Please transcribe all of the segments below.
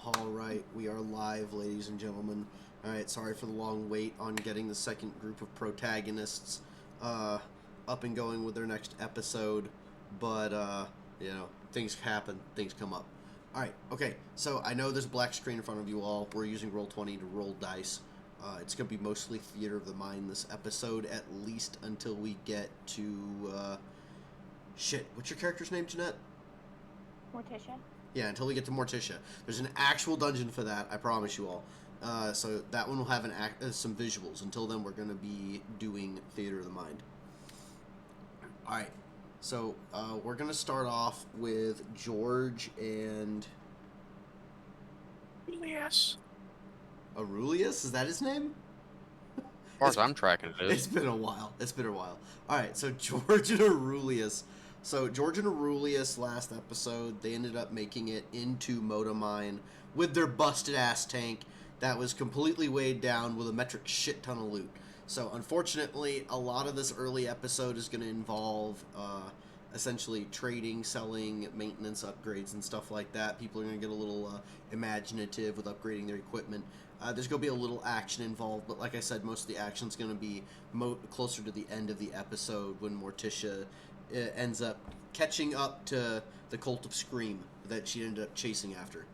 All right, we are live, ladies and gentlemen. All right, sorry for the long wait on getting the second group of protagonists up and going with their next episode, but things happen, things come up. All right, okay. So I know there's a black screen in front of you all. We're using Roll20 to roll dice. It's going to be mostly theater of the mind this episode, at least until we get to shit. What's your character's name, Jeanette? Morticia. Yeah, until we get to Morticia. There's an actual dungeon for that, I promise you all. So that one will have some visuals. Until then, we're going to be doing Theater of the Mind. Alright, so we're going to start off with George and... Yes. Aurelius? Is that his name? As far as I'm tracking it is. It's been a while. Alright, so George and Aurelius... So, George and Aurelius, last episode, they ended up making it into Motamine with their busted-ass tank that was completely weighed down with a metric shit ton of loot. So, unfortunately, a lot of this early episode is going to involve, essentially, trading, selling, maintenance upgrades, and stuff like that. People are going to get a little imaginative with upgrading their equipment. There's going to be a little action involved, but like I said, most of the action's going to be closer to the end of the episode when Morticia... ends up catching up to the cult of Scream that she ended up chasing after.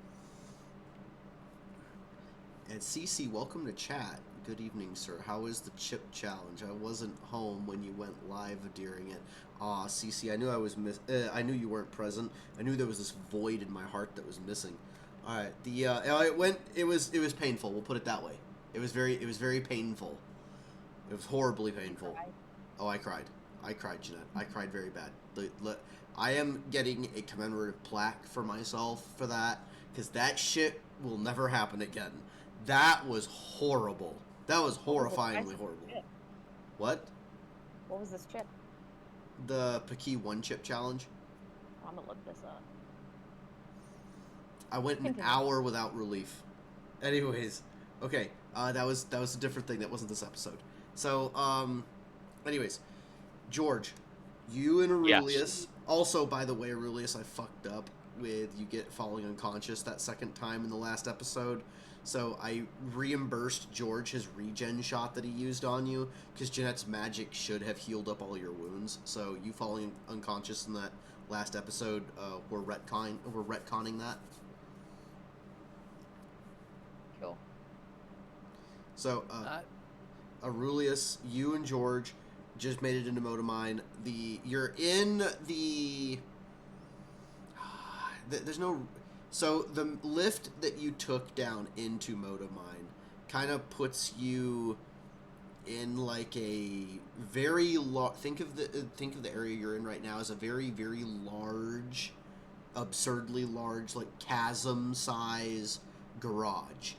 And CC, welcome to chat. Good evening, sir. How is the chip challenge? I wasn't home when you went live during it. Aw, CC, I knew I was I knew you weren't present. I knew there was this void in my heart that was missing. All right, it was painful. We'll put it that way. It was very painful. It was horribly painful. Oh, I cried, Jeanette. I cried very bad. I am getting a commemorative plaque for myself for that, because that shit will never happen again. That was horrible. That was horrifyingly horrible. What? What was this chip? The Paki 1 chip challenge. I'm gonna look this up. I went an hour without relief. Anyways, okay. That was a different thing. That wasn't this episode. So, anyways. George, you and Aurelius. Yes. Also, by the way, Aurelius, I fucked up with you falling unconscious that second time in the last episode. So I reimbursed George his regen shot that he used on you, because Jeanette's magic should have healed up all your wounds. So you falling unconscious in that last episode, we're retconning that. Cool. So, Aurelius, you and George... just made it into Motamine. You're in the... There's no... So, the lift that you took down into Motamine kind of puts you in, like, a very large... Think of the area you're in right now as a very, very large, absurdly large, like, chasm-size garage.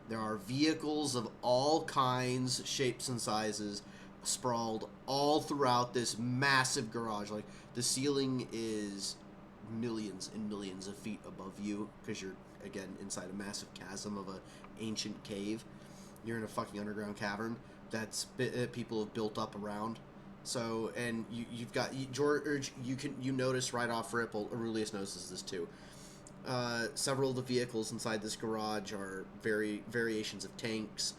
There are vehicles of all kinds, shapes, and sizes... sprawled all throughout this massive garage. Like, the ceiling is millions and millions of feet above you, because you're, again, inside a massive chasm of an ancient cave. You're in a fucking underground cavern that's people have built up around. So, and you've got George. You notice right off rip. Aurelius notices this too. Several of the vehicles inside this garage are variations of tanks.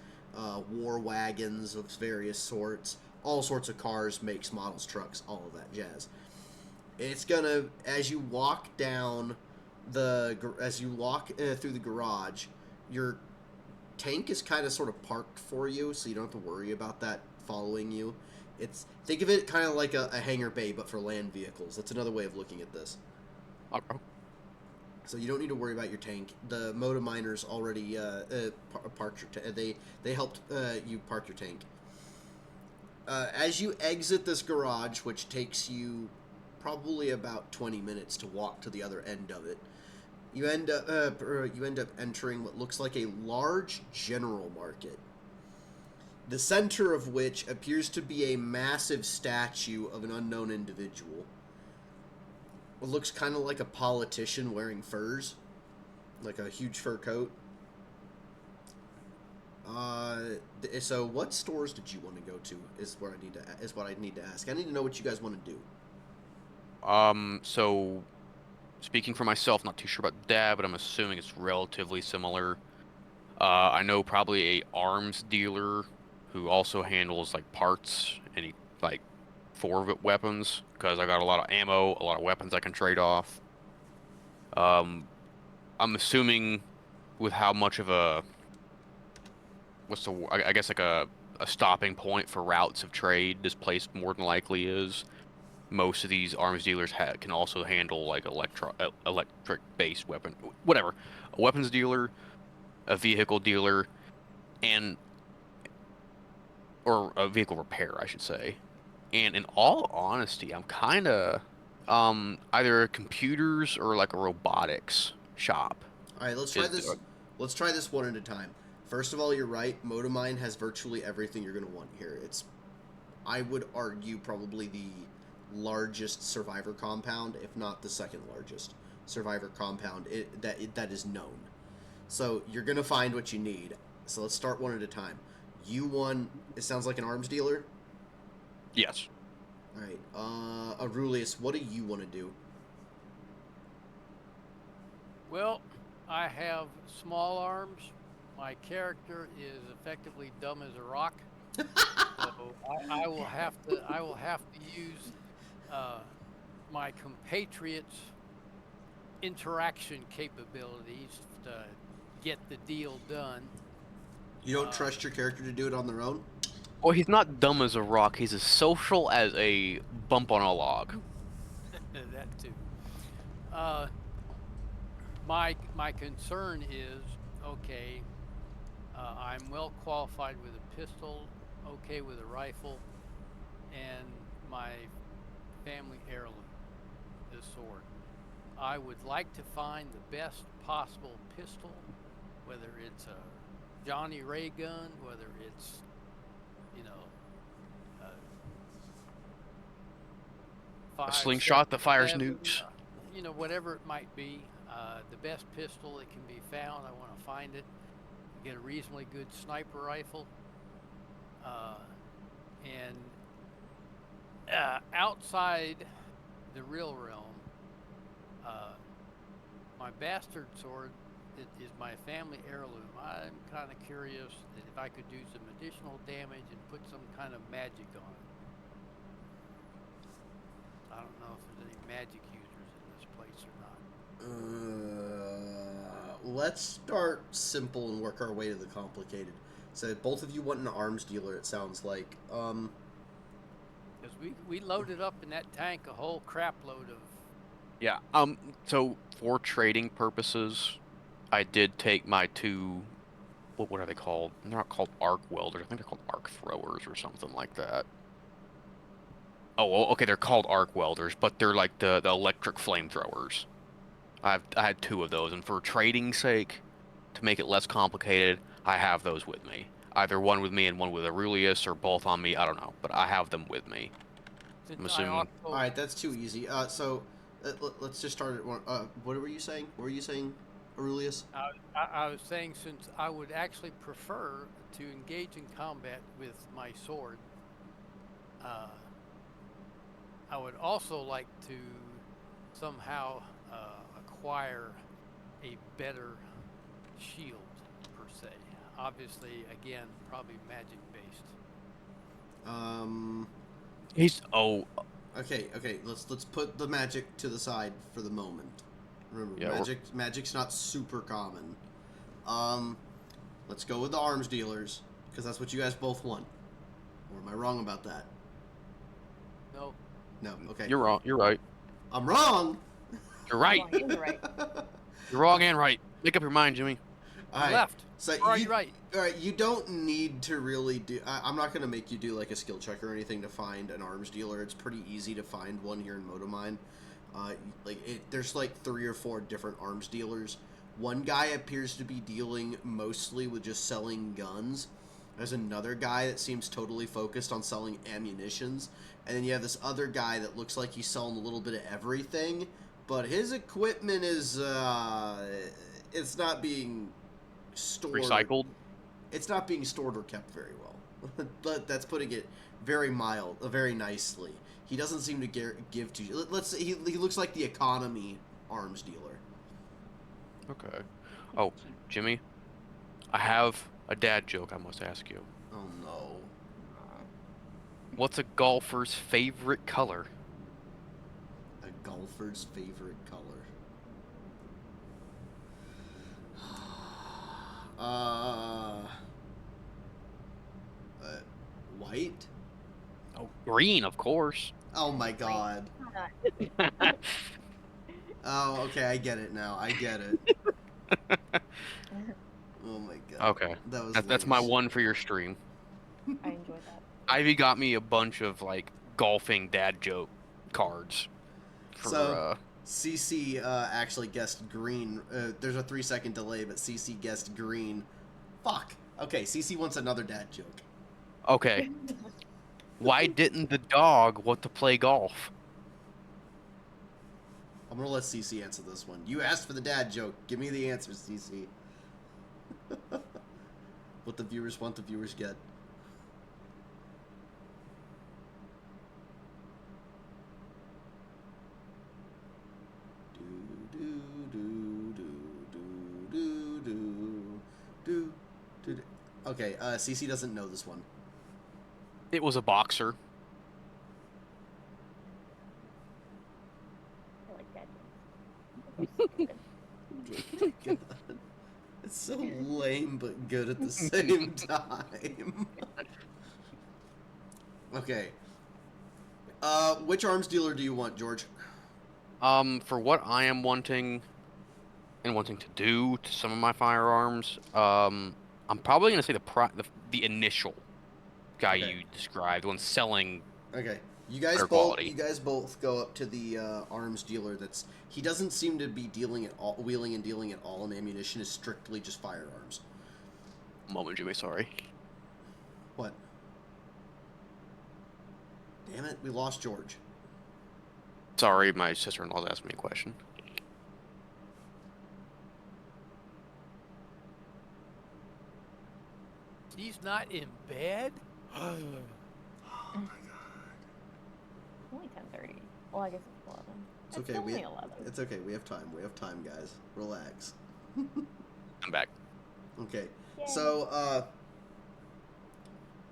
War wagons of various sorts, all sorts of cars, makes, models, trucks, all of that jazz. It's gonna, as you walk through the garage, your tank is kind of sort of parked for you, so you don't have to worry about that following you. Think of it kind of like a hangar bay, but for land vehicles. That's another way of looking at this. Okay. So you don't need to worry about your tank. The Motaminers already parked your tank. They helped you park your tank. As you exit this garage, which takes you probably about 20 minutes to walk to the other end of it, you end up entering what looks like a large general market. The center of which appears to be a massive statue of an unknown individual. It looks kind of like a politician wearing furs, like a huge fur coat. So what stores did you want to go to? Is what I need to ask. I need to know what you guys want to do. So speaking for myself, not too sure about that, but I'm assuming it's relatively similar. I know probably a arms dealer who also handles like parts and like weapons because I got a lot of ammo, a lot of weapons I can trade off. Um, I'm assuming with how much of a I guess like a stopping point for routes of trade this place more than likely is. Most of these arms dealers can also handle like electric based weapon, whatever, a weapons dealer, a vehicle dealer, and or a vehicle repair, I should say. And in all honesty, I'm kind of either a computers or like a robotics shop. All right, let's try Is this. Let's try this one at a time. First of all, you're right. Motamine has virtually everything you're going to want here. It's, I would argue, probably the largest survivor compound, if not the second largest survivor compound that is known. So you're going to find what you need. So let's start one at a time. You won. It sounds like an arms dealer. yes. All right. Aurelius, what do you want to do? Well, I have small arms. My character is effectively dumb as a rock. So I will have to use my compatriots' interaction capabilities to get the deal done. You don't trust your character to do it on their own? Well, he's not dumb as a rock. He's as social as a bump on a log. That too. My concern is, okay, I'm well qualified with a pistol, okay with a rifle, and my family heirloom, the sword. I would like to find the best possible pistol, whether it's a Johnny Ray gun, whether it's, A 5, slingshot that fires 7, nukes. whatever it might be. The best pistol that can be found, I want to find it. Get a reasonably good sniper rifle. And outside the real realm, my bastard sword is my family heirloom. I'm kind of curious if I could do some additional damage and put some kind of magic on it. I don't know if there's any magic users in this place or not. Let's start simple and work our way to the complicated. So both of you want an arms dealer, it sounds like. Because we loaded up in that tank a whole crap load of... Yeah. So for trading purposes, I did take my two. What are they called? They're not called arc welders. I think they're called arc throwers or something like that. Oh, well, okay. They're called arc welders, but they're like the electric flamethrowers. I had two of those, and for trading's sake, to make it less complicated, I have those with me. Either one with me and one with Aurelius, or both on me. I don't know, but I have them with me. I'm assuming. All right, that's too easy. Let's just start at one. What were you saying? What were you saying, Aurelius? I was saying, since I would actually prefer to engage in combat with my sword, I would also like to somehow acquire a better shield, per se. Obviously, again, probably magic based. Okay. Let's put the magic to the side for the moment. Remember, Yeah, magic's not super common. Let's go with the arms dealers because that's what you guys both want. Or am I wrong about that? No. No. Okay. You're wrong. You're right. I'm wrong. You're right. You're right. You're wrong and right. Make up your mind, Jimmy. All right. Left. So Or are you right? All right. You don't need to really do. I'm not going to make you do like a skill check or anything to find an arms dealer. It's pretty easy to find one here in Motamine. There's like 3 or 4 different arms dealers. One guy appears to be dealing mostly with just selling guns. There's another guy that seems totally focused on selling ammunitions. And then you have this other guy that looks like he's selling a little bit of everything. But his equipment is, it's not being stored. Recycled. It's not being stored or kept very well. But that's putting it very mild, very nicely. He doesn't seem to give to you. Let's say he looks like the economy arms dealer. Okay. Oh, Jimmy, I have a dad joke I must ask you. Oh no. What's a golfer's favorite color? A golfer's favorite color. White? Oh, green, of course. Oh my god. Oh, okay, I get it now. I get it. Oh my god. Okay. That was That's my lame. one for your stream. I enjoyed that. Ivy got me a bunch of like golfing dad joke cards for So, CC actually guessed green. There's a 3-second delay, but CC guessed green. Fuck. Okay, CC wants another dad joke. Okay. Why didn't the dog want to play golf? I'm gonna let CC answer this one. You asked for the dad joke. Give me the answer, CC. What the viewers want, the viewers get. Okay, CC doesn't know this one. It was a boxer. I like that. God. It's so lame but good at the same time. Okay. Which arms dealer do you want, George? For what I am wanting to do to some of my firearms, I'm probably gonna say the initial guy Okay. you described, the one selling. Okay. You Better quality. guys both go up to the arms dealer. He doesn't seem to be wheeling and dealing at all in ammunition. Is strictly just firearms. Moment, Jimmy. Sorry. What? Damn it, we lost George. Sorry, my sister-in-law's asked me a question. He's not in bed? Oh my god. Only 10:30. Well, I guess it's 11. It's okay. only 11. It's okay. We have time. We have time, guys. Relax. I'm back. Okay. Yay. So,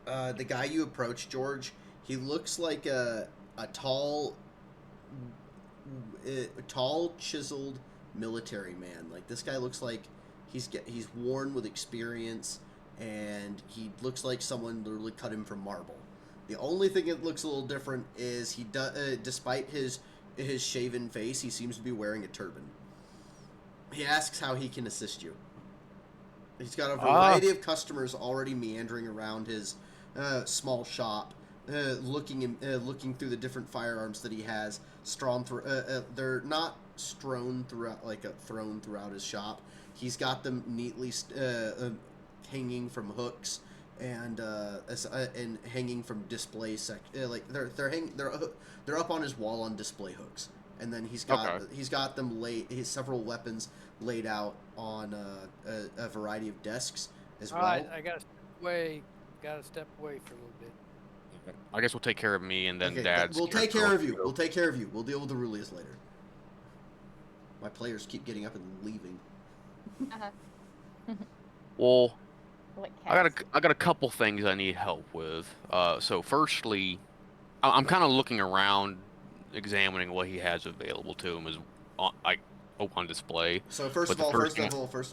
the guy you approach, George, he looks like a tall, chiseled military man. Like, this guy looks like he's worn with experience, and he looks like someone literally cut him from marble. The only thing that looks a little different is despite his shaven face, he seems to be wearing a turban. He asks how he can assist you. He's got a variety of customers already meandering around his small shop, looking through the different firearms that he has. They're not thrown throughout his shop. He's got them neatly hanging from hooks and hanging from display they're up on his wall on display hooks. And then he's got them several weapons laid out on a variety of desks as well. All right, I gotta step away for a little bit. I guess we'll take care of me, and then Okay, Dad's. we'll take care of you. We'll take care of you. We'll deal with the Rulias later. My players keep getting up and leaving. Well, Like I cats. got a couple things I need help with. So firstly, I'm kind of looking around, examining what he has available to him on display. So first But of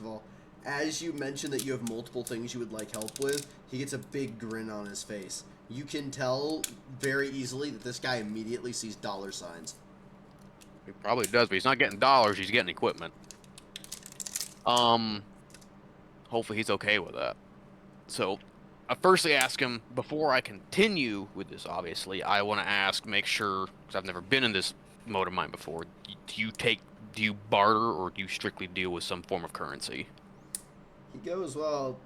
all, as you mention that you have multiple things you would like help with, he gets a big grin on his face. You can tell very easily that this guy immediately sees dollar signs. He probably does, but he's not getting dollars. He's getting equipment. Hopefully he's okay with that. So, I firstly ask him, before I continue with this, obviously, I want to make sure, because I've never been in this mode of mine before, do you barter, or do you strictly deal with some form of currency? He goes, well,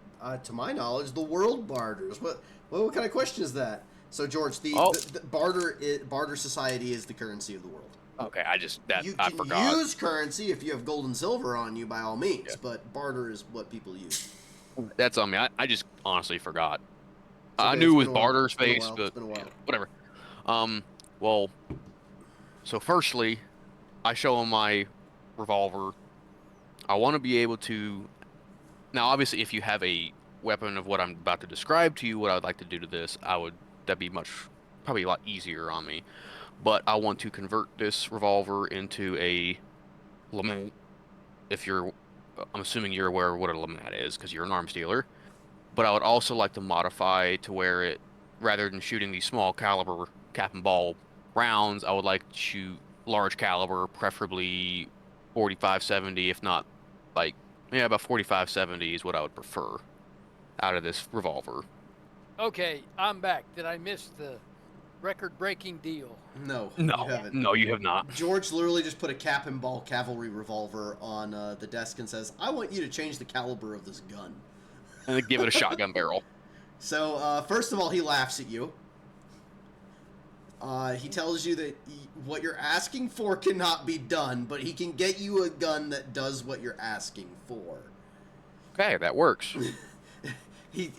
to my knowledge, the world barters. What kind of question is that? So, George, the barter society is the currency of the world. Okay, I forgot. can use currency if you have gold and silver on you, by all means, Yeah. But barter is what people use. That's on me. I just honestly forgot. Okay, I knew it was it's been a while. barter It's been a space, while. but It's been a while. whatever. Well, so firstly, I show him my revolver. I want to be able to. Now, obviously, if you have a weapon of what I'm about to describe to you, what I would like to do to this, that'd be probably a lot easier on me. But I want to convert this revolver into a LeMat. I'm assuming you're aware of what a LeMat is because you're an arms dealer. But I would also like to modify to where rather than shooting these small caliber cap and ball rounds, I would like to shoot large caliber, preferably 45-70, if not like, yeah, about 45-70 is what I would prefer out of this revolver. Okay, I'm back. Did I miss the record-breaking deal? No, No, you haven't. no, you have not. George literally just put a cap and ball cavalry revolver on the desk and says, "I want you to change the caliber of this gun." And then give it a shotgun barrel. So, first of all, he laughs at you. He tells you that what you're asking for cannot be done, but he can get you a gun that does what you're asking for. Okay, that works. He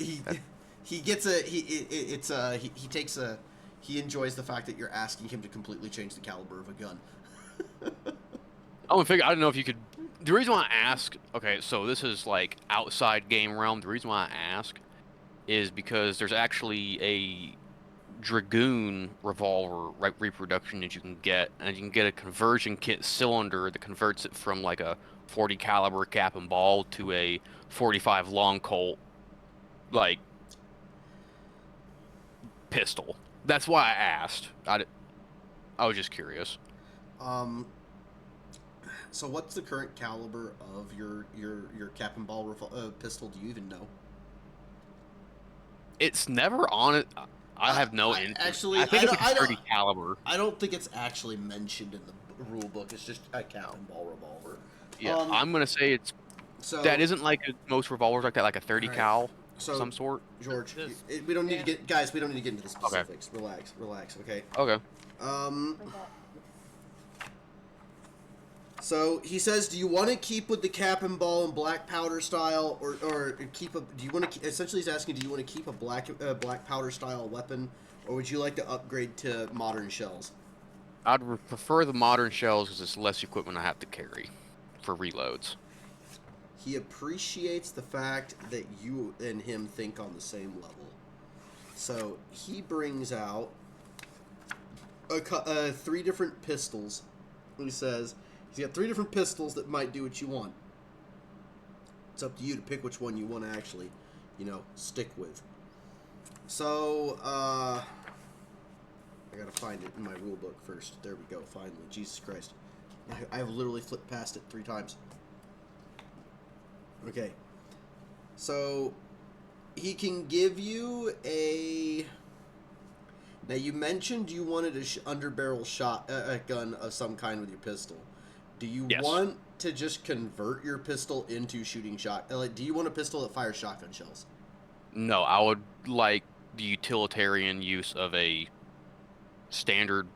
enjoys the fact that you're asking him to completely change the caliber of a gun. I don't know if you could. The reason why I ask, okay, so this is like outside game realm. The reason why I ask is because there's actually a Dragoon revolver reproduction that you can get, and you can get a conversion kit cylinder that converts it from like a 40 caliber cap and ball to a 45 long Colt, like pistol. That's why I asked. I was just curious. So what's the current caliber of your cap and ball pistol? Do you even know? It's never on it. I have no info. Actually, I think it's a 30 caliber. I don't think it's actually mentioned in the rule book. It's just a cap and ball revolver. Yeah, I'm gonna say that isn't like most revolvers like that, like a 30 cal, some sort. George, we don't need to get We don't need to get into the specifics. Okay. Relax. Okay. Okay. So he says, do you want to keep with the cap and ball and black powder style, or keep a? Do you want to? Essentially, he's asking, do you want to keep a black powder style weapon, or would you like to upgrade to modern shells? I'd prefer the modern shells because it's less equipment I have to carry for reloads. He appreciates the fact that you and him think on the same level. So he brings out 3 different pistols. He says he's got 3 different pistols that might do what you want. It's up to you to pick which one you want to actually, stick with. So, I gotta find it in my rule book first. There we go, finally. Jesus Christ. I've literally flipped past it 3 times. Okay. So, he can give you a... Now, you mentioned you wanted a underbarrel shot a gun of some kind with your pistol. Do you want to just convert your pistol into shooting shot? Like, do you want a pistol that fires shotgun shells? No, I would like the utilitarian use of a standard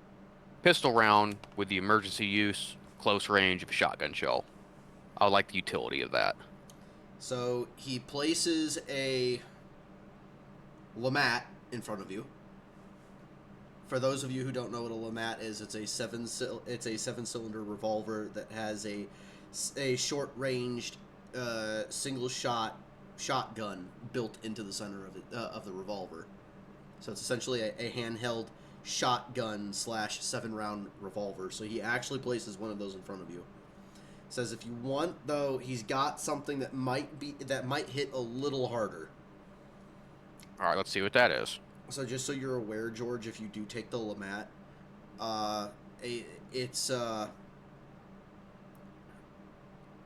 pistol round with the emergency use, close range of a shotgun shell. I would like the utility of that. So he places a LeMat in front of you. For those of you who don't know what a LeMat is, it's a 7-cylinder revolver that has a short-ranged single shotgun built into the center of the revolver. So it's essentially a handheld shotgun / 7-round revolver. So he actually places one of those in front of you. Says if you want, though, he's got something that might hit a little harder. All right, let's see what that is. So just so you're aware, George, if you do take the LeMat, the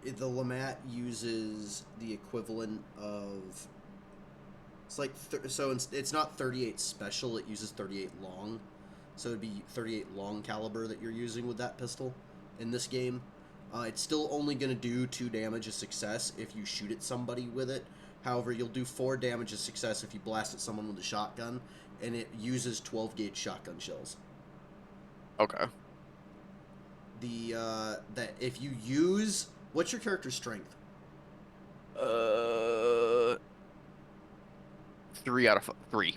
LeMat uses the equivalent of, it's like it's not 38 special, it uses 38 long, so it'd be 38 long caliber that you're using with that pistol in this game. It's still only going to do 2 damage a success if you shoot at somebody with it. However, you'll do 4 damage a success if you blast at someone with a shotgun, and it uses 12-gauge shotgun shells. Okay. That if you use, what's your character's strength? 3 out of 3.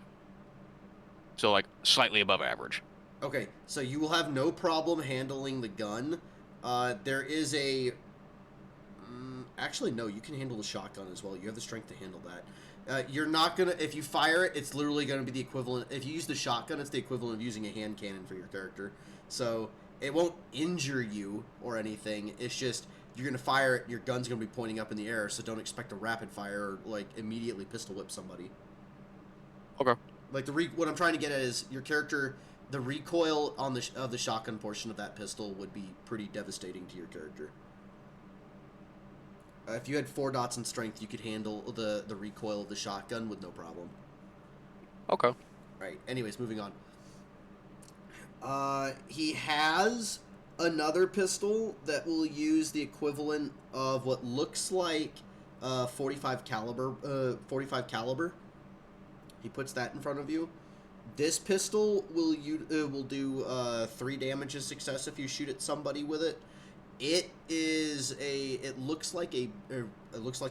So like slightly above average. Okay, so you will have no problem handling the gun. There is a... actually, no, you can handle the shotgun as well. You have the strength to handle that. You're not going to... If you fire it, it's literally going to be the equivalent... If you use the shotgun, it's the equivalent of using a hand cannon for your character. So, it won't injure you or anything. It's just... You're going to fire it, your gun's going to be pointing up in the air, so don't expect a rapid fire or, like, immediately pistol whip somebody. Okay. Like, what I'm trying to get at is your character... The recoil on the shotgun portion of that pistol would be pretty devastating to your character. If you had 4 dots in strength, you could handle the recoil of the shotgun with no problem. Okay. Right. Anyways, moving on. He has another pistol that will use the equivalent of what looks like 45 caliber. 45 caliber. He puts that in front of you. This pistol will do 3 damage as success if you shoot at somebody with it. It looks like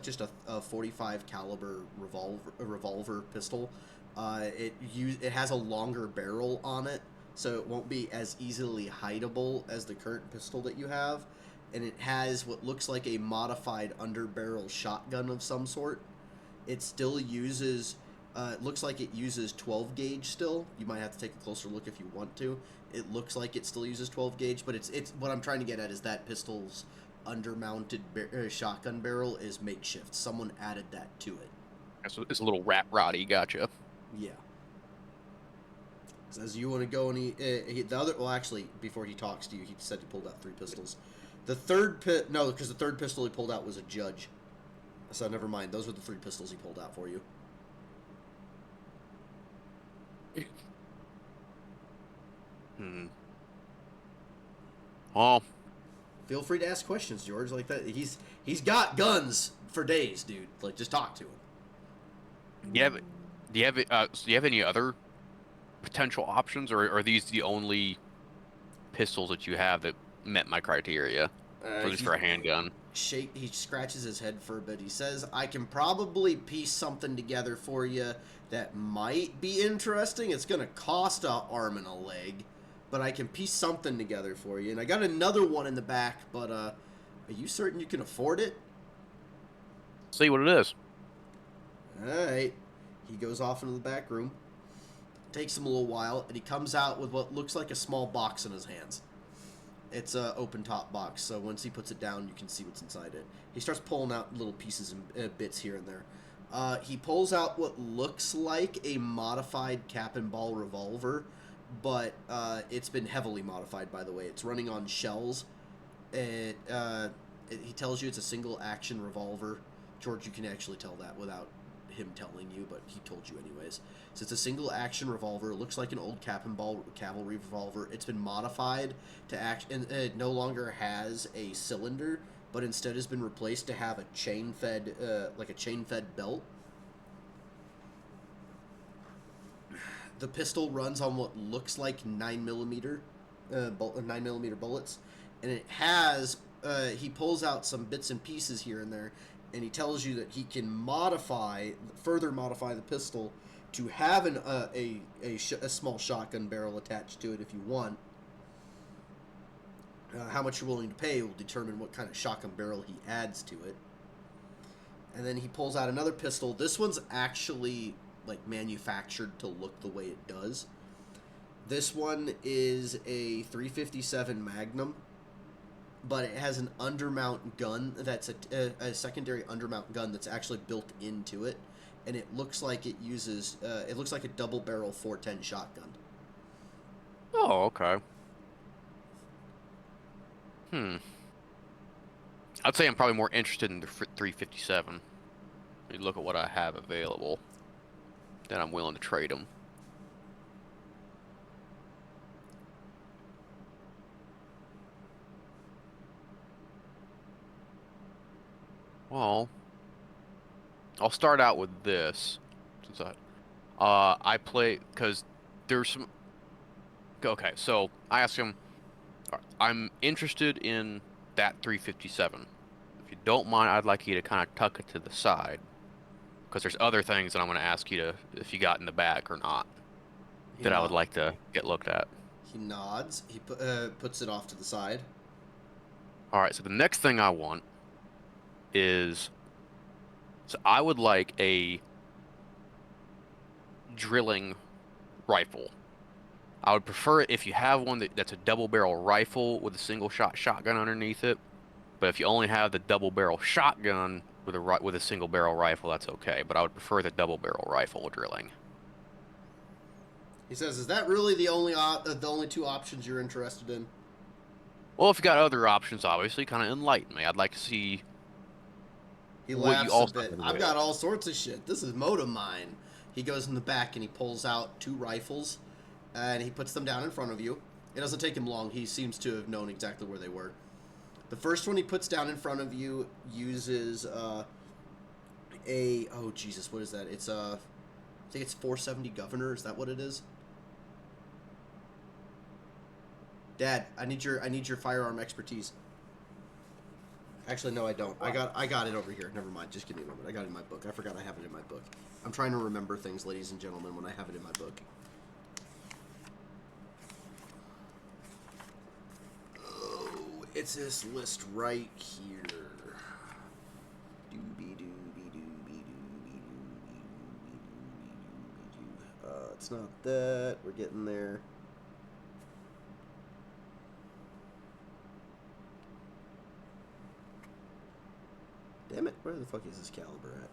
just a 45 caliber revolver pistol. It has a longer barrel on it, so it won't be as easily hideable as the current pistol that you have, and it has what looks like a modified underbarrel shotgun of some sort. It still uses it looks like it uses 12 gauge still. You might have to take a closer look if you want to. It looks like it still uses 12 gauge, but it's what I'm trying to get at is that pistol's undermounted shotgun barrel is makeshift. Someone added that to it. So it's a little rat roddy. Gotcha. Yeah. Says you want to go and the other. Well, actually, before he talks to you, he said he pulled out 3 pistols. The third because the third pistol he pulled out was a judge. So never mind. Those were the 3 pistols he pulled out for you. Well, feel free to ask questions, George. Like that, he's got guns for days, dude. Like, just talk to him. do you have any other potential options, or are these the only pistols that you have that met my criteria, or just for a handgun? He scratches his head for a bit. He says, "I can probably piece something together for you that might be interesting. It's gonna cost an arm and a leg, but I can piece something together for you. And I got another one in the back, but are you certain you can afford it?" See what it is. Alright. He goes off into the back room. Takes him a little while, and he comes out with what looks like a small box in his hands. It's an open top box, so once he puts it down, you can see what's inside it. He starts pulling out little pieces and bits here and there. He pulls out what looks like a modified cap and ball revolver, but it's been heavily modified, by the way. It's running on shells. He tells you it's a single action revolver. George, you can actually tell that without him telling you, but he told you anyways. So it's a single action revolver. It looks like an old cap and ball cavalry revolver. It's been modified to act, and it no longer has a cylinder, but instead has been replaced to have a chain-fed, belt. The pistol runs on what looks like 9mm bullets, and it has. He pulls out some bits and pieces here and there, and he tells you that he can further modify the pistol to have a small shotgun barrel attached to it if you want. How much you're willing to pay will determine what kind of shotgun barrel he adds to it. And then he pulls out another pistol. This one's actually like manufactured to look the way it does. This one is a 357 Magnum, but it has an undermount gun that's a secondary undermount gun that's actually built into it, and it looks like it uses it looks like a double barrel 410 shotgun. Oh, okay. I'd say I'm probably more interested in the 357. You look at what I have available, then I'm willing to trade them. Well, I'll start out with this. Since I play, because there's some. Okay, so I asked him, I'm interested in that 357. If you don't mind, I'd like you to kind of tuck it to the side, because there's other things that I'm going to ask you to, if you got in the back or not, that I would like to get looked at. He nods. He puts it off to the side. All right, so the next thing I want is, so I would like a drilling rifle. I would prefer it if you have one that's a double barrel rifle with a single shot shotgun underneath it. But if you only have the double barrel shotgun with a single barrel rifle, that's okay. But I would prefer the double barrel rifle drilling. He says, "Is that really the only two options you're interested in?" Well, if you got other options, obviously, kind of enlighten me. I'd like to see He what you laughs a also bit. have "I've got available. all sorts of shit. This is Motamine." He goes in the back and he pulls out 2 rifles, and he puts them down in front of you. It doesn't take him long. He seems to have known exactly where they were. The first one he puts down in front of you uses oh Jesus, what is that? It's I think it's 470 Governor. Is that what it is? Dad, I need your firearm expertise. Actually, no, I don't. I got it over here. Never mind. Just give me a moment. I got it in my book. I forgot I have it in my book. I'm trying to remember things, ladies and gentlemen, when I have it in my book. Oh, it's this list right here. It's not that. We're getting there. Damn it, where the fuck is this caliber at?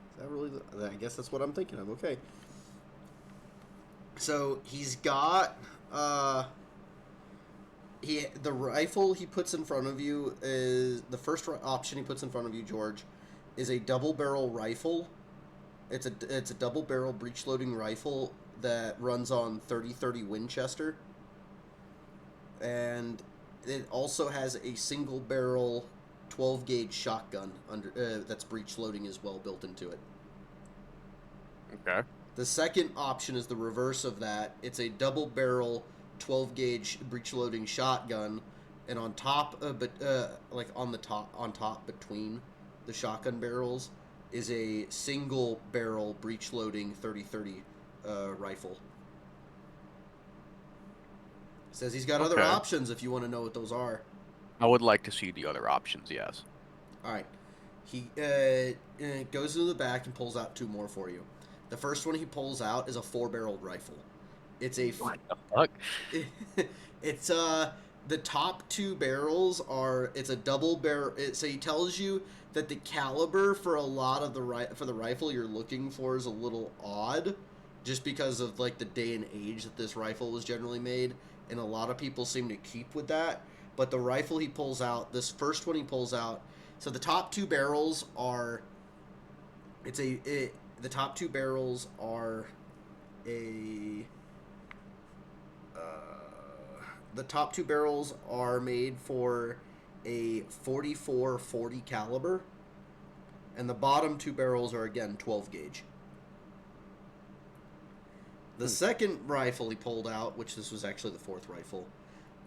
Is that really I guess that's what I'm thinking of. Okay. So he's got the rifle he puts in front of you is the first option he puts in front of you, George, is a double barrel rifle. It's a double barrel breech loading rifle that runs on 30-30 Winchester, and it also has a single barrel 12 gauge shotgun that's breech loading as well built into it. Okay. The second option is the reverse of that. It's a double barrel 12 gauge breech loading shotgun, and on top on top between the shotgun barrels is a single barrel breech loading 30-30 rifle. Says he's got other options if you want to know what those are. I would like to see the other options, yes. All right. He goes into the back and pulls out 2 more for you. The first one he pulls out is a 4-barreled rifle. It's a What the fuck? It's the top 2 barrels are, it's a double barrel. So he tells you that the caliber for a lot of for the rifle you're looking for is a little odd, just because of like the day and age that this rifle was generally made, and a lot of people seem to keep with that. But the rifle he pulls out, this first one he pulls out, so the top 2 barrels are, the top 2 barrels are the top 2 barrels are made for a 44-40 caliber, and the bottom 2 barrels are again 12 gauge. The second rifle he pulled out, which this was actually the 4th rifle,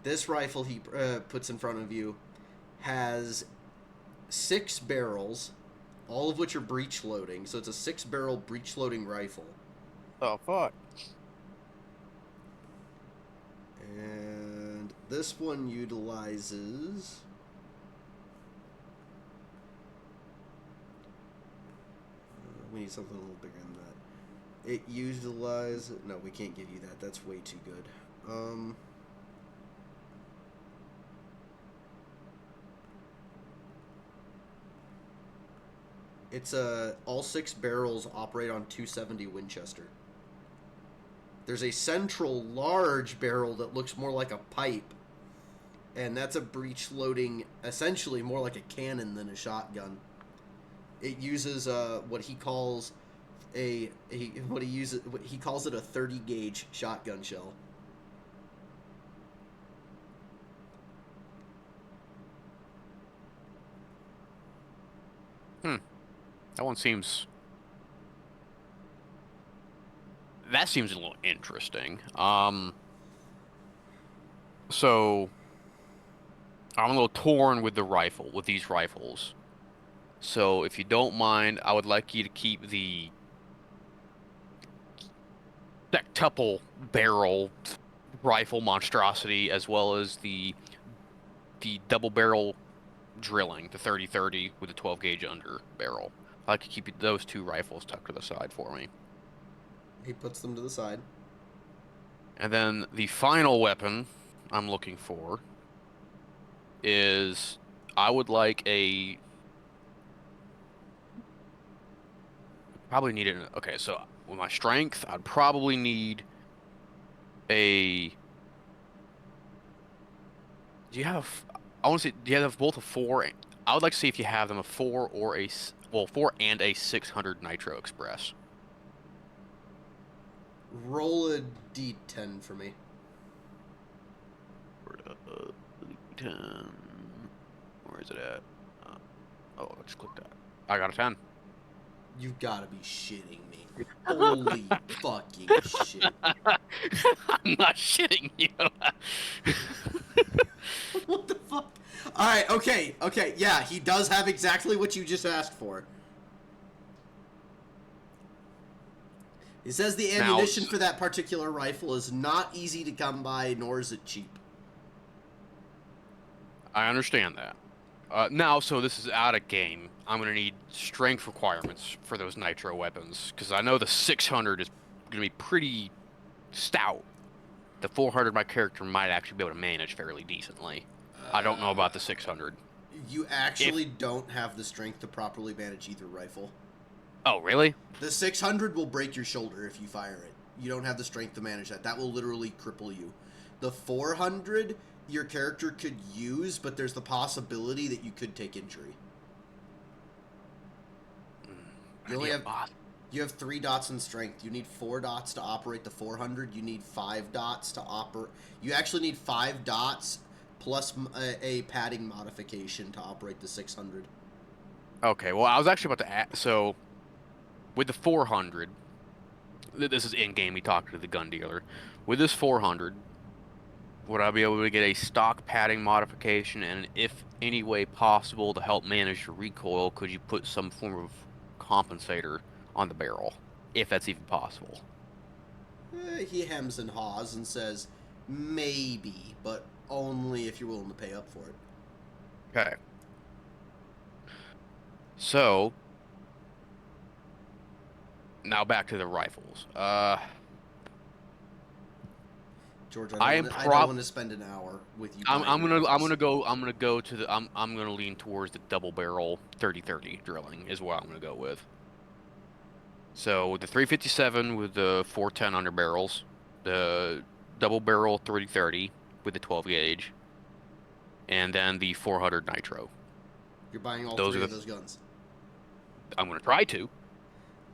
this rifle he puts in front of you has 6 barrels, all of which are breech loading. So it's a 6-barrel breech loading rifle. Oh fuck. And this one utilizes we need something a little bigger than that. It utilizes, no, we can't give you that. That's way too good. It's all 6 barrels operate on 270 Winchester. There's a central large barrel that looks more like a pipe, and that's a breech loading, essentially more like a cannon than a shotgun. It uses what he calls he calls it a 30 gauge shotgun shell. That seems a little interesting. So I'm a little torn with these rifles. So if you don't mind, I would like you to keep the septuple barrel rifle monstrosity as well as the double barrel drilling, the 30-30 with a 12 gauge under barrel. I'd like to keep those two rifles tucked to the side for me. He puts them to the side. And then the final weapon I'm looking for is I would like a probably need it. Okay, so with my strength, I'd probably need a. Do you have? I want to see. Do you have both a 4? I would like to see if you have them a 4 or a 4 and a 600 Nitro Express. Roll a d10 for me. 10. Where is it at? Oh, I just clicked that. I got a 10. You've got to be shitting me. Holy fucking shit. I'm not shitting you. What the fuck? Alright, okay. Yeah, he does have exactly what you just asked for. He says the ammunition for that particular rifle is not easy to come by, nor is it cheap. I understand that. Now, so this is out of game. I'm going to need strength requirements for those nitro weapons, because I know the 600 is going to be pretty stout. The 400 my character might actually be able to manage fairly decently. I don't know about the 600. You actually don't have the strength to properly manage either rifle. Oh, really? The 600 will break your shoulder if you fire it. You don't have the strength to manage that. That will literally cripple you. The 400, your character could use, but there's the possibility that you could take injury. You have 3 dots in strength. You need 4 dots to operate the 400. You need 5 dots to operate. You actually need 5 dots plus a padding modification to operate the 600. Okay, well, I was actually about to add. So, with the 400, this is in game. We talked to the gun dealer. With this 400, would I be able to get a stock padding modification? And if any way possible to help manage the recoil, could you put some form of compensator on the barrel, if that's even possible? He hems and haws and says, maybe, but only if you're willing to pay up for it. Okay. So, now back to the rifles. George, I don't want to spend an hour with you. I'm gonna lean towards the double barrel 30-30 drilling is what I'm gonna go with. So the 357 with the 410 under barrels, the double barrel 30-30 with the 12 gauge, and then the 400 nitro. You're buying all 3 of those guns. I'm gonna try to.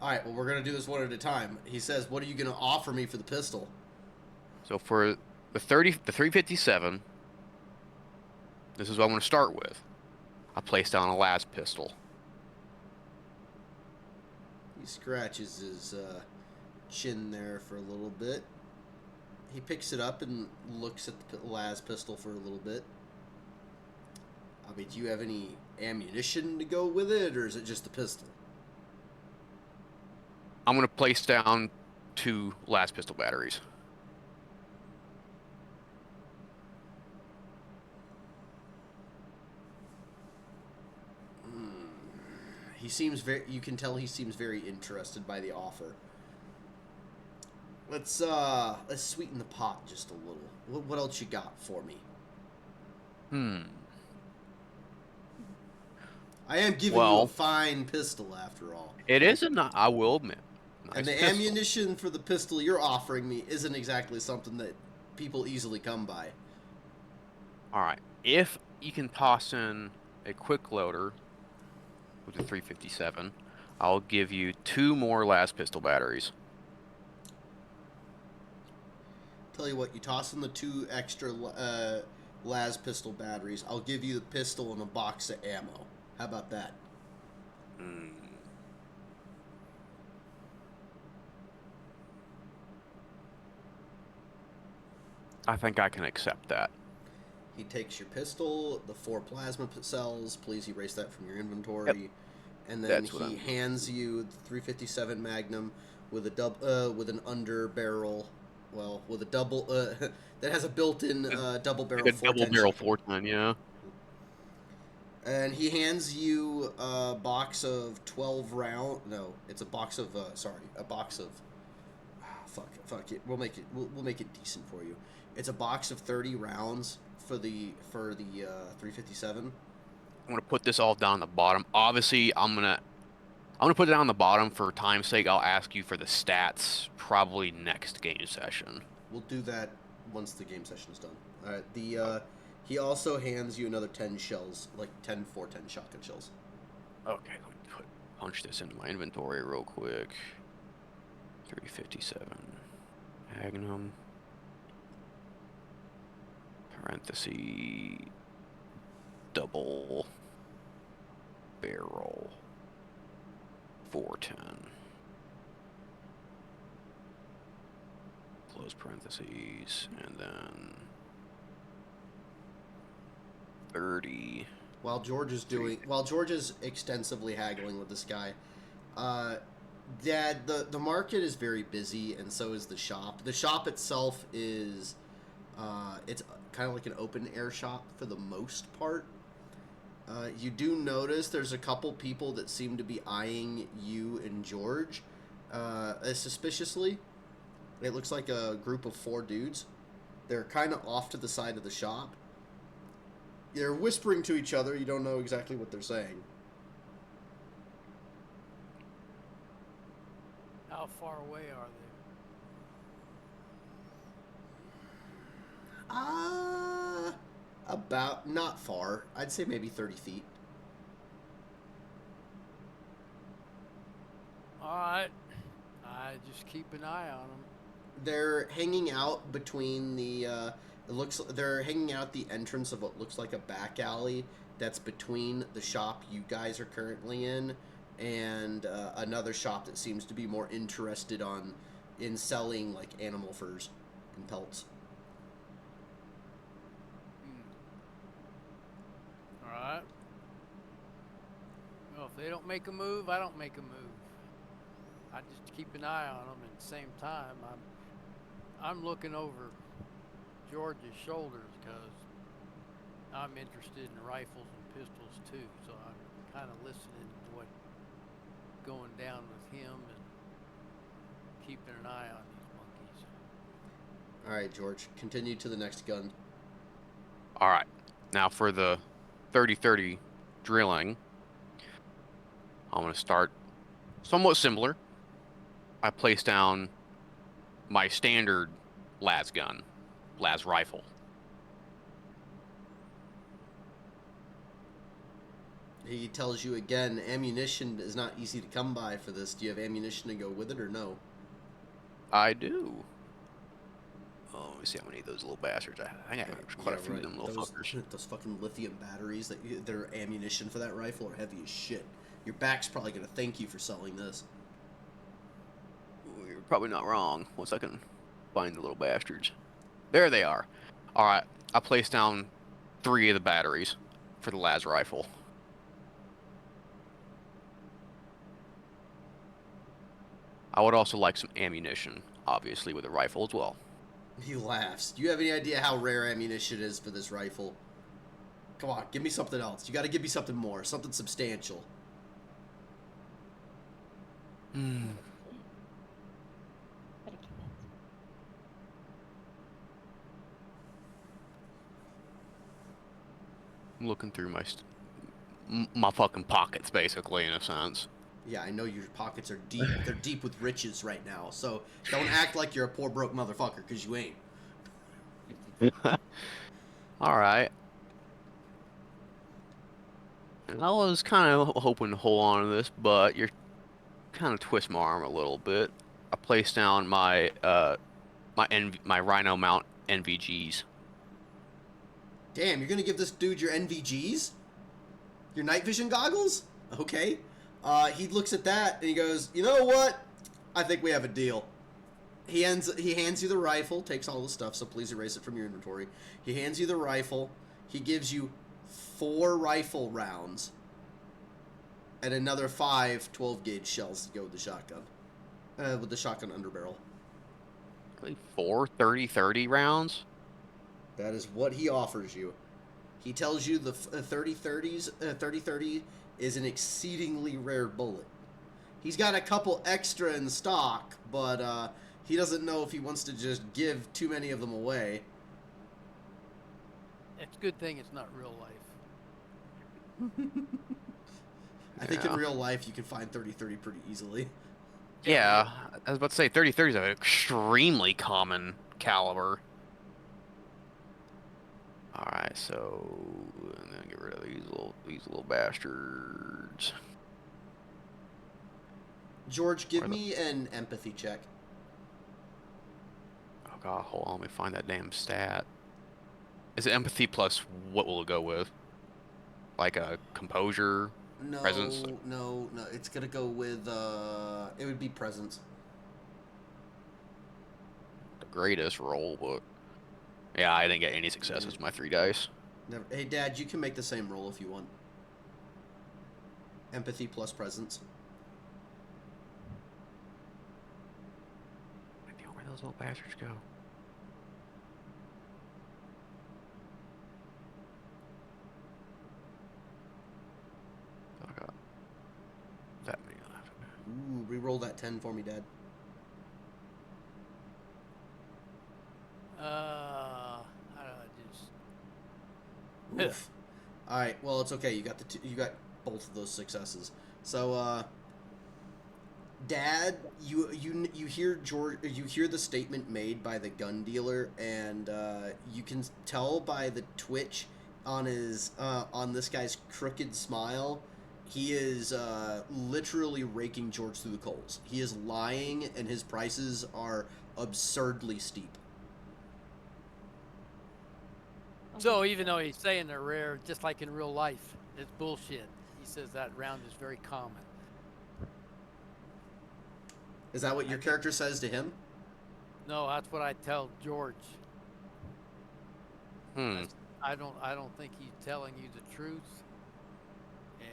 All right. Well, we're gonna do this one at a time. He says, "What are you gonna offer me for the pistol?" So for the 357, this is what I'm going to start with. I place down a las pistol. He scratches his chin there for a little bit. He picks it up and looks at the las pistol for a little bit. I mean, do you have any ammunition to go with it, or is it just the pistol? I'm going to place down 2 las pistol batteries. He seems very. You can tell he seems very interested by the offer. Let's sweeten the pot just a little. What else you got for me? I am giving you a fine pistol after all. It is I will admit. Nice and the pistol. ammunition for the pistol you're offering me isn't exactly something that people easily come by. All right. If you can toss in a quick loader with the 357, I'll give you 2 more las pistol batteries. Tell you what, you toss in the 2 extra las pistol batteries. I'll give you the pistol and a box of ammo. How about that? I think I can accept that. He takes your pistol, the 4 plasma cells. Please erase that from your inventory. Yep. And then That's what he I'm- hands you the 357 Magnum with a with an under barrel, well, with a double that has a built-in double barrel Like a double 410 barrel shotgun. 410, yeah. And he hands you a box of 12 round. No, it's a box of a box of. Fuck it. We'll make it decent for you. It's a box of 30 rounds for the 357. I'm gonna put this all down the bottom. Obviously, I'm gonna put it down the bottom for time's sake. I'll ask you for the stats probably next game session. We'll do that once the game session is done. All right. He also hands you another 10 shells, like 10 410 shotgun shells. Okay, let me punch this into my inventory real quick. 357 Magnum. Parenthesis. Double barrel 410. Close parentheses, and then 30. While George is extensively haggling with this guy, Dad, the market is very busy, and so is the shop. The shop itself is, it's kind of like an open air shop for the most part. You do notice there's a couple people that seem to be eyeing you and George suspiciously. It looks like a group of 4 dudes. They're kind of off to the side of the shop. They're whispering to each other. You don't know exactly what they're saying. How far away are they? About, not far. I'd say maybe 30 feet. All right. I just keep an eye on them. They're hanging out between the, they're hanging out the entrance of what looks like a back alley that's between the shop you guys are currently in and another shop that seems to be more interested in selling like animal furs and pelts. All right. Well, if they don't make a move, I don't make a move. I just keep an eye on them. At the same time, I'm looking over George's shoulders because I'm interested in rifles and pistols too. So I'm kind of listening to what's going down with him and keeping an eye on these monkeys. All right, George, continue to the next gun. All right. Now for the 30-30 drilling, I'm going to start somewhat similar. I place down my standard las rifle. He tells you again, ammunition is not easy to come by for this. Do you have ammunition to go with it or no? I do. Oh, let me see how many of those little bastards I have. I have quite a few of them little fuckers. Those fucking lithium batteries that are ammunition for that rifle are heavy as shit. Your back's probably going to thank you for selling this. You're probably not wrong. Once I can find the little bastards. There they are. All right. I placed down 3 of the batteries for the las rifle. I would also like some ammunition, obviously, with a rifle as well. He laughs. Do you have any idea how rare ammunition is for this rifle? Come on, give me something else. You got to give me something more, something substantial. Hmm. I'm looking through my fucking pockets, basically, in a sense. Yeah, I know your pockets are deep. They're deep with riches right now. So don't act like you're a poor broke motherfucker, because you ain't. All right. And I was kind of hoping to hold on to this, but you're kind of twist my arm a little bit. I placed down my my Rhino mount NVGs. Damn, you're gonna give this dude your NVGs? Your night vision goggles? Okay. He looks at that and he goes, "You know what? I think we have a deal." He hands you the rifle, takes all the stuff, so please erase it from your inventory. He hands you the rifle, he gives you 4 rifle rounds and another 5 12-gauge shells to go with the shotgun. With the shotgun underbarrel. Really, 4 30-30 rounds? That is what he offers you. He tells you the 30-30 is an exceedingly rare bullet. He's got a couple extra in stock, but he doesn't know if he wants to just give too many of them away. It's a good thing it's not real life. I think in real life you can find 30-30 pretty easily. Yeah, I was about to say 30-30 is an extremely common caliber. Alright, so I'm gonna get rid of these little bastards. George, give me an empathy check. Oh god, hold on, let me find that damn stat. Is it empathy plus what will it go with? Like a composure? No, Presence? no. It's gonna go with it would be presence. The greatest roll, but yeah, I didn't get any successes with my 3 dice. Never. Hey, Dad, you can make the same roll if you want. Empathy plus presence. Where those little bastards go? Oh, I got that many left. Ooh, re-roll that 10 for me, Dad. I just. Oof. All right. Well, it's okay. You got you got both of those successes. So, Dad, you hear George. You hear the statement made by the gun dealer, and you can tell by the twitch on his on this guy's crooked smile. He is literally raking George through the coals. He is lying, and his prices are absurdly steep. So even though he's saying they're rare, just like in real life, it's bullshit. He says that round is very common. Is that what your character says to him? No, that's what I tell George. Hmm. I don't think he's telling you the truth, and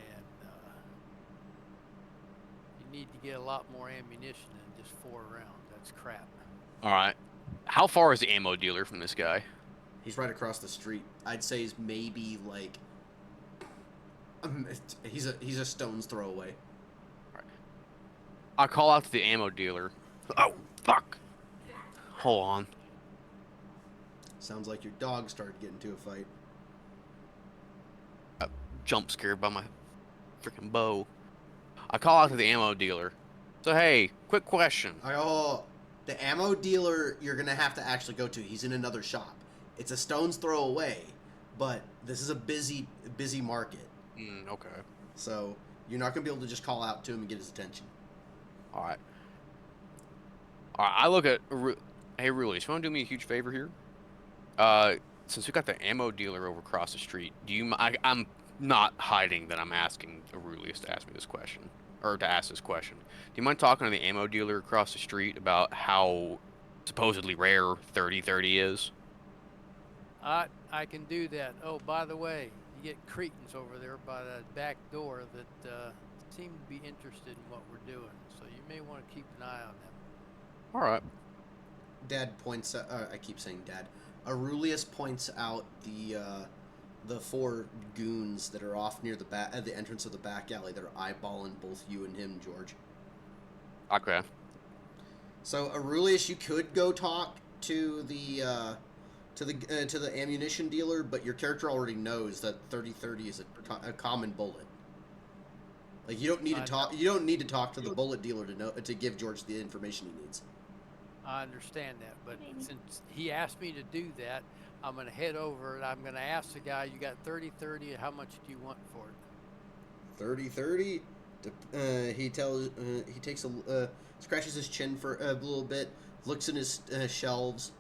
you need to get a lot more ammunition than just 4 rounds. That's crap. Alright. How far is the ammo dealer from this guy? He's right across the street. I'd say he's maybe like he's a stone's throw away. I call out to the ammo dealer. Oh, fuck! Hold on. Sounds like your dog started getting into a fight. Jump scared by my freaking bow. I call out to the ammo dealer. So hey, quick question. Oh, the ammo dealer you're gonna have to actually go to. He's in another shop. It's a stone's throw away, but this is a busy market. Okay. So you're not gonna be able to just call out to him and get his attention. Alright. Alright, I look at... Hey, Rulius, you want to do me a huge favor here? Since we got the ammo dealer over across the street, do you... I'm not hiding that I'm asking Aurelius to ask me this question. Or to ask this question. Do you mind talking to the ammo dealer across the street about how supposedly rare 30-30 is? I can do that. Oh, by the way, you get cretins over there by that back door that seem to be interested in what we're doing, so you may want to keep an eye on them. Alright. Dad points out, I keep saying Dad. Aurelius points out the 4 goons that are off near the entrance of the back alley that are eyeballing both you and him, George. Okay. So Aurelius, you could go talk to the ammunition dealer, but your character already knows that 30-30 is a common bullet. Like you don't need to talk. You don't need to talk to the bullet dealer to give George the information he needs. I understand that, but since he asked me to do that, I'm going to head over and I'm going to ask the guy, you got 30-30, how much do you want for it? 30-30? He takes scratches his chin for a little bit, looks in his shelves.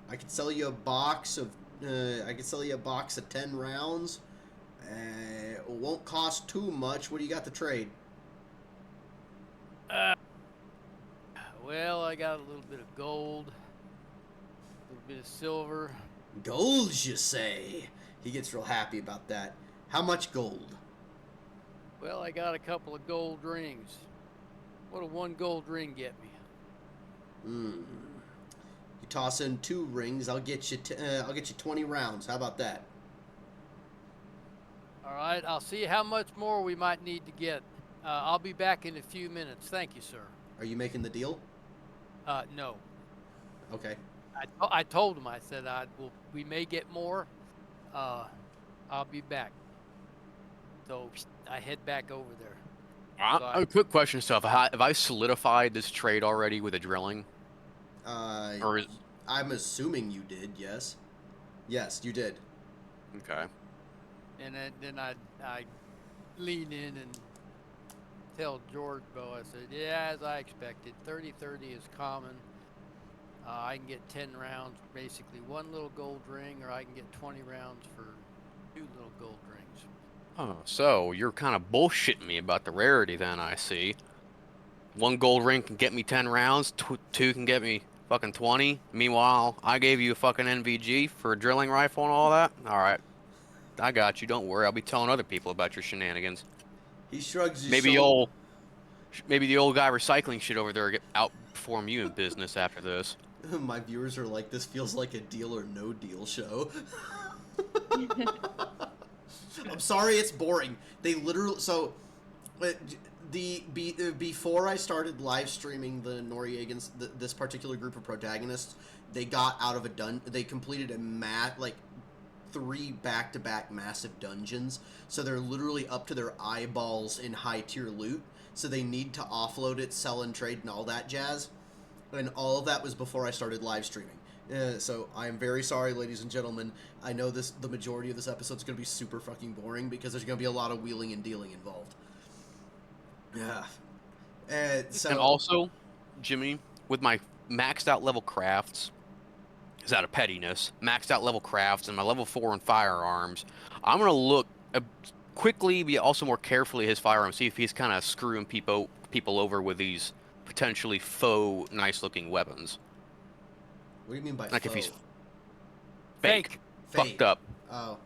I could sell you a box of 10 rounds. It won't cost too much. What do you got to trade? Well, I got a little bit of gold, a little bit of silver, Gold, you say? He gets real happy about that. How much gold? Well, I got a couple of gold rings. What'll one gold ring get me? You toss in 2 rings. I'll get you. I'll get you 20 rounds. How about that? All right, I'll see how much more we might need to get. I'll be back in a few minutes. Thank you, sir. Are you making the deal? No. Okay. I told him. I said we may get more. I'll be back. So I head back over there. A quick question, stuff. Have I solidified this trade already with the drilling? Or is... I'm assuming you did. Yes. Yes, you did. Okay. And then I lean in and tell George Bo, I said, yeah, as I expected, 30-30 is common. I can get 10 rounds, basically 1 little gold ring, or I can get 20 rounds for 2 little gold rings. Oh, so you're kind of bullshitting me about the rarity then, I see. 1 gold ring can get me 10 rounds, 2 can get me fucking 20. Meanwhile, I gave you a fucking NVG for a drilling rifle and all that? Alright. I got you, don't worry. I'll be telling other people about your shenanigans. He shrugs his Maybe shoulder. maybe the old guy recycling shit over there outperform you in business after this. My viewers are like, this feels like a Deal or No Deal show. I'm sorry, it's boring. They literally before I started live streaming the Noreagens, this particular group of protagonists, they got out of they completed a 3 back-to-back massive dungeons, so they're literally up to their eyeballs in high-tier loot, so they need to offload it, sell and trade, and all that jazz. And all of that was before I started live streaming. So I am very sorry, ladies and gentlemen. I know the majority of this episode is going to be super fucking boring because there's going to be a lot of wheeling and dealing involved. Yeah. And also, Jimmy, with my maxed out level crafts, is out of pettiness, maxed out level crafts and my level 4 in firearms, I'm going to look quickly, but also more carefully at his firearms, see if he's kind of screwing people over with these potentially faux nice-looking weapons. What do you mean by like faux? If he's fake. Fucked up. Oh.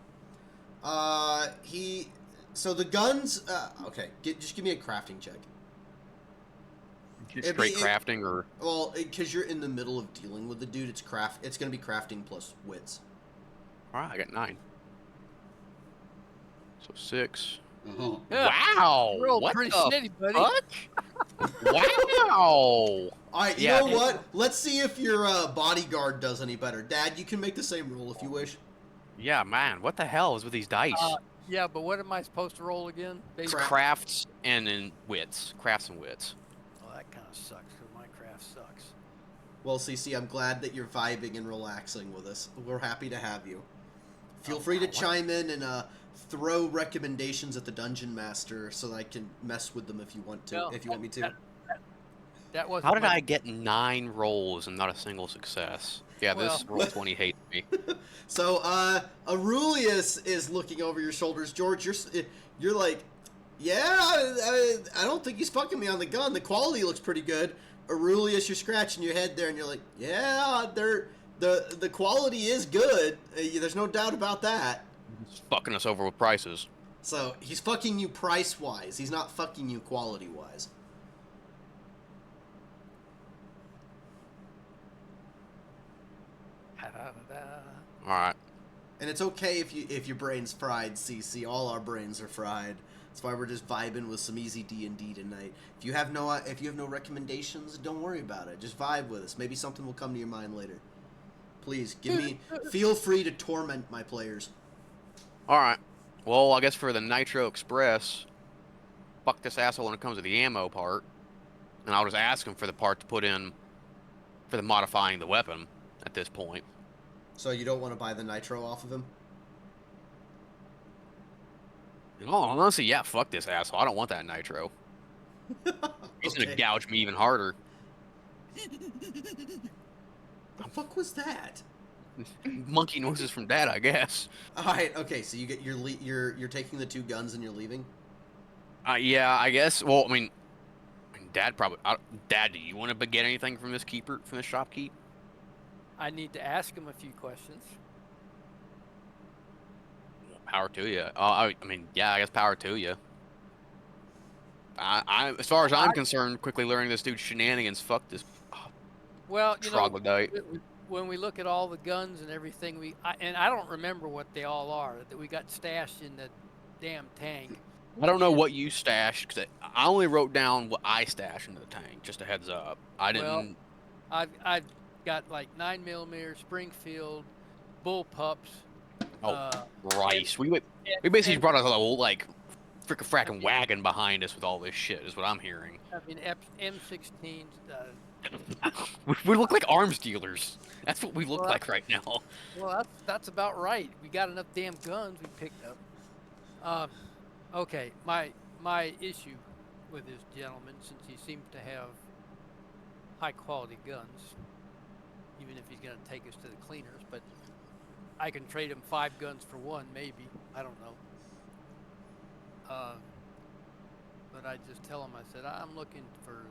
So the guns... okay, just give me a crafting check. Straight crafting or... Well, because you're in the middle of dealing with the dude, it's going to be crafting plus wits. Alright, I got 9. So 6. Uh-huh. Yeah. Wow! You rolled What pretty the steady, buddy. fuck? Wow! Alright, you know what? Let's see if your bodyguard does any better. Dad, you can make the same roll if you wish. Yeah, man, what the hell is with these dice? Yeah, but what am I supposed to roll again? It's crafts and then wits. Crafts and wits. Well, that kind of sucks, because my craft sucks. Well, CC, I'm glad that you're vibing and relaxing with us. We're happy to have you. Feel free to chime in and throw recommendations at the dungeon master so that I can mess with them if you want to. No, if you want me to. That wasn't How did I get 9 rolls and not a single success? Yeah, this roll 20 hates me. So, Aurelius is looking over your shoulders. George, you're like, yeah, I don't think he's fucking me on the gun. The quality looks pretty good. Aurelius, you're scratching your head there, and you're like, yeah, the quality is good. There's no doubt about that. He's fucking us over with prices. So, he's fucking you price-wise. He's not fucking you quality-wise. Alright. And it's okay if your brain's fried, CC. All our brains are fried. That's why we're just vibing with some easy D&D tonight. If you have no recommendations, don't worry about it. Just vibe with us. Maybe something will come to your mind later. Please feel free to torment my players. Alright. Well, I guess for the Nitro Express, fuck this asshole when it comes to the ammo part. And I'll just ask him for the part to put in for the modifying the weapon at this point. So you don't want to buy the nitro off of him? In all honesty, yeah, fuck this asshole. I don't want that nitro. He's gonna gouge me even harder. The fuck was that? Monkey noises from Dad, I guess. All right, okay. So you get you're taking the 2 guns and you're leaving. Yeah, I guess. Well, I mean, Dad probably. Dad, do you want to get anything from this shopkeep? I need to ask him a few questions. Power to you. I mean, yeah, I guess power to you. As far as I'm concerned, quickly learning this dude's shenanigans. Fuck this Well, troglodyte. when we look at all the guns and everything, and I don't remember what they all are that we got stashed in the damn tank. I don't know And- what you stashed because I only wrote down what I stashed into the tank. Just a heads up. I didn't. Well, I've got like 9mm Springfield bullpups. Oh, Christ. We and- basically and- brought a whole like frickin' wagon behind us with all this shit. Is what I'm hearing. I mean, M16s. We look like arms dealers. That's what we look Well, like right now. Well, that's about right. We got enough damn guns we picked up. Okay, my issue with this gentleman, since he seems to have high quality guns, even if he's going to take us to the cleaners, but I can trade him 5 guns for 1, maybe. I don't know. But I just tell him, I said, I'm looking for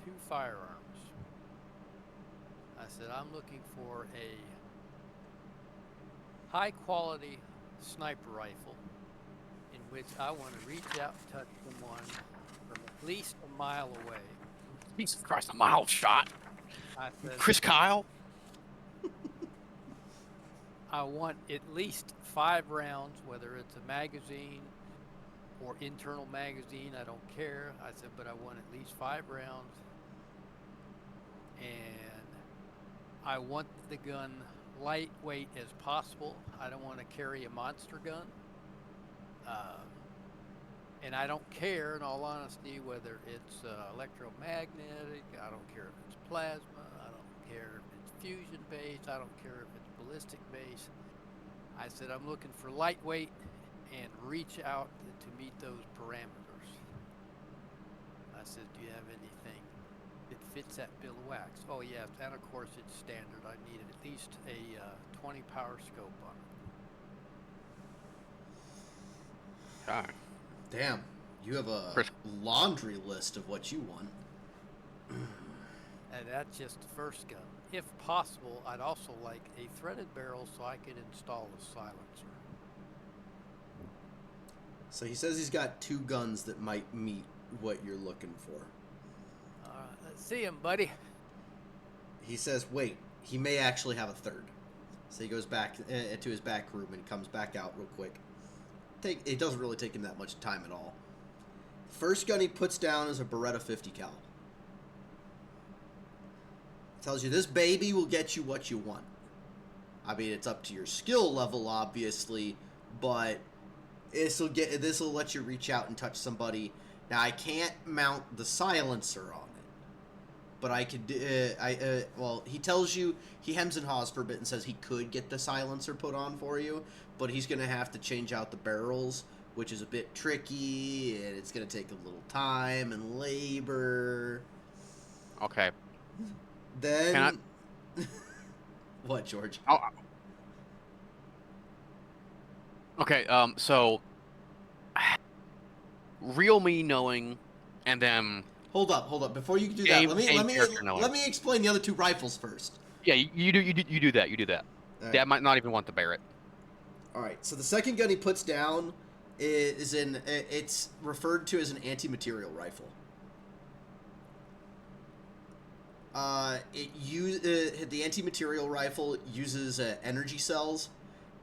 2 firearms. I said, I'm looking for a high quality sniper rifle in which I want to reach out and touch someone from at least a mile away. Jesus Christ, a mile shot. I said, Chris Kyle. I want at least 5 rounds, whether it's a magazine or internal magazine, I don't care. I said, but I want at least 5 rounds. And I want the gun lightweight as possible. I don't want to carry a monster gun. And I don't care, in all honesty, whether it's electromagnetic. I don't care if it's plasma. I don't care if it's fusion based. I don't care if it's ballistic based. I said, I'm looking for lightweight and reach out to meet those parameters. I said, do you have anything that fits that bill of wax? Oh, yes, and of course it's standard. I needed at least a 20 power scope on it. God. Damn, you have a Chris- laundry list of what you want. And that's just the first gun. If possible, I'd also like a threaded barrel so I could install a silencer. So he says he's got 2 guns that might meet what you're looking for. All right, let's see him, buddy. He says, wait, he may actually have a 3rd. So he goes back to his back room and comes back out real quick. It doesn't really take him that much time at all. First gun he puts down is a Beretta 50 cal. Tells you this baby will get you what you want. I mean, it's up to your skill level, obviously, but this will let you reach out and touch somebody. Now, I can't mount the silencer on it, but I could. Well, he tells you, he hems and haws for a bit and says he could get the silencer put on for you, but he's gonna have to change out the barrels, which is a bit tricky, and it's gonna take a little time and labor. Okay. Then, what, George? Okay. So, real me knowing, and then Hold up. Before you do that, Game character knowing. let me explain the other 2 rifles first. yeah, you do that. You do that. All right. Dad might not even want the Barrett. All right. So the second gun he puts down it's referred to as an anti-material rifle. The anti-material rifle uses energy cells.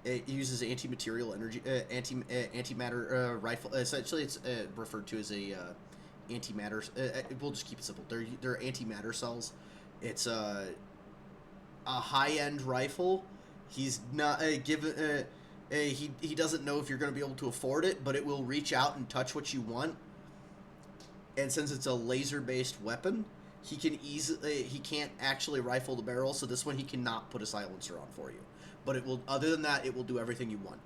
It uses anti-material energy antimatter rifle. Essentially, it's referred to as a antimatter. We'll just keep it simple. They're antimatter cells. It's a high-end rifle. He's not given. He doesn't know if you're going to be able to afford it, but it will reach out and touch what you want. And since it's a laser-based weapon, he can't actually rifle the barrel, so this one he cannot put a silencer on for you. But it will, other than that, it will do everything you want.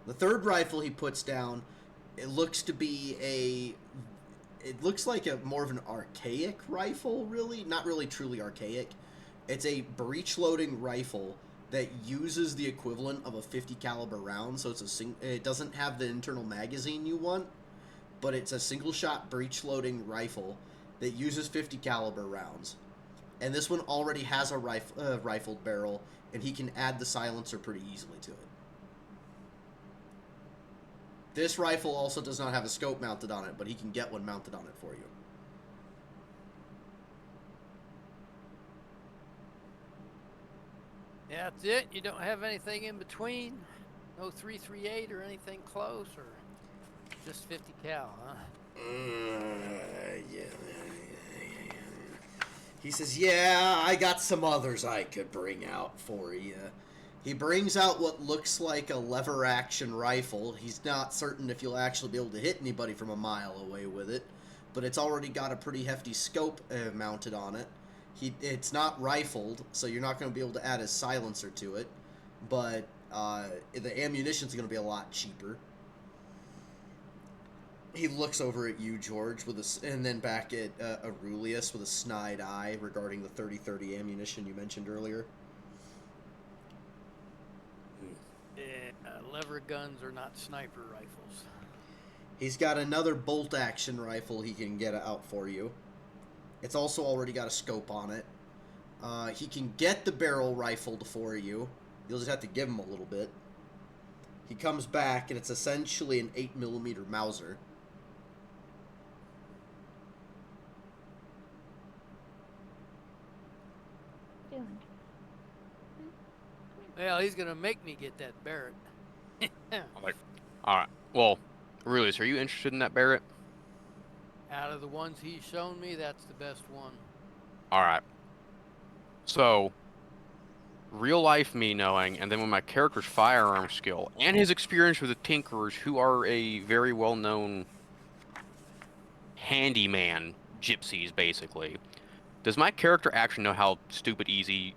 The third rifle he puts down, it looks like a more of an archaic rifle, really. Not really truly archaic. It's a breech-loading rifle that uses the equivalent of a 50 caliber round, so it doesn't have the internal magazine you want, but it's a single-shot breech-loading rifle that uses 50 caliber rounds. And this one already has a rifled barrel. and he can add the silencer pretty easily to it. This rifle also does not have a scope mounted on it, but he can get one mounted on it for you. Yeah, that's it? You don't have anything in between? No 338 or anything close, or just 50 cal, huh? Yeah. He says, yeah, I got some others I could bring out for you. He brings out what looks like a lever-action rifle. He's not certain if you'll actually be able to hit anybody from a mile away with it, but it's already got a pretty hefty scope mounted on it. It's not rifled, so you're not going to be able to add a silencer to it, but the ammunition's going to be a lot cheaper. He looks over at you, George, and then back at Aurelius with a snide eye regarding the 30-30 ammunition you mentioned earlier. Lever guns are not sniper rifles. He's got another bolt-action rifle he can get out for you. It's also already got a scope on it. He can get the barrel rifled for you. You'll just have to give him a little bit. He comes back, and it's essentially an 8mm Mauser. Well, he's gonna make me get that Barrett. All right. Well, Aurelius, are you interested in that Barrett? Out of the ones he's shown me, that's the best one. All right. So, real life me knowing, and then with my character's firearm skill and his experience with the Tinkerers, who are a very well-known handyman gypsies, basically. Does my character actually know how stupid easy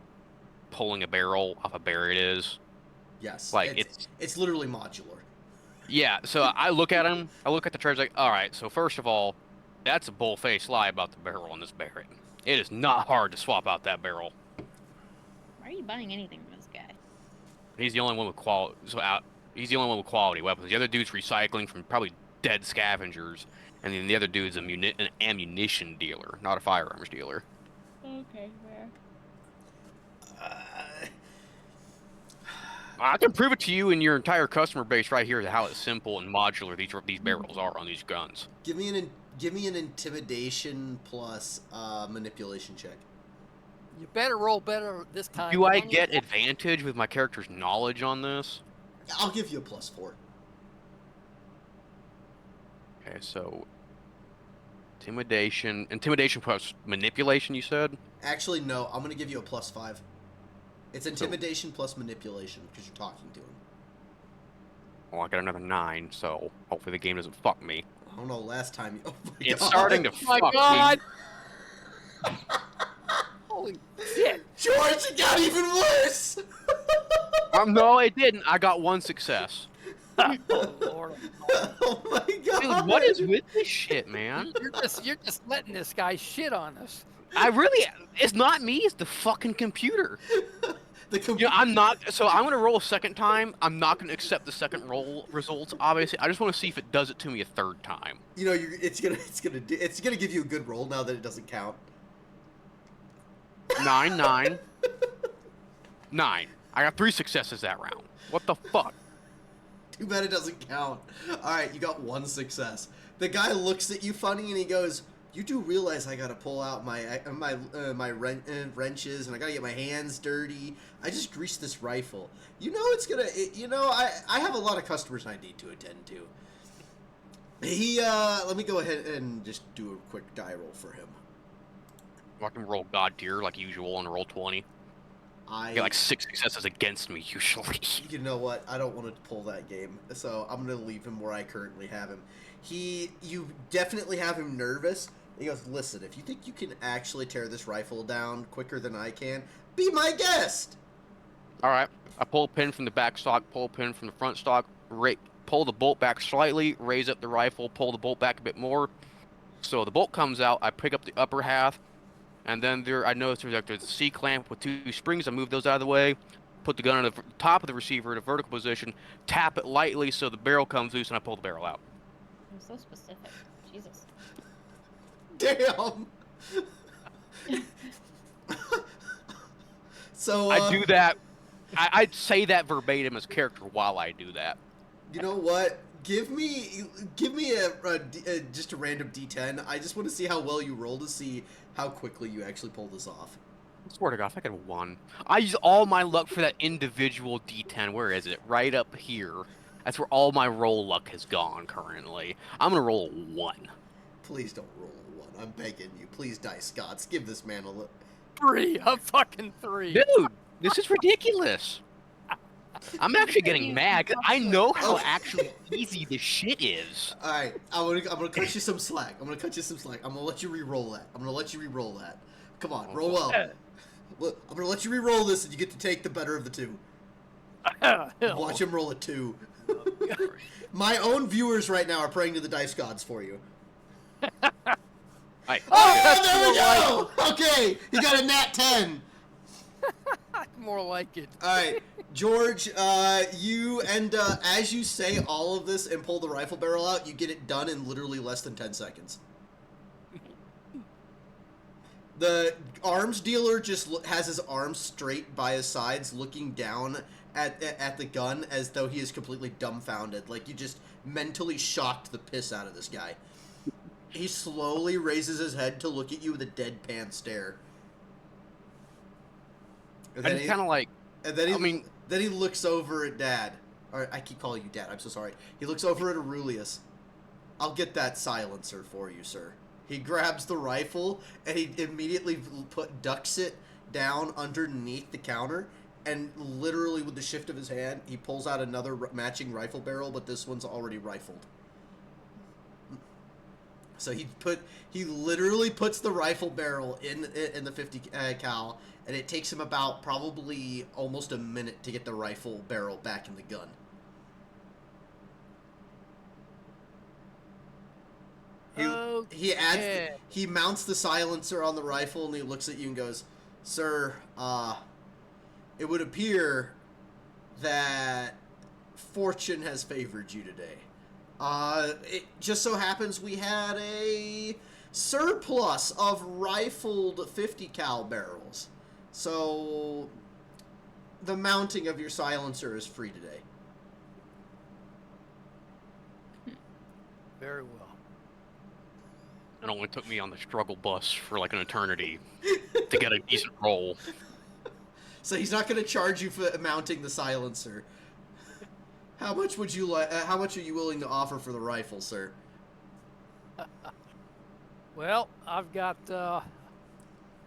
pulling a barrel off a Barrett is? Yes. Like it's literally modular. Yeah. So I look at him. I look at the treasure like, all right. So first of all, that's a bull-faced lie about the barrel on this Barrett. It is not hard to swap out that barrel. Why are you buying anything from this guy? He's the only one with quality. He's the only one with quality weapons. The other dude's recycling from probably dead scavengers, and then the other dude's an ammunition dealer, not a firearms dealer. Okay, fair. I can prove it to you and your entire customer base right here how simple and modular these barrels are on these guns. Give me an intimidation plus manipulation check. You better roll better this time. Do I get advantage with my character's knowledge on this? I'll give you a +4. Okay, so intimidation plus manipulation, you said? Actually, no. I'm gonna give you a +5. It's intimidation plus manipulation because you're talking to him. Well, I got another 9, so hopefully the game doesn't fuck me. I don't know. Last time, you... oh my It's God. starting to Oh my fuck God! me. Holy shit! George, it got even worse. No, it didn't. I got 1 success. Oh Lord! Oh my God! Dude, what is with this shit, man? You're just letting this guy shit on us. It's not me, it's the fucking computer. The I'm not, so I'm going to roll a second time. I'm not going to accept the second roll results, obviously. I just want to see if it does it to me a third time. You know, it's gonna give you a good roll now that it doesn't count. 9, 9. 9. I got 3 successes that round. What the fuck? Too bad it doesn't count. All right, you got 1 success. The guy looks at you funny and he goes, "You do realize I gotta pull out my wrenches and I gotta get my hands dirty. I just greased this rifle. You know I have a lot of customers I need to attend to." Let me go ahead and just do a quick die roll for him. I can roll God tier like usual on roll 20. I get like 6 successes against me usually. You know what? I don't want to pull that game, so I'm gonna leave him where I currently have him. You definitely have him nervous. He goes, "Listen, if you think you can actually tear this rifle down quicker than I can, be my guest." All right. I pull a pin from the back stock, pull a pin from the front stock, pull the bolt back slightly, raise up the rifle, pull the bolt back a bit more. So the bolt comes out. I pick up the upper half, and then I notice there's a C-clamp with 2 springs. I move those out of the way, put the gun on the top of the receiver in a vertical position, tap it lightly so the barrel comes loose, and I pull the barrel out. I'm so specific. Jesus. Damn. So I do I'd say that verbatim as character while I do that. You know what? Give me just a random D10. I just want to see how well you roll to see how quickly you actually pull this off. I swear to God, if I could have won. I use all my luck for that individual D10. Where is it? Right up here. That's where all my roll luck has gone currently. I'm gonna roll a 1. Please don't roll a 1. I'm begging you. Please, Dice Gods, give this man a look. 3. A fucking 3. Dude, this is ridiculous. I'm actually getting mad 'cause I know how Okay. actually easy this shit is. All right, I'm gonna cut you some slack. I'm gonna let you re-roll that. Come on, roll well. Look, I'm gonna let you re-roll this, and you get to take the better of the two. Watch him roll a 2. My own viewers right now are praying to the Dice Gods for you. Right. Oh, there we go! Okay, he got a nat 10. More like it. All right, George, you end as you say all of this and pull the rifle barrel out, you get it done in literally less than 10 seconds. The arms dealer just has his arms straight by his sides, looking down at the gun as though he is completely dumbfounded. Like you just mentally shocked the piss out of this guy. He slowly raises his head to look at you with a deadpan stare. And I just kind of like. and then then he looks over at Dad. Or I keep calling you Dad. I'm so sorry. He looks over at Aurelius. I'll get that silencer for you, sir. He grabs the rifle and he immediately ducks it down underneath the counter, and literally with the shift of his hand, he pulls out another matching rifle barrel, but this one's already rifled. So he literally puts the rifle barrel in the 50 cal, and it takes him about probably almost a minute to get the rifle barrel back in the gun. He mounts the silencer on the rifle, and he looks at you and goes, "Sir, it would appear that fortune has favored you today. It just so happens we had a surplus of rifled 50 cal barrels. So the mounting of your silencer is free today." Very well. It only took me on the struggle bus for like an eternity to get a decent roll. So he's not going to charge you for mounting the silencer. How much would you like? How much are you willing to offer for the rifle, sir? Well, I've got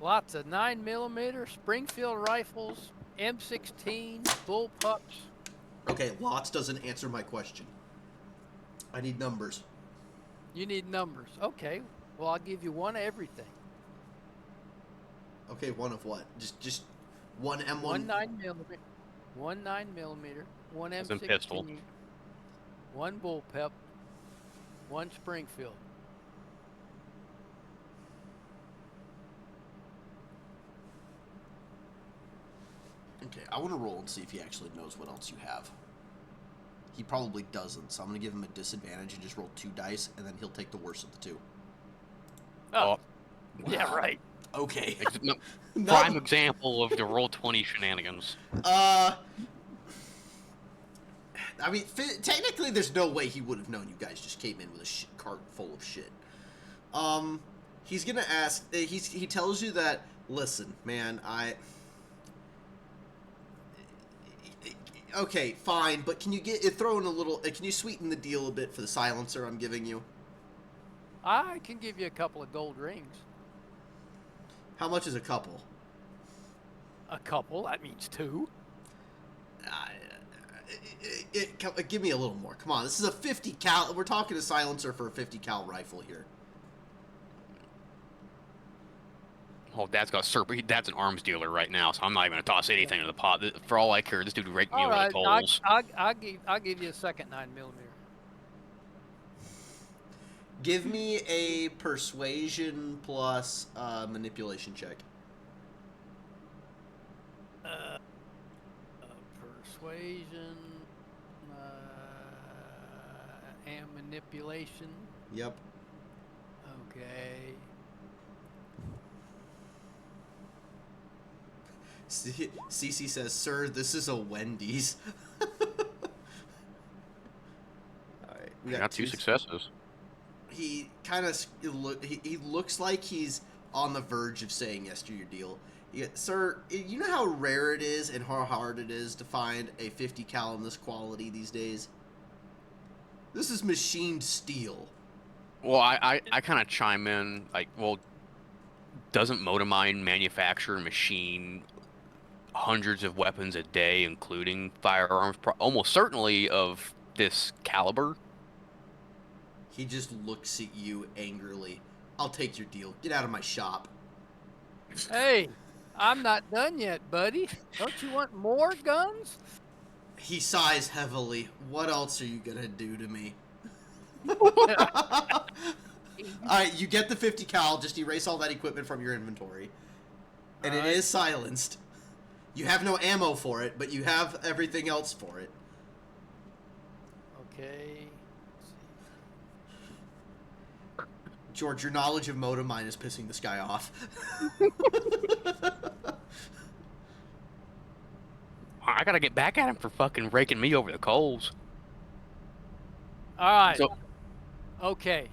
lots of 9mm Springfield rifles, M16, bullpups. Okay, lots doesn't answer my question. I need numbers. You need numbers. Okay. Well, I'll give you one of everything. Okay, one of what? Just one M1. One 9mm, one 9mm, one As in pistol. M16, one bullpup, one Springfield. Okay, I want to roll and see if he actually knows what else you have. He probably doesn't, so I'm going to give him a disadvantage and just roll 2 dice, and then he'll take the worst of the 2. Oh, Wow. yeah, right. Okay. Prime example of the roll 20 shenanigans. I mean, technically, there's no way he would have known you guys just came in with a cart full of shit. He's gonna ask. He tells you that. Listen, man, Okay, fine, but can you throw in a little? Can you sweeten the deal a bit for the silencer I'm giving you? I can give you a couple of gold rings. How much is a couple? A couple? That means 2. Give me a little more. Come on, this is a 50 cal. We're talking a silencer for a 50 cal rifle here. Oh, Dad's an arms dealer right now, so I'm not even gonna toss anything in the pot. For all I care, this dude raked me over the coals. I'll give you a second 9mm. Give me a persuasion plus manipulation check. Persuasion and manipulation. Yep. Okay. Cece says, "Sir, this is a Wendy's." All right, we I got two successes. He kind of he looks like he's on the verge of saying yes to your deal. Sir, you know how rare it is and how hard it is to find a 50 cal in this quality these days? This is machined steel. Well, I kind of chime in, like, well, doesn't Motamine manufacture and machine hundreds of weapons a day, including firearms, almost certainly of this caliber? He just looks at you angrily. "I'll take your deal. Get out of my shop." Hey, I'm not done yet, buddy. Don't you want more guns? He sighs heavily. "What else are you gonna do to me?" Alright, you get the 50 cal, just erase all that equipment from your inventory. And it is silenced. You have no ammo for it, but you have everything else for it. Okay. George, your knowledge of Motamine is pissing this guy off. I gotta get back at him for fucking raking me over the coals. All right. So, Okay.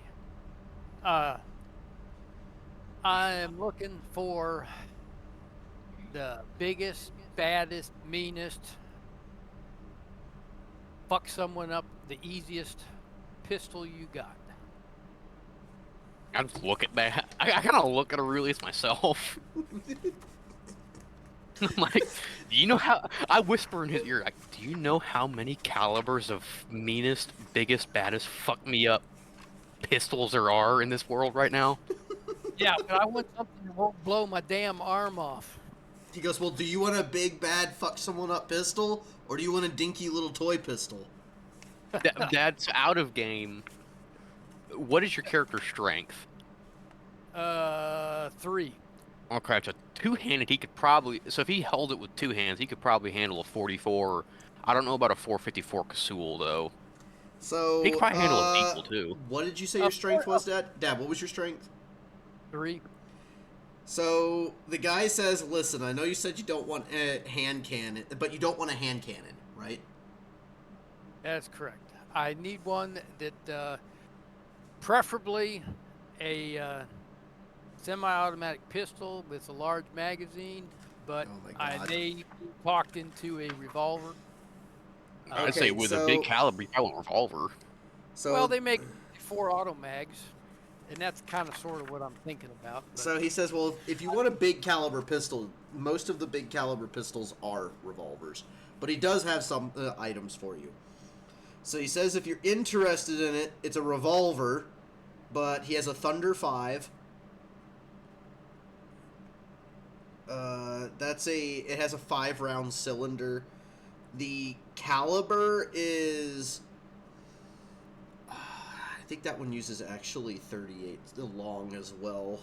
I am looking for the biggest, baddest, meanest, fuck someone up the easiest pistol you got. I just look at that. I kind of look at Aurelius myself. I'm like, do you know how? I whisper in his ear, like, do you know how many calibers of meanest, biggest, baddest, fuck me up pistols there are in this world right now? Yeah, but I want something that won't blow my damn arm off. He goes, "Well, do you want a big, bad, fuck someone up pistol, or do you want a dinky little toy pistol?" That's out of game. What is your character's strength? 3. Okay, so two-handed, he could probably... So if he held it with two hands, he could probably handle a 44. I don't know about a 454 Casul, though. So, He could probably handle a Beagle, too. What did you say your strength was, Dad? Dad, what was your strength? 3. So, the guy says, "Listen, I know you said you don't want a hand cannon, but you don't want a hand cannon, right?" That's correct. I need one that, preferably a semi-automatic pistol with a large magazine, but Oh my I God. may be talked into a revolver. I'd say with a big caliber, you probably want a revolver. So, Well, they make 4 auto mags, and that's kind of sort of what I'm thinking about. But so he says, "Well, if you want a big caliber pistol, most of the big caliber pistols are revolvers, but he does have some items for you." So he says, if you're interested in it, it's a revolver, but he has a Thunder 5. It has a 5-round cylinder. The caliber is, I think that one uses actually 38 long as well.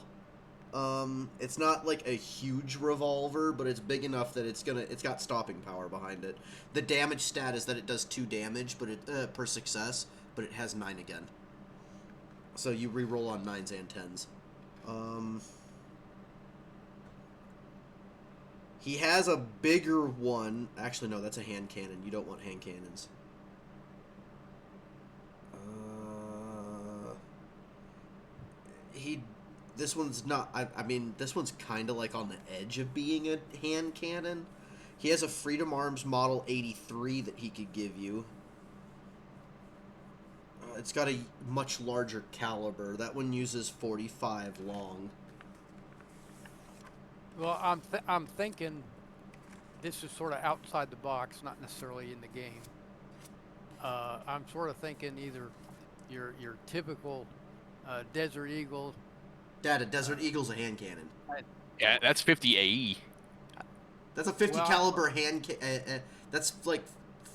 It's not like a huge revolver, but it's big enough that it's got stopping power behind it. The damage stat is that it does 2 damage, but it per success, but it has 9 again. So you reroll on 9s and 10s. He has a bigger one. Actually, no, that's a hand cannon. You don't want hand cannons. This one's not. I mean, this one's kind of like on the edge of being a hand cannon. He has a Freedom Arms Model 83 that he could give you. It's got a much larger caliber. That one uses 45 long. well, I'm thinking this is sort of outside the box, not necessarily in the game. I'm sort of thinking either your typical Desert Eagle. Dad, a Desert Eagle's a hand cannon. Yeah, that's 50 AE. That's a 50 Well, caliber that's like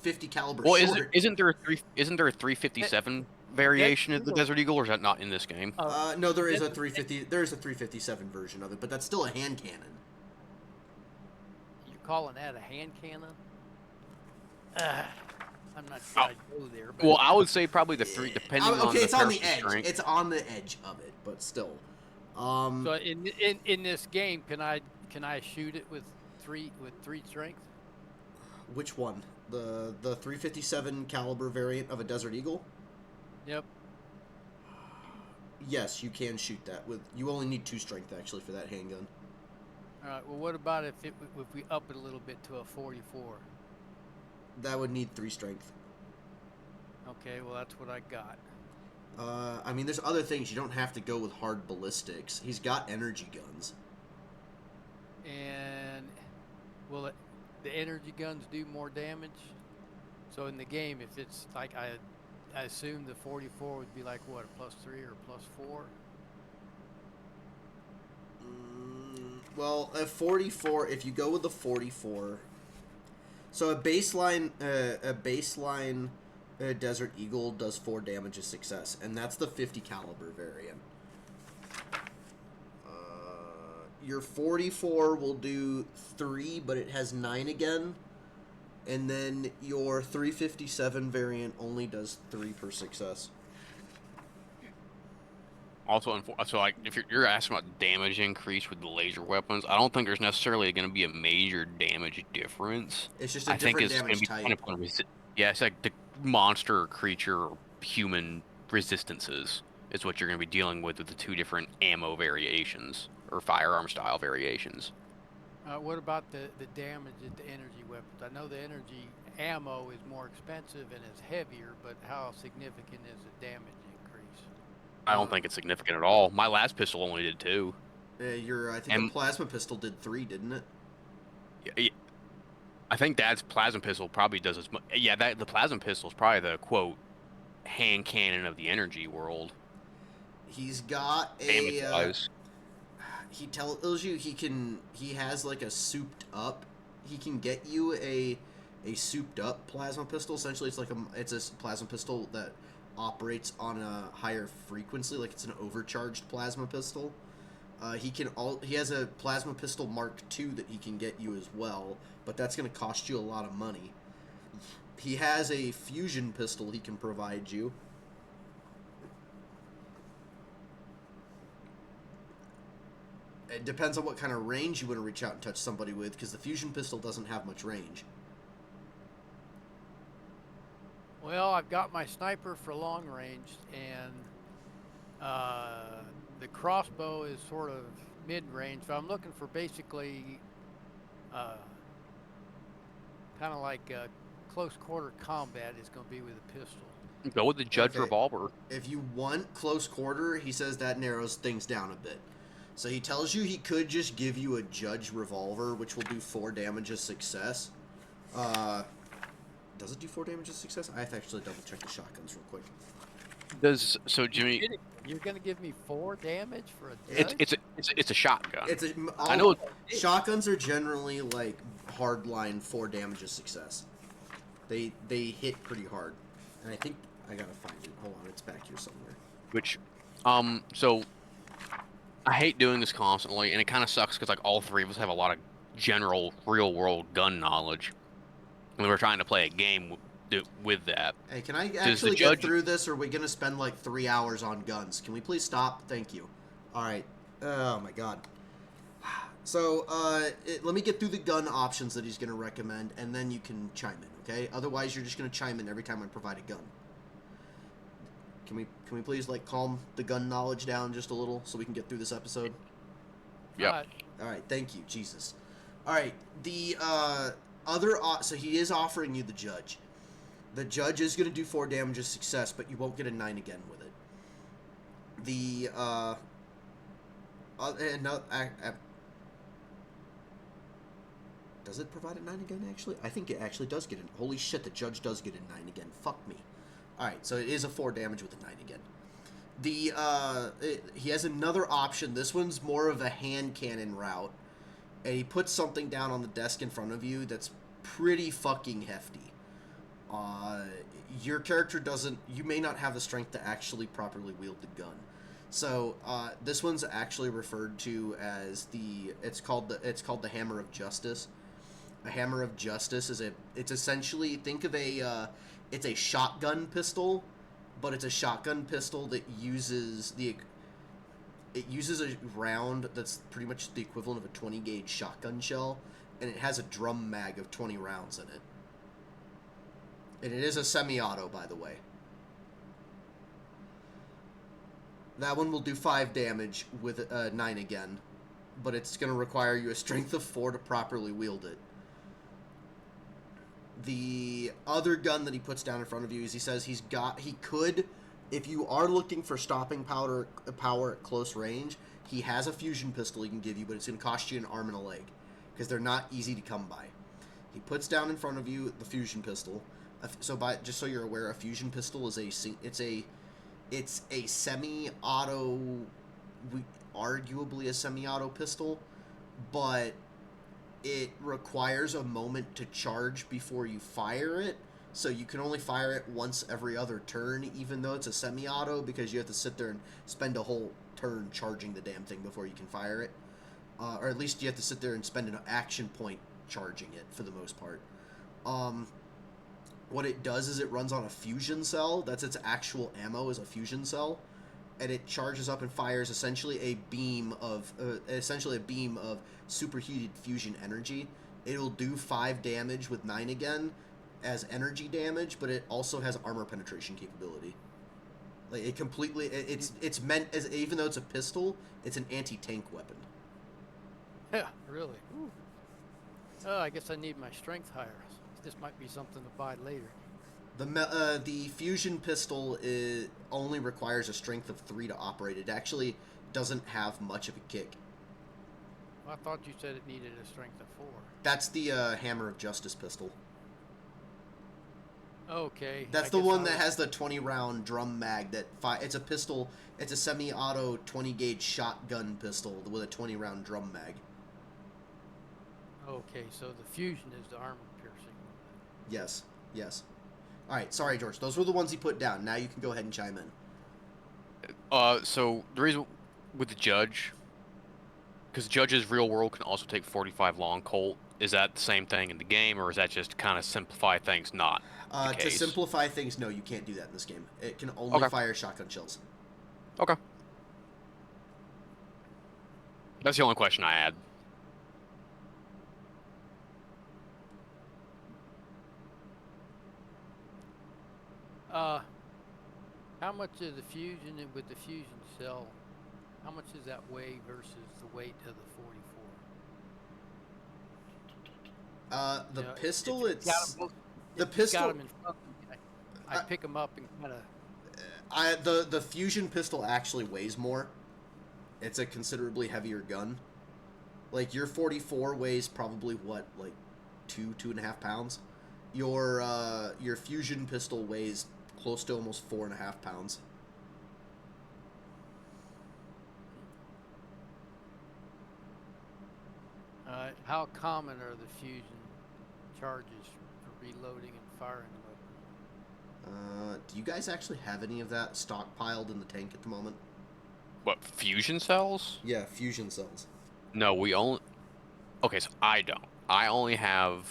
50 caliber Well, short. isn't there a 357 variation of the Eagle. Desert Eagle, or is that not in this game? No, there is a 350. There is a 357 version of it, but that's still a hand cannon. You're calling that a hand cannon? I'm not sure I'd go there. But Well, I would say probably the 3, depending on Okay, the it's on the character's edge. strength. It's on the edge of it, but still. so in this game, can I shoot it with three strength. Which one? The 357 caliber variant of a Desert Eagle? Yep. Yes, you can shoot that with. You only need 2 strength actually for that handgun. All right. Well, what about if we up it a little bit to a 44? That would need 3 strength. Okay. Well, that's what I got. I mean, there's other things. You don't have to go with hard ballistics. He's got energy guns. And will the energy guns do more damage? So in the game, if it's like I assume the 44 would be like what, a +3 or +4? Well, a 44. If you go with the 44, so a baseline Desert Eagle does 4 damage a success, and that's the 50 caliber variant. Your 44 will do 3, but it has 9 again. And then your 357 variant only does 3 per success. Also, so like if you're asking about damage increase with the laser weapons, I don't think there's necessarily going to be a major damage difference. It's just a I think different it's going to damage be type. kind of yeah, it's like the monster, creature, or human resistances is what you're going to be dealing with the 2 different ammo variations or firearm style variations. What about the damage at the energy weapons? I know the energy ammo is more expensive and is heavier, but how significant is the damage increase? I don't think it's significant at all. My last pistol only did 2. I think the plasma pistol did 3, didn't it? Yeah, I think Dad's plasma pistol probably does as much. Yeah, the plasma pistol is probably the quote hand cannon of the energy world. He's got Damage-wise. He tells you he has like a souped up. He can get you a souped up plasma pistol. Essentially, it's a plasma pistol that operates on a higher frequency, like it's an overcharged plasma pistol. He has a plasma pistol Mark II that he can get you as well, but that's going to cost you a lot of money. He has a fusion pistol he can provide you. It depends on what kind of range you want to reach out and touch somebody with, because the fusion pistol doesn't have much range. Well, I've got my sniper for long range, and the crossbow is sort of mid-range. So I'm looking for basically kind of like close quarter combat is going to be with a pistol. Go with the Judge Okay. revolver. If you want close quarter, he says that narrows things down a bit. So he tells you he could just give you a Judge revolver, which will do 4 damage a success. Does it do 4 damage a success? I have to actually double check the shotguns real quick. So Jimmy, You're going to give me 4 damage for a judge? it's a shotgun. I know shotguns are generally like hardline 4 damage a success. They hit pretty hard, and I think I gotta find it. Hold on, it's back here somewhere. Which, so I hate doing this constantly, and it kind of sucks because like all 3 of us have a lot of general real world gun knowledge, and we're trying to play a game with that. Hey, can I actually get through this, or are we gonna spend like 3 hours on guns? Can we please stop? Thank you. All right. Oh my god. So, let me get through the gun options that he's gonna recommend, and then you can chime in, okay? Otherwise, you're just gonna chime in every time I provide a gun. Can we please like calm the gun knowledge down just a little so we can get through this episode? Yeah. All right. Thank you, Jesus. All right. The so he is offering you the Judge. The Judge is going to do 4 damage a success, but you won't get a 9 again with it. The does it provide a 9 again? Actually, I think it actually does get it. Holy shit! The Judge does get a 9 again. Fuck me. Alright, so it is a 4 damage with a 9 again. He has another option. This one's more of a hand cannon route. And he puts something down on the desk in front of you that's pretty fucking hefty. Your character you may not have the strength to actually properly wield the gun. So, this one's actually referred to as it's called the Hammer of Justice. A Hammer of Justice it's essentially, think of it's a shotgun pistol, but it's a shotgun pistol that uses a round that's pretty much the equivalent of a 20 gauge shotgun shell, and it has a drum mag of 20 rounds in it. And it is a semi-auto, by the way. That one will do 5 damage with 9 again, but it's going to require you a strength of 4 to properly wield it. The other gun that he puts down in front of you is he says he could, if you are looking for stopping power at close range, he has a fusion pistol he can give you, but it's going to cost you an arm and a leg, because they're not easy to come by. He puts down in front of you the fusion pistol. Just so you're aware, a fusion pistol is it's a semi-auto, arguably a semi-auto pistol, but it requires a moment to charge before you fire it, so you can only fire it once every other turn, even though it's a semi-auto, because you have to sit there and spend a whole turn charging the damn thing before you can fire it. Or at least you have to sit there and spend an action point charging it, for the most part. What it does is it runs on a fusion cell. That's its actual ammo, is a fusion cell. And it charges up and fires essentially a beam of superheated fusion energy. It'll do 5 damage with 9 again as energy damage, but it also has armor penetration capability. Like, it completely, it's meant as, even though it's a pistol, it's an anti-tank weapon. Yeah, really. Ooh. Oh, I guess I need my strength higher. This might be something to buy later. The fusion pistol only requires a strength of 3 to operate. It actually doesn't have much of a kick. I thought you said it needed a strength of 4. That's the Hammer of Justice pistol. Okay. That's the one that has the 20-round drum mag. It's a pistol. It's a semi-auto 20-gauge shotgun pistol with a 20-round drum mag. Okay, so the fusion is the armor piercing. Yes. Yes. All right. Sorry, George. Those were the ones he put down. Now you can go ahead and chime in. So the reason with the judge, because judge's real world can also take 45 long Colt. Is that the same thing in the game, or is that just to kind of simplify things? Not the to case? simplify things, no, you can't do that in this game. It can only fire shotgun shells. Okay. That's the only question I had. How much is the fusion with the fusion cell? How much does that weigh versus the weight of the 44? The pistol, the pistol. Got them in front of me, I pick them up and kind of. The fusion pistol actually weighs more. It's a considerably heavier gun. Like, your 44 weighs probably what, like 2.5 pounds. Your fusion pistol weighs close to almost 4.5 pounds. How common are the fusion charges for reloading and firing the weapon? Do you guys actually have any of that stockpiled in the tank at the moment? What, fusion cells? Yeah, fusion cells. No, we only... Okay, so I don't. I only have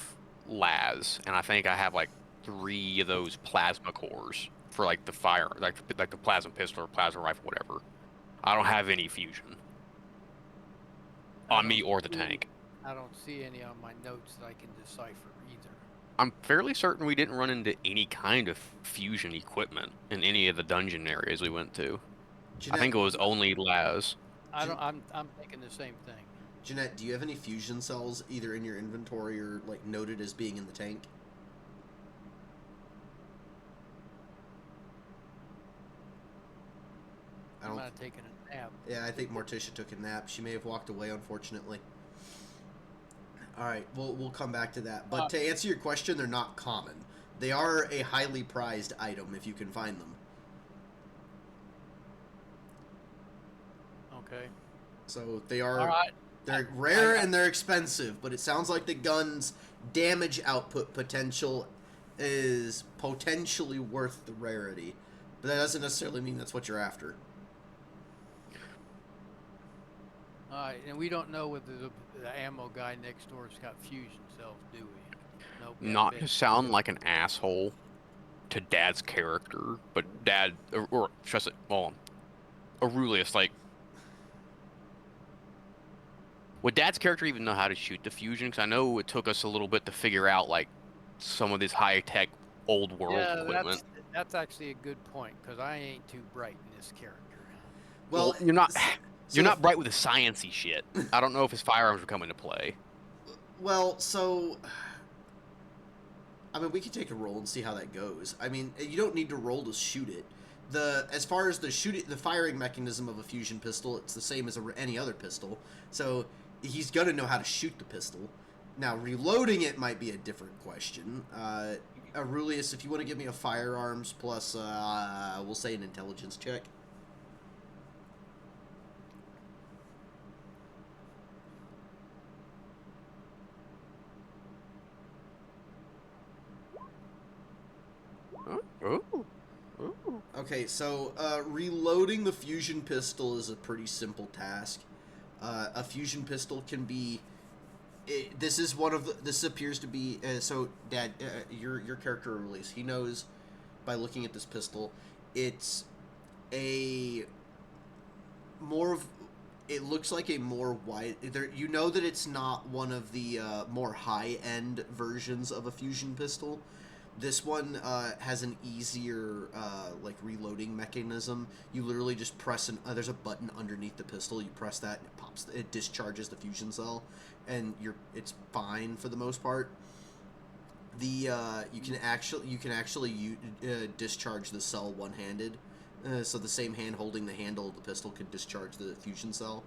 las, and I think I have like 3 of those plasma cores for like the fire, like the plasma pistol or plasma rifle, whatever. I don't have any fusion on me or the tank. I don't see any on my notes that I can decipher either. I'm fairly certain we didn't run into any kind of fusion equipment in any of the dungeon areas we went to. Jeanette, I think it was only las. I'm thinking the same thing. Jeanette, do you have any fusion cells either in your inventory or like noted as being in the tank? I might have taken a nap. Yeah, I think Morticia took a nap. She may have walked away, unfortunately. All right, we'll come back to that. But to answer your question, they're not common. They are a highly prized item if you can find them. Okay. So they are... All right. They're rare and they're expensive, but it sounds like the gun's damage output potential is potentially worth the rarity. But that doesn't necessarily mean that's what you're after. Alright, and we don't know whether the ammo guy next door's got fusion cells, do we? Nope. Not to sound like an asshole to Dad's character, but Dad, or trust it, well, Aurelius, like, Would Dad's character even know how to shoot the fusion? Because I know it took us a little bit to figure out like some of this high-tech old world Yeah, equipment. that's actually a good point because I ain't too bright in this character. Well, Well, you're not so you're the not bright with the sciencey shit. I don't know if his firearms would come into play. Well, so I mean, we could take a roll and see how that goes. I mean, you don't need to roll to shoot it. As far as the firing mechanism of a fusion pistol, it's the same as any other pistol. So he's gonna know how to shoot the pistol. Now, reloading it might be a different question. Aurelius, if you want to give me a firearms plus, we'll say an intelligence check. Ooh. Ooh. Okay, so reloading the fusion pistol is a pretty simple task. A fusion pistol can be. This is one of the. This appears to be. So, Dad, your character release. He knows by looking at this pistol, it's a more of. It looks like a more wide. You know that it's not one of the more high end versions of a fusion pistol. This one has an easier like reloading mechanism. You literally just press there's a button underneath the pistol. You press that, and it pops. It discharges the fusion cell, and it's fine for the most part. You can actually discharge the cell one-handed. So the same hand holding the handle of the pistol can discharge the fusion cell.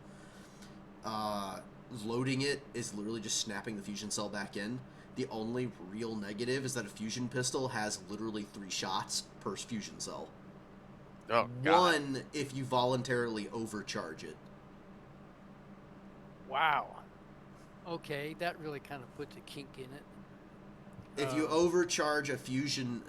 Loading it is literally just snapping the fusion cell back in. The only real negative is that a fusion pistol has literally 3 shots per fusion cell. Oh, God. One if you voluntarily overcharge it. Wow. Okay, that really kind of puts a kink in it. If you overcharge the fusion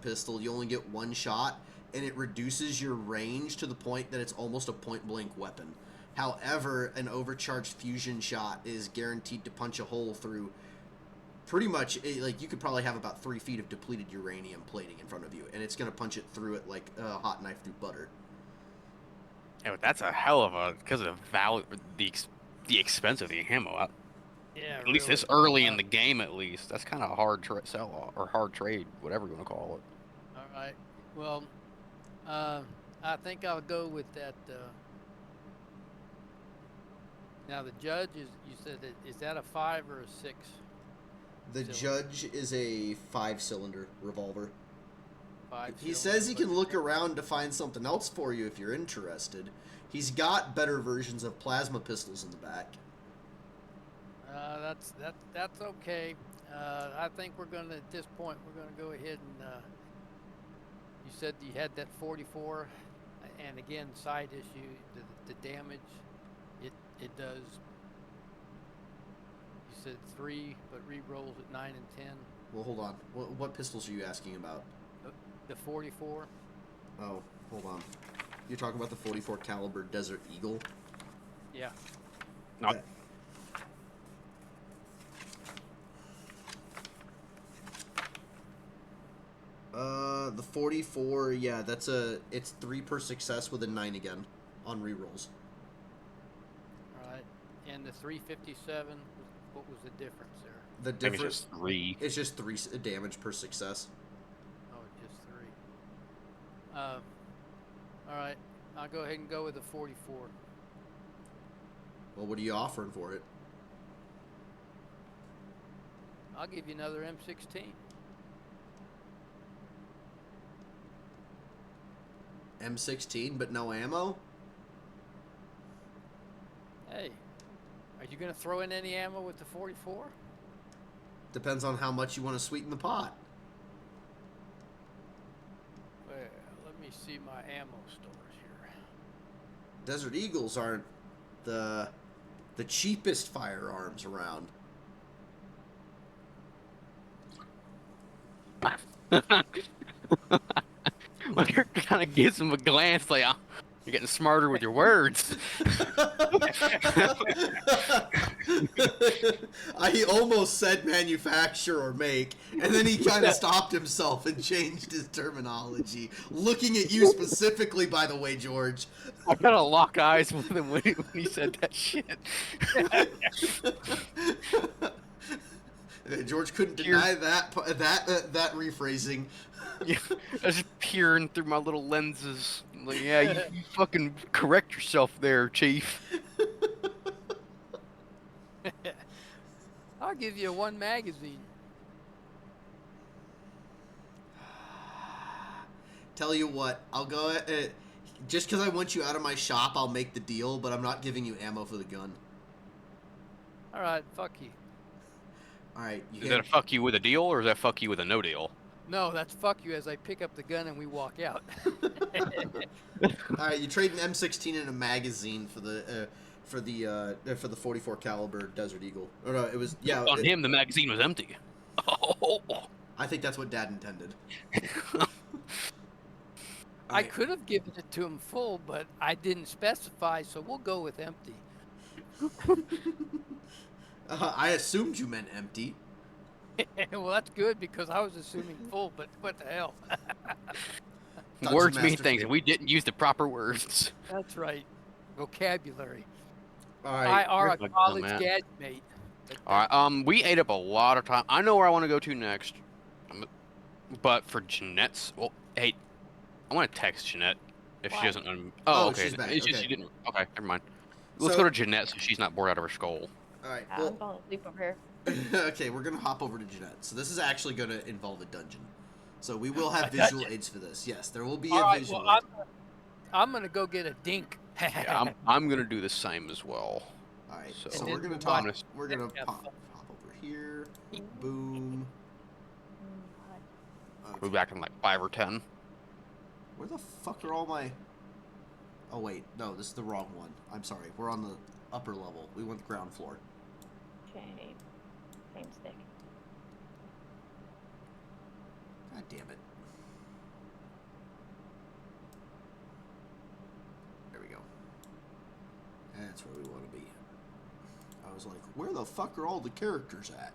pistol, you only get 1 shot, and it reduces your range to the point that it's almost a point-blank weapon. However, an overcharged fusion shot is guaranteed to punch a hole through pretty much, like, you could probably have about 3 feet of depleted uranium plating in front of you, and it's going to punch it through it like a hot knife through butter. Yeah, but that's a hell of a, because of the value, the expense of the ammo. Yeah. At least this early in the game, at least. That's kind of a hard sell or hard trade, whatever you want to call it. All right. Well, I think I'll go with that. Now the judge you said is that a 5 or a 6? The judge is a 5-cylinder revolver. 5. He says he can look around to find something else for you if you're interested. He's got better versions of plasma pistols in the back. That's okay. I think we're gonna at this point we're gonna go ahead and. You said you had that 44, and again side issue the damage, it does. You said 3, but re-rolls at 9 and 10. Well, hold on. What pistols are you asking about? The 44. Oh, hold on. You're talking about the 44 caliber Desert Eagle? Yeah. No. The 44, yeah, it's 3 per success with a 9 again on rerolls. All right. And the 357, what was the difference there? The Maybe difference, just 3. it's just 3 damage per success. Oh, just 3. All right. I'll go ahead and go with the 44. Well, what are you offering for it? I'll give you another M16. M16, but no ammo? Hey, are you going to throw in any ammo with the 44? Depends on how much you want to sweeten the pot. Well, let me see my ammo stores here. Desert Eagles aren't the cheapest firearms around. My character kind of gives him a glance like, oh, you're getting smarter with your words. I almost said manufacture or make, and then he kind of stopped himself and changed his terminology. Looking at you specifically, by the way, George. I gotta lock eyes with him when he said that shit. George couldn't deny that rephrasing. Yeah, I was just peering through my little lenses. Like, yeah, you fucking correct yourself there, Chief. I'll give you one magazine. Tell you what, I'll go just because I want you out of my shop, I'll make the deal, but I'm not giving you ammo for the gun. All right, fuck you. All right, Is that a fuck you with a deal, or is that fuck you with a no deal? No, that's fuck you as I pick up the gun and we walk out. All right, you trade an M16 and a magazine for the 44 caliber Desert Eagle. Or no, it was On him, the magazine was empty. Oh. I think that's what Dad intended. I could have given it to him full, but I didn't specify, so we'll go with empty. I assumed you meant empty. Well, that's good because I was assuming full, but what the hell? Words mean Dungeonmaster things, feel. and we didn't use the proper words. That's right. Vocabulary. All I right. are a Like, college man. gadget mate. All right, we ate up a lot of time. I know where I want to go to next, but for Jeanette's, well, hey, I want to text Jeanette if Why? she doesn't. Oh, Okay. she's back, It's just okay. you didn't. Okay, never mind. Let's So- go to Jeanette so she's not bored out of her skull. All right. I'm falling asleep over here. Okay, we're gonna hop over to Jeanette. So this is actually gonna involve a dungeon. So we will have visual aids for this. Yes, there will be All a right, visual well, aid. I'm gonna go get a dink. Yeah, I'm gonna do the same as well. All right. So- So And we're then gonna we'll talk. watch- We're gonna Yeah. hop over here. Boom. We'll be Okay. back in like 5 or 10. Where the fuck are all my... Oh, wait. No, this is the wrong one. I'm sorry. We're on the upper level. We went the ground floor. Okay. Same stick. God damn it. There we go. That's where we want to be. I was like, where the fuck are all the characters at?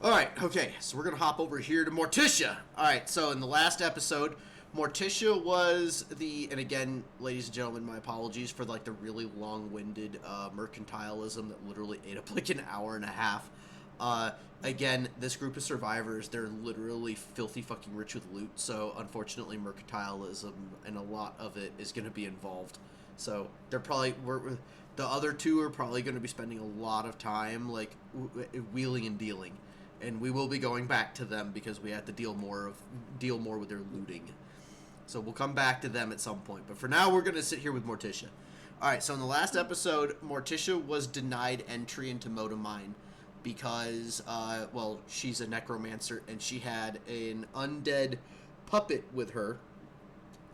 Alright, okay, so we're going to hop over here to Morticia. Alright, so in the last episode, Morticia was and again, ladies and gentlemen, my apologies for like the really long-winded mercantilism that literally ate up like an hour and a half. Again, this group of survivors, they're literally filthy fucking rich with loot, so unfortunately mercantilism and a lot of it is going to be involved. So they're probably, the other two are probably going to be spending a lot of time like wheeling and dealing. And we will be going back to them because we have to deal more with their looting. So we'll come back to them at some point. But for now, we're going to sit here with Morticia. All right, so in the last episode, Morticia was denied entry into Motamine because, well, she's a necromancer, and she had an undead puppet with her.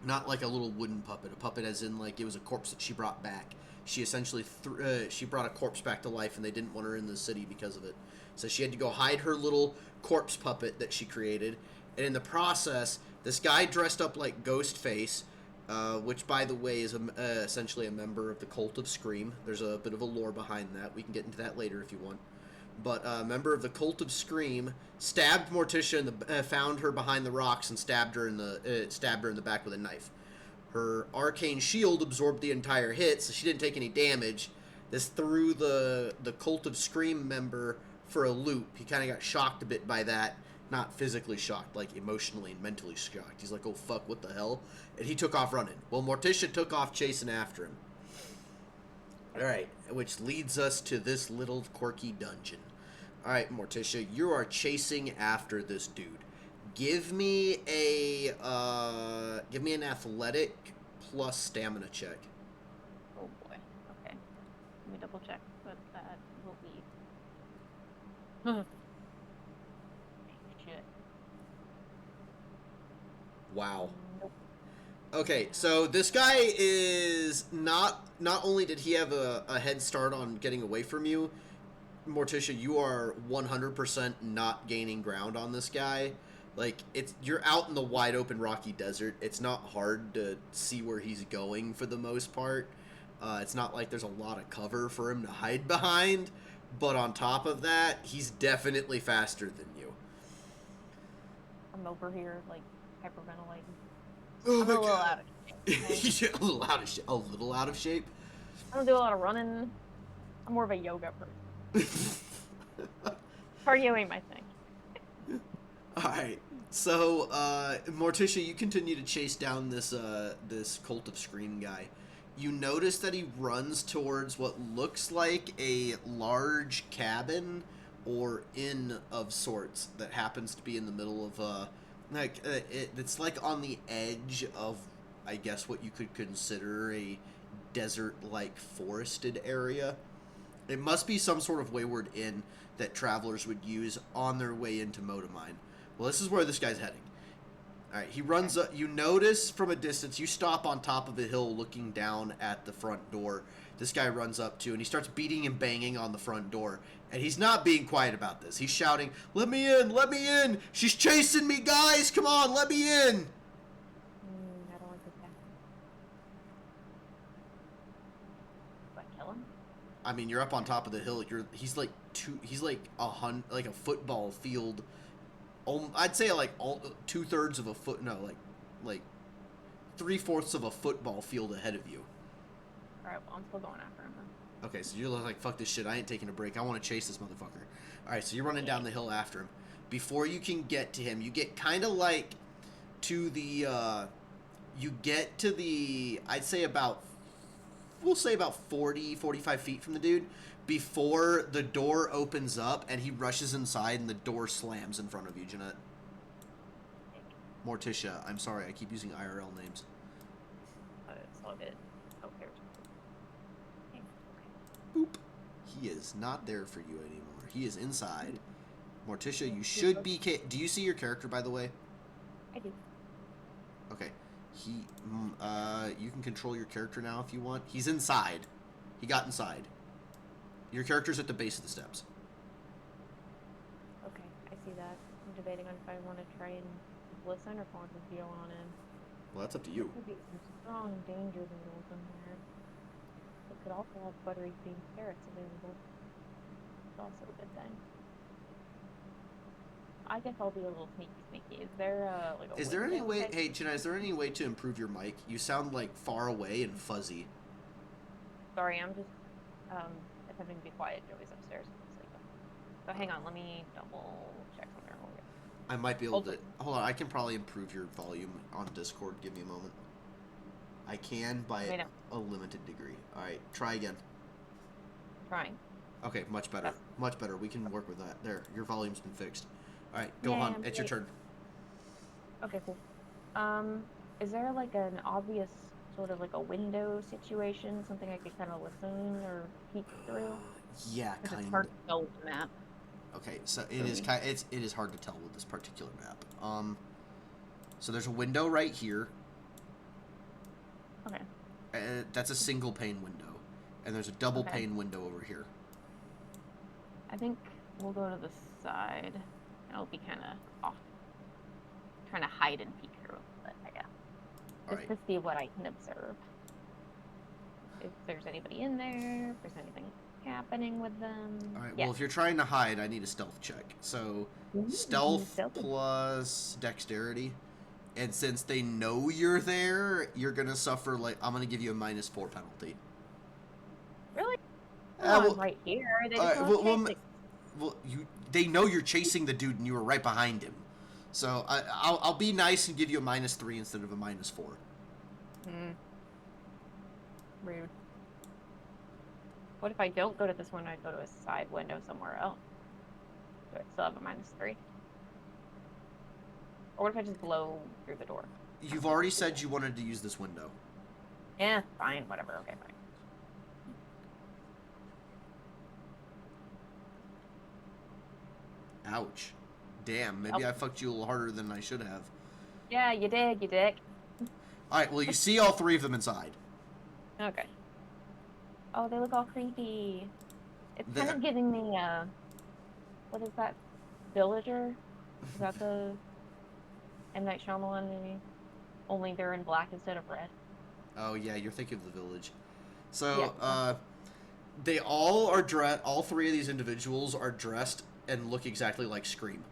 Not like a little wooden puppet. A puppet as in, like, it was a corpse that she brought back. She essentially, she brought a corpse back to life, and they didn't want her in the city because of it. So she had to go hide her little corpse puppet that she created. And in the process, this guy dressed up like Ghostface, which, by the way, is essentially a member of the Cult of Scream. There's a bit of a lore behind that. We can get into that later if you want. But a member of the Cult of Scream stabbed Morticia found her behind the rocks and stabbed her in the back with a knife. Her arcane shield absorbed the entire hit, so she didn't take any damage. This threw the Cult of Scream member for a loop. He kind of got shocked a bit by that. Not physically shocked, like emotionally and mentally shocked. He's like, oh fuck, what the hell? And he took off running. Well, Morticia took off chasing after him. Alright, which leads us to this little quirky dungeon. Alright, Morticia, you are chasing after this dude. Give me an athletic plus stamina check. Oh boy. Okay. Let me double check what that will be. Shit. Wow. Nope. Okay, so this guy is not only did he have a head start on getting away from you, Morticia, you are 100% not gaining ground on this guy. Like, you're out in the wide open rocky desert. It's not hard to see where he's going for the most part. It's not like there's a lot of cover for him to hide behind, but on top of that, he's definitely faster than you. I'm over here, like, hyperventilating. Oh I'm my a little god. out of shape. Okay? You're a little out of shape. A little out of shape? I don't do a lot of running. I'm more of a yoga person. Cardio ain't my thing. Alright. So, Morticia, you continue to chase down this Cult of Scream guy. You notice that he runs towards what looks like a large cabin or inn of sorts that happens to be in the middle of it's like on the edge of, I guess, what you could consider a desert-like forested area. It must be some sort of wayward inn that travelers would use on their way into Motamine. Well, this is where this guy's heading. All right, he runs up. You notice from a distance, you stop on top of a hill looking down at the front door. This guy runs up to, and he starts beating and banging on the front door. And he's not being quiet about this. He's shouting, "Let me in! Let me in! She's chasing me, guys! Come on, let me in!" I don't like this guy. Do I kill him? I mean, you're up on top of the hill. He's like a football field. I'd say like 2/3 of a foot. No, like 3/4 of a football field ahead of you. All right, well, I'm still going after him. Then. Okay, so you're like, fuck this shit. I ain't taking a break. I want to chase this motherfucker. All right, so you're running down the hill after him. Before you can get to him, you get kind of like to the. You get to the. I'd say about. We'll say about 40, 45 feet from the dude before the door opens up and he rushes inside and the door slams in front of you, Jeanette. Morticia, I'm sorry, I keep using IRL names. It's all good. Oh, there's. Okay. Boop. He is not there for you anymore. He is inside. Morticia, you should be... Do you see your character, by the way? I do. Okay. You can control your character now if you want. He's inside. He got inside. Your character's at the base of the steps. Okay, I see that. I'm debating on if I want to try and listen or if I want to go on in. Well, that's up to you. There could be some strong danger noodles in there. It could also have buttery themed carrots available. It's also a good thing. I guess I'll be a little sneaky. Is there like a Is there any window way... that- Hey, Jenna, is there any way to improve your mic? You sound, like, far away and fuzzy. Sorry, I'm just attempting to be quiet. Joey's upstairs sleeping. So hang on, let me double check something real quick. I might be able to... Hold Hold on, I can probably improve your volume on Discord. Give me a moment. I can by Wait, no. a limited degree. Alright, try again. Trying. Okay, much better. That's- Much better. We can work with that. There, your volume's been fixed. Alright, go Yay, on. I'm It's your late. turn. Okay, cool. Is there like an obvious sort of like a window situation, something I could kind of listen or peek through? Yeah, 'Cause kind it's of. hard to tell with the map. Okay, so it is hard to tell with this particular map. So there's a window right here. Okay. That's a single pane window, and there's a double Okay. pane window over here. I think we'll go to the side. It'll be kind of off. Trying to hide and peek here a little bit, I guess. Just Alright. to see what I can observe. If there's anybody in there, if there's anything happening with them. Alright, Yeah. well, if you're trying to hide, I need a stealth check. So, Ooh, stealth stealth. plus dexterity. And since they know you're there, you're going to suffer, like, I'm going to give you a -4 penalty. Really? well, Oh, I'm right here. They just alright, want well, chasing. Well, they know you're chasing the dude and you were right behind him. So, I'll be nice and give you a -3 instead of a -4. Rude. What if I don't go to this one? I go to a side window somewhere else? Do I still have a -3? Or what if I just blow through the door? You've already said you wanted to use this window. Yeah, fine, whatever. Okay, fine. Ouch. Damn, maybe I fucked you a little harder than I should have. Yeah, you did, you dick. Alright, well, you see all 3 of them inside. Okay. Oh, they look all creepy. It's The- kind of giving me, what is that? Villager? Is that the M. Night Shyamalan movie? Only they're in black instead of red. Oh, yeah, you're thinking of The Village. So, Yeah. they all are dressed. All three of these individuals are dressed and look exactly like Scream.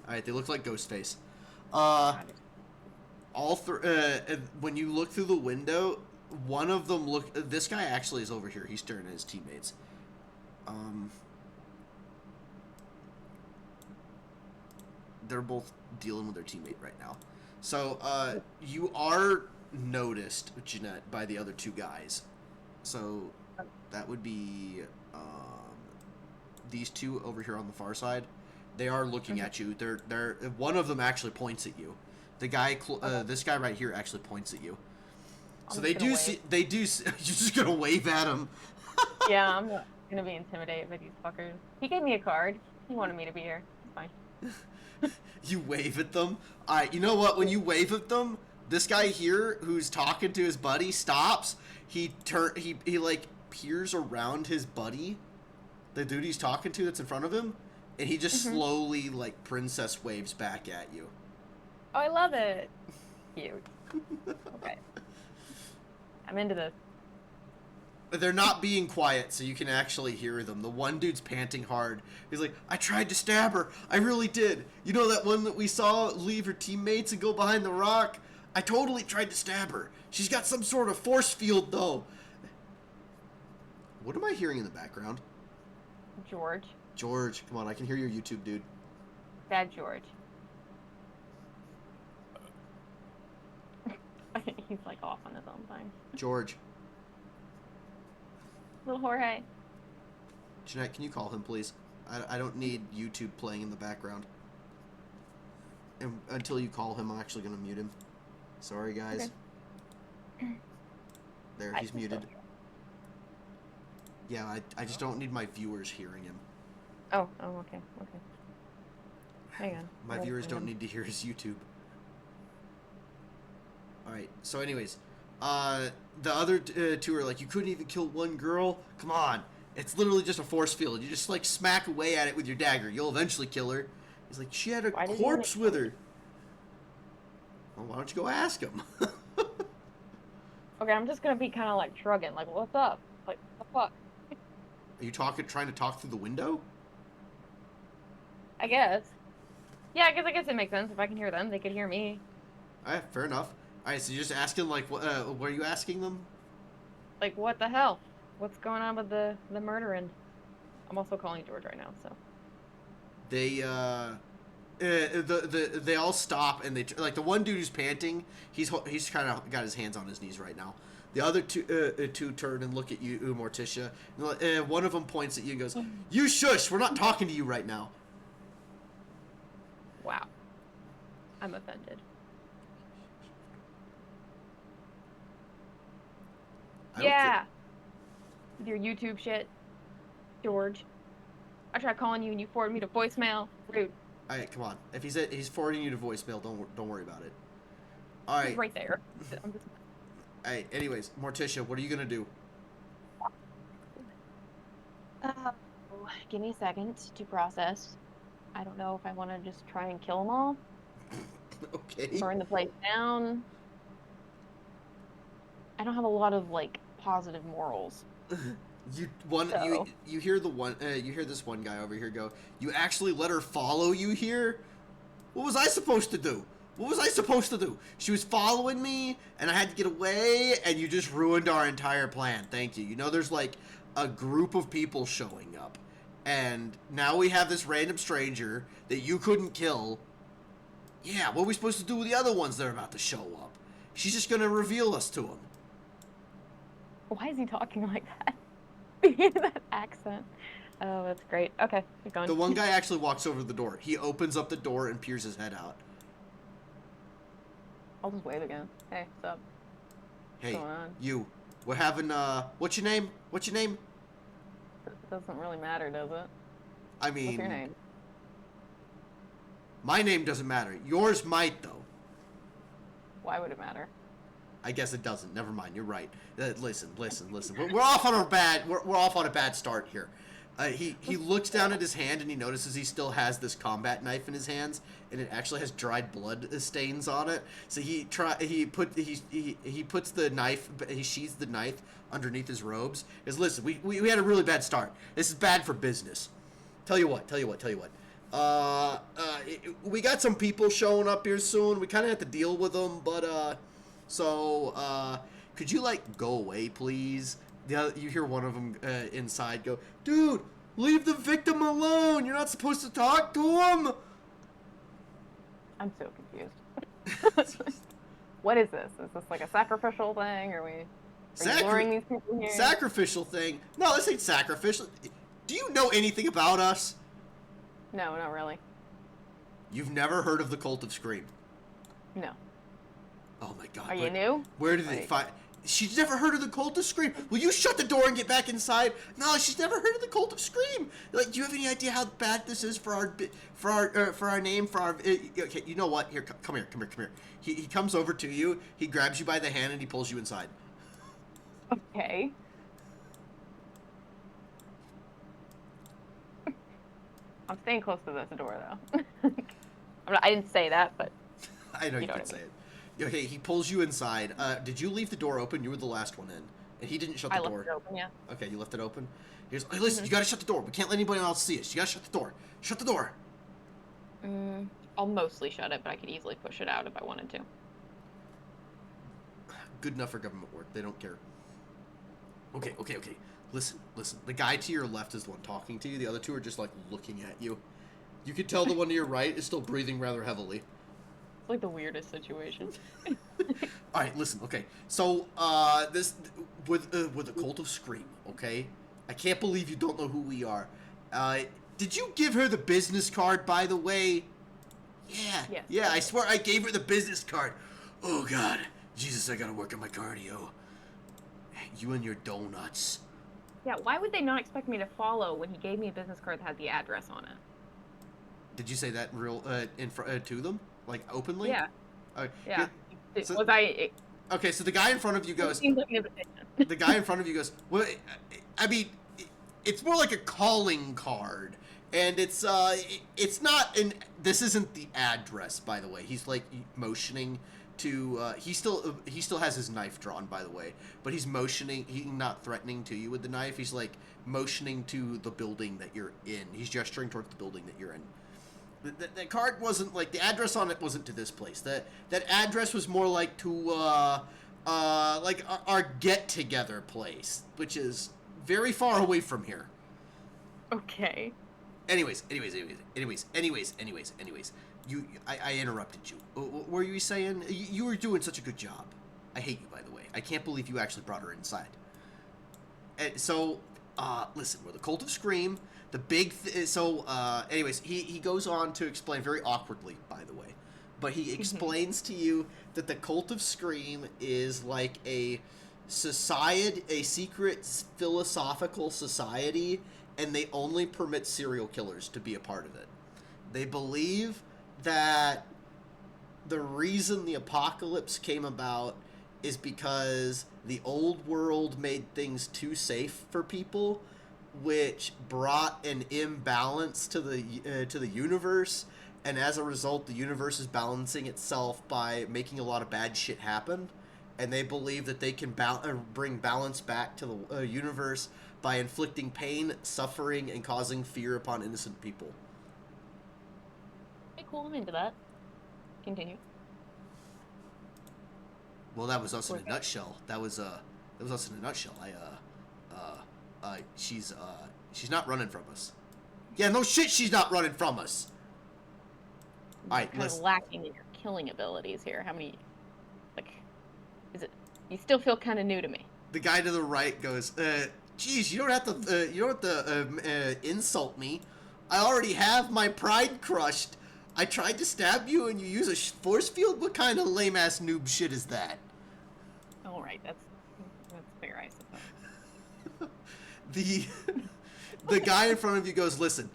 All right, they look like Ghostface. All three. When you look through the window, one of them look. This guy actually is over here. He's staring at his teammates. They're both dealing with their teammate right now. So, you are noticed, Jeanette, by the other two guys. So, that would be these two over here on the far side. They are looking at you. They're one of them actually points at you. The guy, this guy right here, actually points at you. So they do see. They do. You're just gonna wave at him. Yeah, I'm not gonna be intimidated by these fuckers. He gave me a card. He wanted me to be here. It's fine. You wave at them. All right. You know what? When you wave at them, this guy here who's talking to his buddy stops. He like peers around his buddy, the dude he's talking to that's in front of him, and he just slowly like princess waves back at you. Oh, I love it. Cute. Okay. I'm into this. They're not being quiet, so you can actually hear them. The one dude's panting hard. He's like, I tried to stab her. I really did. You know that one that we saw leave her teammates and go behind the rock? I totally tried to stab her. She's got some sort of force field, though. What am I hearing in the background? George. George, come on. I can hear your YouTube, dude. Dad George. He's like off on his own thing. George. Little Jorge. Jeanette, can you call him, please? I don't need YouTube playing in the background. And until you call him, I'm actually going to mute him. Sorry, guys. Okay. There, he's muted. Yeah, I just don't need my viewers hearing him. Oh, okay. Hang on. My viewers don't need to hear his YouTube. Alright, so anyways, the other two are like, you couldn't even kill one girl? Come on, it's literally just a force field. You just like smack away at it with your dagger. You'll eventually kill her. He's like, she had a corpse with her. Well, why don't you go ask him? Okay, I'm just gonna be kind of like shrugging, like, what's up? Like, what the fuck? Are you trying to talk through the window? I guess. Yeah, I guess it makes sense. If I can hear them, they could hear me. Alright, fair enough. Alright, so you're just asking, like, what are you asking them? Like, what the hell? What's going on with the murdering? I'm also calling George right now, so. They, they all stop, and they, like, the one dude who's panting, he's kind of got his hands on his knees right now. The other two turn and look at you, Morticia. And one of them points at you and goes, you shush, we're not talking to you right now. Wow. I'm offended. Yeah. With your YouTube shit, George. I tried calling you and you forwarded me to voicemail. Rude. All right, come on. If he's forwarding you to voicemail, don't worry about it. All right. He's right there. I'm just... All right. Anyways, Morticia, what are you gonna do? Give me a second to process. I don't know if I want to just try and kill them all. Okay. Burn the place down. I don't have a lot of like positive morals. You hear this one guy over here go, you actually let her follow you here? What was I supposed to do? She was following me and I had to get away and you just ruined our entire plan. Thank you. You know, there's like a group of people showing up and now we have this random stranger that you couldn't kill. Yeah, what are we supposed to do with the other ones that are about to show up? She's just gonna reveal us to them. Why is he talking like that? That accent. Oh, that's great. Okay, keep going. The one guy actually walks over to the door. He opens up the door and peers his head out. I'll just wave again. Hey, what's up? Hey, what's going on? you. We're having, what's your name? It doesn't really matter, does it? I mean... What's your name? My name doesn't matter. Yours might, though. Why would it matter? I guess it doesn't. Never mind. You're right. Listen. We're off on a bad start here. He looks down at his hand and he notices he still has this combat knife in his hands, and it actually has dried blood stains on it. So he puts the knife, he sheathes the knife underneath his robes. He goes, listen, we had a really bad start. This is bad for business. Tell you what. We got some people showing up here soon. We kind of have to deal with them, but could you like go away, please? You hear one of them inside go, dude, leave the victim alone. You're not supposed to talk to him. I'm so confused. What is this? Is this like a sacrificial thing? Are we luring these people here? Sacrificial thing? No, this ain't sacrificial. Do you know anything about us? No, not really. You've never heard of the Cult of Scream? No. Oh my god. Are you new? Where did they find... She's never heard of the Cult of Scream. Will you shut the door and get back inside? No, she's never heard of the Cult of Scream. Like, do you have any idea how bad this is for our name, for our... okay, you know what? Here, come here. He comes over to you, he grabs you by the hand, and he pulls you inside. Okay. I'm staying close to this door, though. I didn't say that, but... I know you didn't say it. Okay, he pulls you inside. Did you leave the door open? You were the last one in. And he didn't shut the door. I left it open, yeah. Okay, you left it open? He goes, hey, listen, you gotta shut the door. We can't let anybody else see us. You gotta shut the door. Shut the door. I'll mostly shut it, but I could easily push it out if I wanted to. Good enough for government work. They don't care. Okay. Listen. The guy to your left is the one talking to you. The other two are just, like, looking at you. You can tell the one to your right is still breathing rather heavily. It's like the weirdest situation. All right, listen. Okay, so this with the Cult of Scream. Okay, I can't believe you don't know who we are. Did you give her the business card, by the way? Yeah. Yes. Yeah, I swear I gave her the business card. Oh God, Jesus, I gotta work on my cardio. You and your donuts. Yeah, why would they not expect me to follow when he gave me a business card that had the address on it? Did you say that real in front to them? Like, openly? Yeah. Yeah. So, was I... Okay, so the guy in front of you goes... Seems like an invitation. The guy in front of you goes, well, I mean, it's more like a calling card. And it's not... This isn't the address, by the way. He's, like, motioning to... He still has his knife drawn, by the way. But he's motioning... He's not threatening to you with the knife. He's, like, motioning to the building that you're in. He's gesturing towards the building that you're in. The card wasn't, like, the address on it wasn't to this place. That address was more like to, like, our get-together place, which is very far away from here. Okay. Anyways. I interrupted you. What were you saying? You were doing such a good job. I hate you, by the way. I can't believe you actually brought her inside. So, listen, we're the Cult of Scream. The big... anyways, he goes on to explain very awkwardly, by the way. But he explains to you that the Cult of Scream is like a society, a secret philosophical society, and they only permit serial killers to be a part of it. They believe that the reason the apocalypse came about is because the old world made things too safe for people, which brought an imbalance to the universe, and as a result, the universe is balancing itself by making a lot of bad shit happen, and they believe that they can bring balance back to the universe by inflicting pain, suffering, and causing fear upon innocent people. Okay, cool, I'm into that. Continue. Well, that was us in a nutshell. That was us in a nutshell. She's not running from us. Yeah, no shit, she's not running from us. All right, kind of lacking in your killing abilities here. How many? Like, is it? You still feel kind of new to me. The guy to the right goes, "Geez, you don't have to insult me. I already have my pride crushed. I tried to stab you, and you use a force field. What kind of lame ass noob shit is that?" All right, that's fair, I suppose. The guy in front of you goes, listen,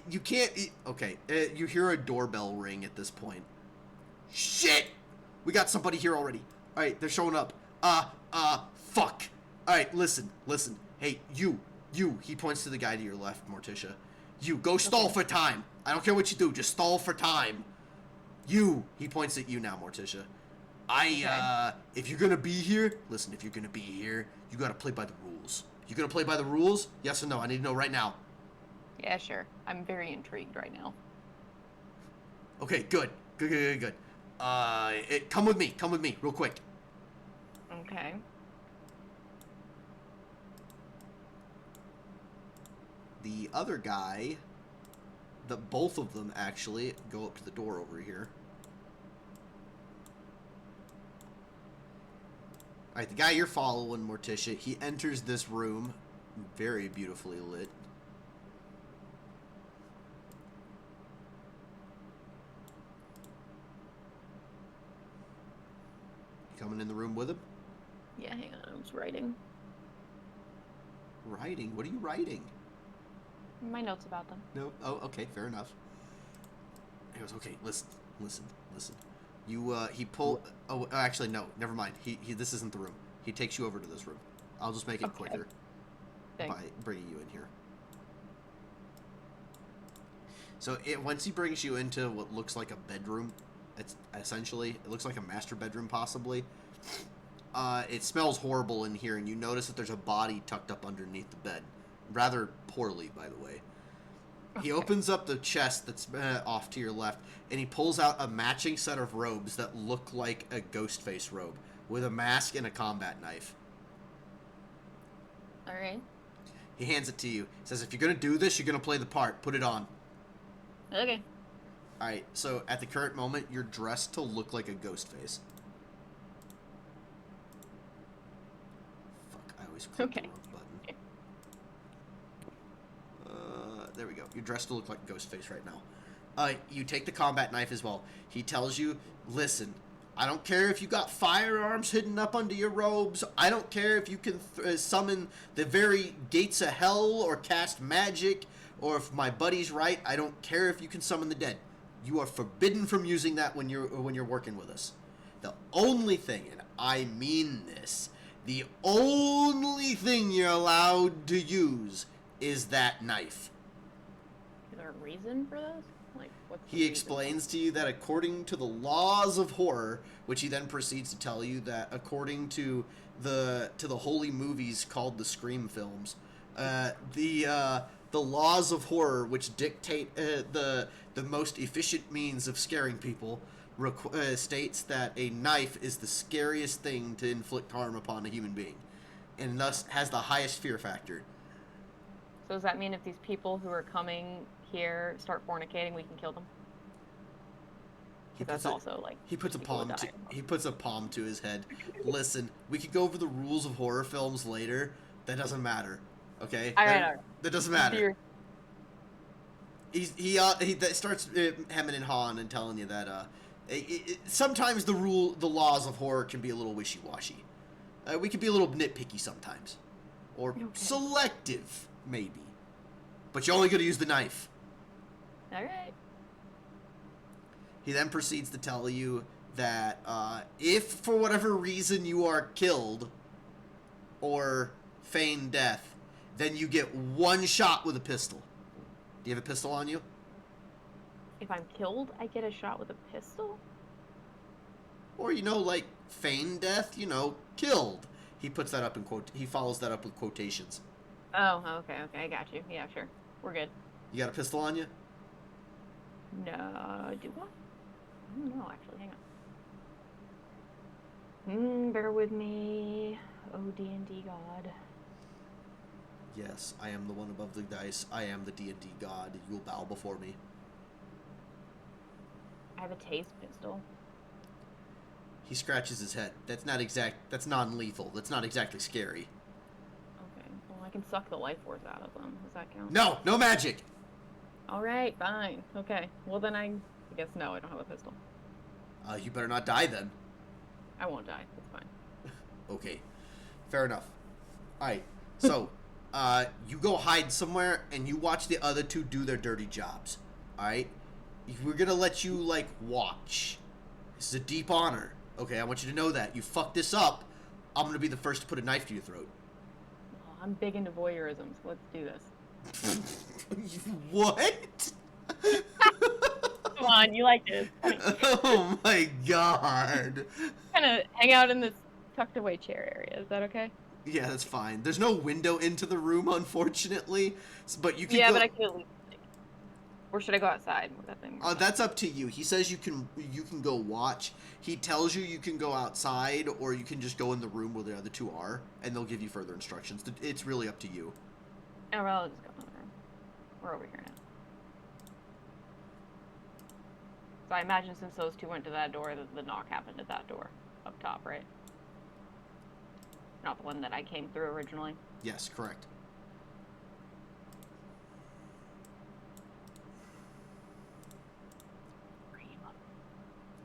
you can't... Okay, you hear a doorbell ring at this point. Shit! We got somebody here already. Alright, they're showing up. Fuck. Alright, listen. Hey, you. You, he points to the guy to your left, Morticia. You, go stall for time. I don't care what you do, just stall for time. You, he points at you now, Morticia. If you're gonna be here, listen, if you're gonna be here, you gotta play by the rules. You gonna play by the rules? Yes or no? I need to know right now. Yeah, sure. I'm very intrigued right now. Okay, good. Good. Come with me, real quick. Okay. The other guy, both of them actually, go up to the door over here. Alright, the guy you're following, Morticia, he enters this room, very beautifully lit. You coming in the room with him? Yeah, hang on. I'm just writing. Writing? What are you writing? My notes about them. No? Oh, okay, fair enough. He goes, okay, listen. You, he pulled... Oh, actually, no, never mind. He this isn't the room. He takes you over to this room. I'll just make it quicker Thanks. by bringing you in here. So, once he brings you into what looks like a bedroom, it's essentially, it looks like a master bedroom, possibly. It smells horrible in here, and you notice that there's a body tucked up underneath the bed. Rather poorly, by the way. He opens up the chest that's off to your left, and he pulls out a matching set of robes that look like a ghost face robe, with a mask and a combat knife. Alright. He hands it to you. He says, if you're going to do this, you're going to play the part. Put it on. Okay. Alright, so at the current moment, you're dressed to look like a ghost face. Fuck, I always click the wrong button. There we go. You're dressed to look like Ghostface right now. You take the combat knife as well. He tells you, listen, I don't care if you got firearms hidden up under your robes. I don't care if you can summon the very gates of hell or cast magic, or if my buddy's right, I don't care if you can summon the dead. You are forbidden from using that when you're working with us. The only thing, and I mean this, the only thing you're allowed to use is that knife. Is there a reason for this? Like, what's the He reason? explains to you that according to the laws of horror, which he then proceeds to tell you that according to the holy movies called the Scream films, the laws of horror, which dictate the most efficient means of scaring people, states that a knife is the scariest thing to inflict harm upon a human being, and thus has the highest fear factor. So does that mean if these people who are coming here start fornicating, we can kill them? That's also like he puts a people palm to his head. Listen, we could go over the rules of horror films later. That doesn't matter. Okay? All right. That doesn't matter. He starts hemming and hawing and telling you that sometimes the laws of horror can be a little wishy-washy. We can be a little nitpicky sometimes, or selective maybe. But you're only going to use the knife. All right. He then proceeds to tell you that if for whatever reason you are killed or feign death, then you get one shot with a pistol. Do you have a pistol on you? If I'm killed, I get a shot with a pistol? Or, like, feign death, killed. He puts that up in he follows that up with quotations. Oh, okay, I got you. Yeah, sure. We're good. You got a pistol on you? No, do I? I don't know, actually. Hang on. Bear with me. Oh, D&D God. Yes, I am the one above the dice. I am the D&D God. You will bow before me. I have a taste pistol. He scratches his head. That's non-lethal. That's not exactly scary. Okay, well, I can suck the life force out of them. Does that count? No magic! Alright, fine. Okay, well then I guess no, I don't have a pistol. You better not die then. I won't die. It's fine. Okay, fair enough. Alright, so, you go hide somewhere, and you watch the other two do their dirty jobs. Alright? We're gonna let you, watch. This is a deep honor. Okay, I want you to know that. You fuck this up, I'm gonna be the first to put a knife to your throat. Oh, I'm big into voyeurism, so let's do this. What? Come on, you like it. Oh my god. Kind of hang out in this tucked away chair area. Is that okay? Yeah, that's fine. There's no window into the room, unfortunately, but you can Yeah, go... but I could at least. Or should I go outside? That's up to you. He says you can go watch. He tells you can go outside, or you can just go in the room where the other two are, and they'll give you further instructions. It's really up to you. Oh, well, I'll just go in the room. We're over here now. So I imagine since those two went to that door, the knock happened at that door up top, right? Not the one that I came through originally. Yes, correct.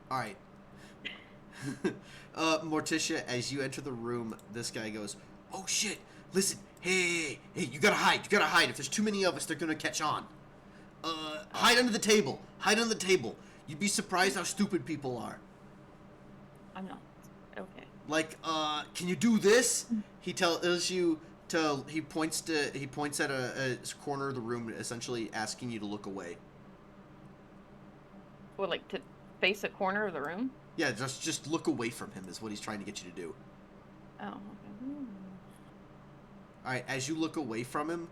All right. Morticia, as you enter the room, this guy goes, "Oh shit! Listen, hey, you gotta hide! You gotta hide! If there's too many of us, they're gonna catch on. Hide under the table. Hide under the table. You'd be surprised how stupid people are. I'm not. Okay. Like, can you do this?" He tells you to. He points at a corner of the room, essentially asking you to look away. Well, like to face a corner of the room? Yeah, just look away from him is what he's trying to get you to do. Oh, okay. All right, as you look away from him,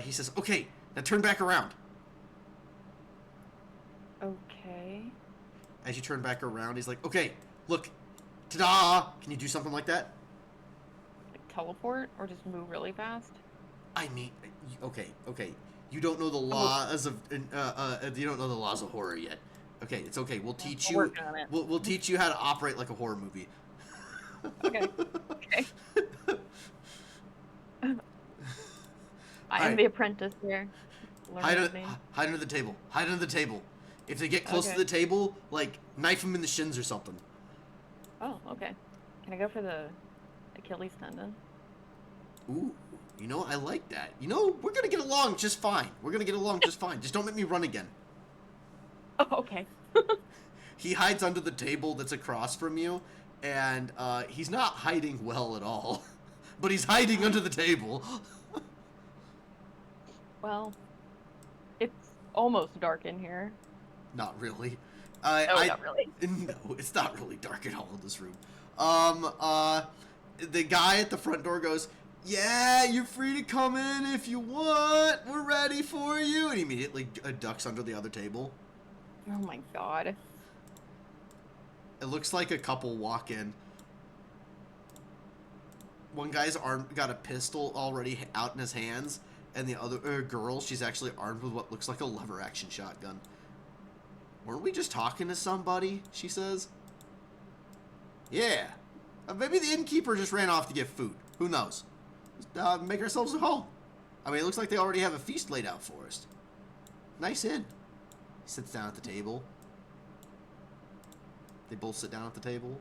he says, "Okay, now turn back around." Okay. As you turn back around, he's like, "Okay, look, ta-da! Can you do something like that?" Like teleport or just move really fast? I mean, okay. You don't know the laws of you don't know the laws of horror yet. Okay, it's okay. We'll teach you. Working on it. We'll teach you how to operate like a horror movie. Okay. Okay. I am Alright. the apprentice here. Hide under the table. Hide under the table. If they get close to the table, like knife them in the shins or something. Oh, okay. Can I go for the Achilles tendon? Ooh, I like that. We're gonna get along just fine. Just don't make me run again. Oh, okay. He hides under the table that's across from you, and he's not hiding well at all. But he's hiding under the table. Well, it's almost dark in here. Not really. Not really. No, it's not really dark at all in this room. The guy at the front door goes, "Yeah, you're free to come in if you want. We're ready for you." And he immediately ducks under the other table. Oh my god. It looks like a couple walk in. One guy's got a pistol already out in his hands, and the other girl, she's actually armed with what looks like a lever-action shotgun. "Weren't we just talking to somebody?" she says. "Yeah. Maybe the innkeeper just ran off to get food. Who knows? Make ourselves at home. I mean, it looks like they already have a feast laid out for us. Nice inn." He sits down at the table. They both sit down at the table.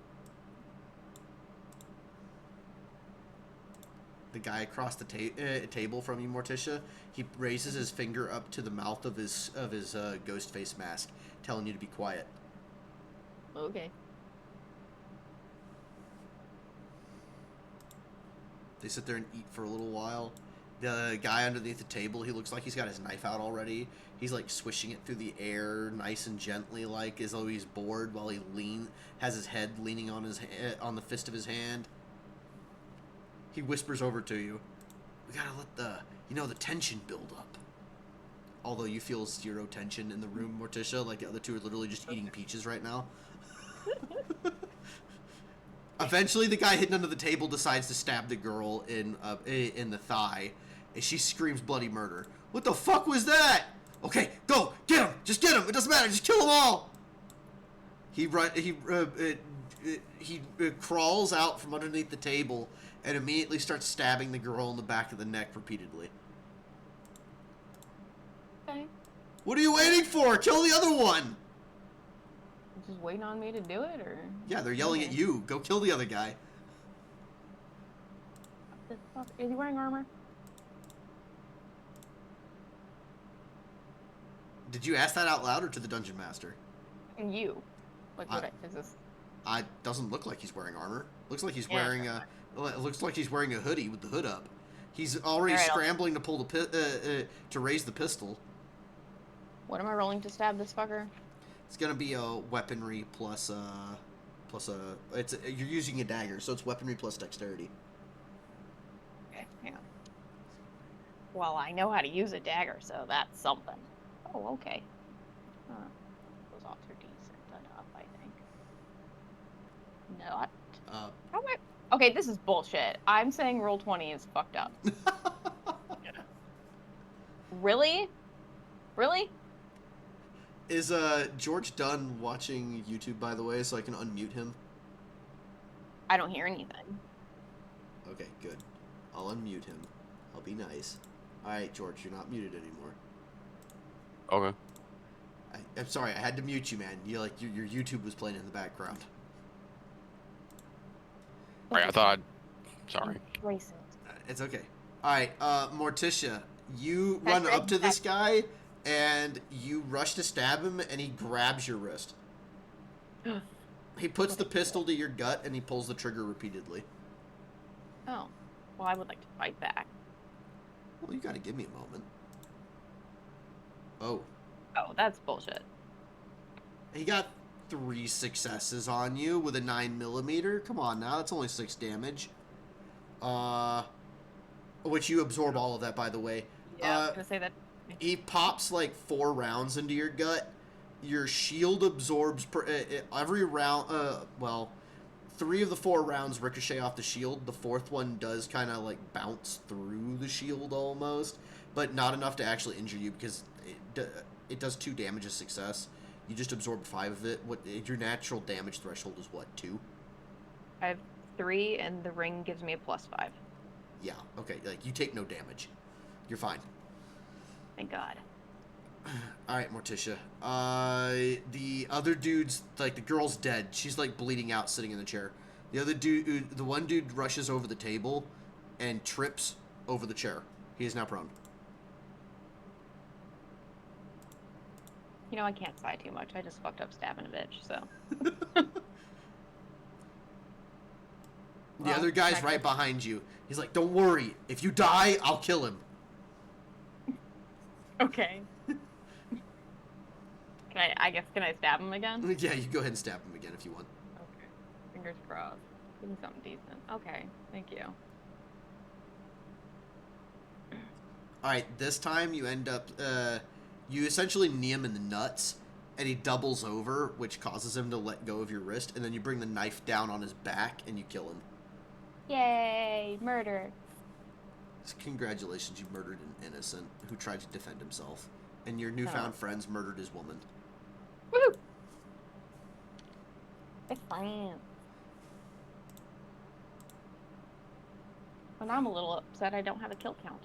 The guy across the table from you, Morticia, he raises his finger up to the mouth of his ghost face mask, telling you to be quiet. Okay. They sit there and eat for a little while. The guy underneath the table, he looks like he's got his knife out already. He's like swishing it through the air, nice and gently, like as though he's bored, while he has his head leaning on on the fist of his hand. He whispers over to you, "We gotta let the tension build up." Although you feel zero tension in the room, Morticia, like the other two are literally just eating peaches right now. Eventually, the guy hidden under the table decides to stab the girl in the thigh, and she screams bloody murder. "What the fuck was that?" "Okay, go get him. Just get him. It doesn't matter. Just kill them all." He crawls out from underneath the table and immediately starts stabbing the girl in the back of the neck repeatedly. Okay. "What are you waiting for? Kill the other one!" Just waiting on me to do it, or? Yeah, they're yelling at you. Go kill the other guy. What the fuck? Is he wearing armor? Did you ask that out loud or to the dungeon master? And you? Like, what is this? Doesn't look like he's wearing armor. Looks like he's wearing it looks like he's wearing a hoodie with the hood up. He's already Alright, scrambling to pull to raise the pistol. What am I rolling to stab this fucker? It's gonna be a weaponry plus you're using a dagger, so it's weaponry plus dexterity. Okay, hang on. Well, I know how to use a dagger, so that's something. Oh, okay. Those odds are decent enough, I think. Not. How am I? Okay, this is bullshit. I'm saying roll 20 is fucked up. Really? Really? Is George done watching YouTube, by the way, so I can unmute him? I don't hear anything. Okay, good. I'll unmute him. I'll be nice. Alright, George, you're not muted anymore. Okay. I'm sorry, I had to mute you, man. Your YouTube was playing in the background. Right, I thought sorry. Embrace it. It's okay. Alright, Morticia, you run up to this guy, and you rush to stab him, and he grabs your wrist. He puts the pistol to your gut, and he pulls the trigger repeatedly. Oh. Well, I would like to fight back. Well, you gotta give me a moment. Oh. Oh, that's bullshit. He got 3 successes on you with a 9mm. Come on now, that's only 6 damage. Which you absorb all of that, by the way. Yeah, I was gonna say that. He pops like 4 rounds into your gut. Your shield absorbs every round. Well, 3 of the 4 rounds ricochet off the shield. The 4th one does kind of like bounce through the shield almost, but not enough to actually injure you because it does 2 damage a success. You just absorb 5 of it. What your natural damage threshold is? What, 2? I have 3, and the ring gives me a +5. Yeah. Okay. Like you take no damage. You're fine. Thank God. All right, Morticia. The other dude's like the girl's dead. She's like bleeding out, sitting in the chair. The one dude rushes over the table, and trips over the chair. He is now prone. You know, I can't sigh too much. I just fucked up stabbing a bitch, so. The other guy's right behind you. He's like, "Don't worry. If you die, I'll kill him." Okay. Can I stab him again? Yeah, you go ahead and stab him again if you want. Okay. Fingers crossed. Give me something decent. Okay. Thank you. All right, this time you end up, you essentially knee him in the nuts, and he doubles over, which causes him to let go of your wrist, and then you bring the knife down on his back, and you kill him. Yay! Murder. Congratulations, you murdered an innocent who tried to defend himself, and your newfound friends murdered his woman. Woo! It's fine. But I'm a little upset I don't have a kill count.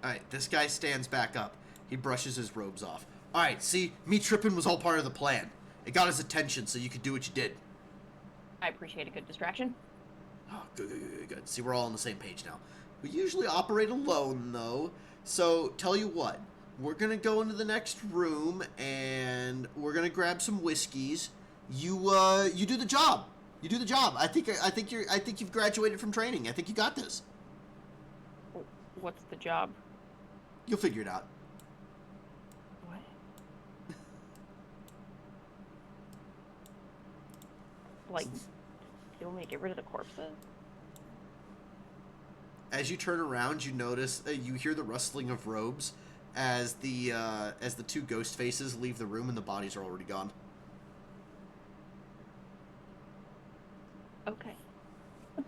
Alright, this guy stands back up. He brushes his robes off. Alright, see, me tripping was all part of the plan. It got his attention so you could do what you did. I appreciate a good distraction. Oh, good. See, we're all on the same page now. We usually operate alone, though. So, tell you what. We're going to go into the next room, and we're going to grab some whiskeys. You do the job. You do the job. I think you've graduated from training. I think you got this. What's the job? You'll figure it out. What? Like, you want me to get rid of the corpses? As you turn around, you notice you hear the rustling of robes as the 2 ghost faces leave the room and the bodies are already gone. Okay. All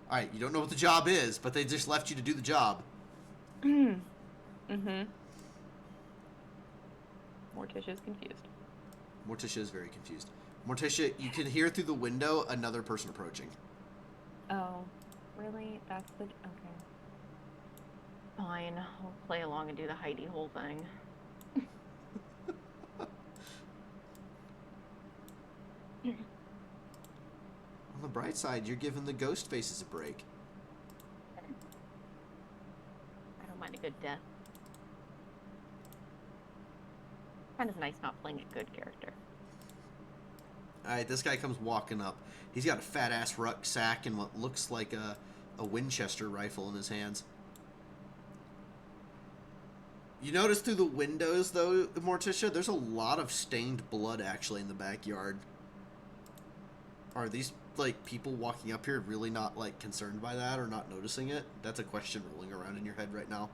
right, you don't know what the job is, but they just left you to do the job. Mm-hmm. Morticia's confused. Morticia is very confused. Morticia, you can hear through the window another person approaching. Oh, really? That's the... Okay. Fine. I'll play along and do the hidey hole thing. On the bright side, you're giving the ghost faces a break. I don't mind a good death. Kind of nice not playing a good character. Alright, this guy comes walking up. He's got a fat-ass rucksack and what looks like a a Winchester rifle in his hands. You notice through the windows, though, Morticia, there's a lot of stained blood actually in the backyard. Are these, like, people walking up here really not, like, concerned by that or not noticing it? That's a question rolling around in your head right now.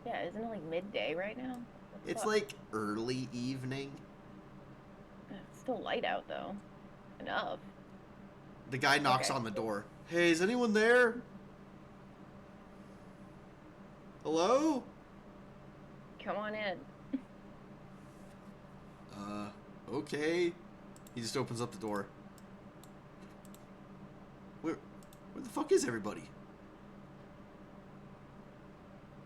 Yeah, isn't it like midday right now? It's Fuck. like early evening. It's still light out though. Enough. The guy knocks Okay. on the door. Hey, is anyone there? Hello? Come on in. Okay. He just opens up the door. Where the fuck is everybody?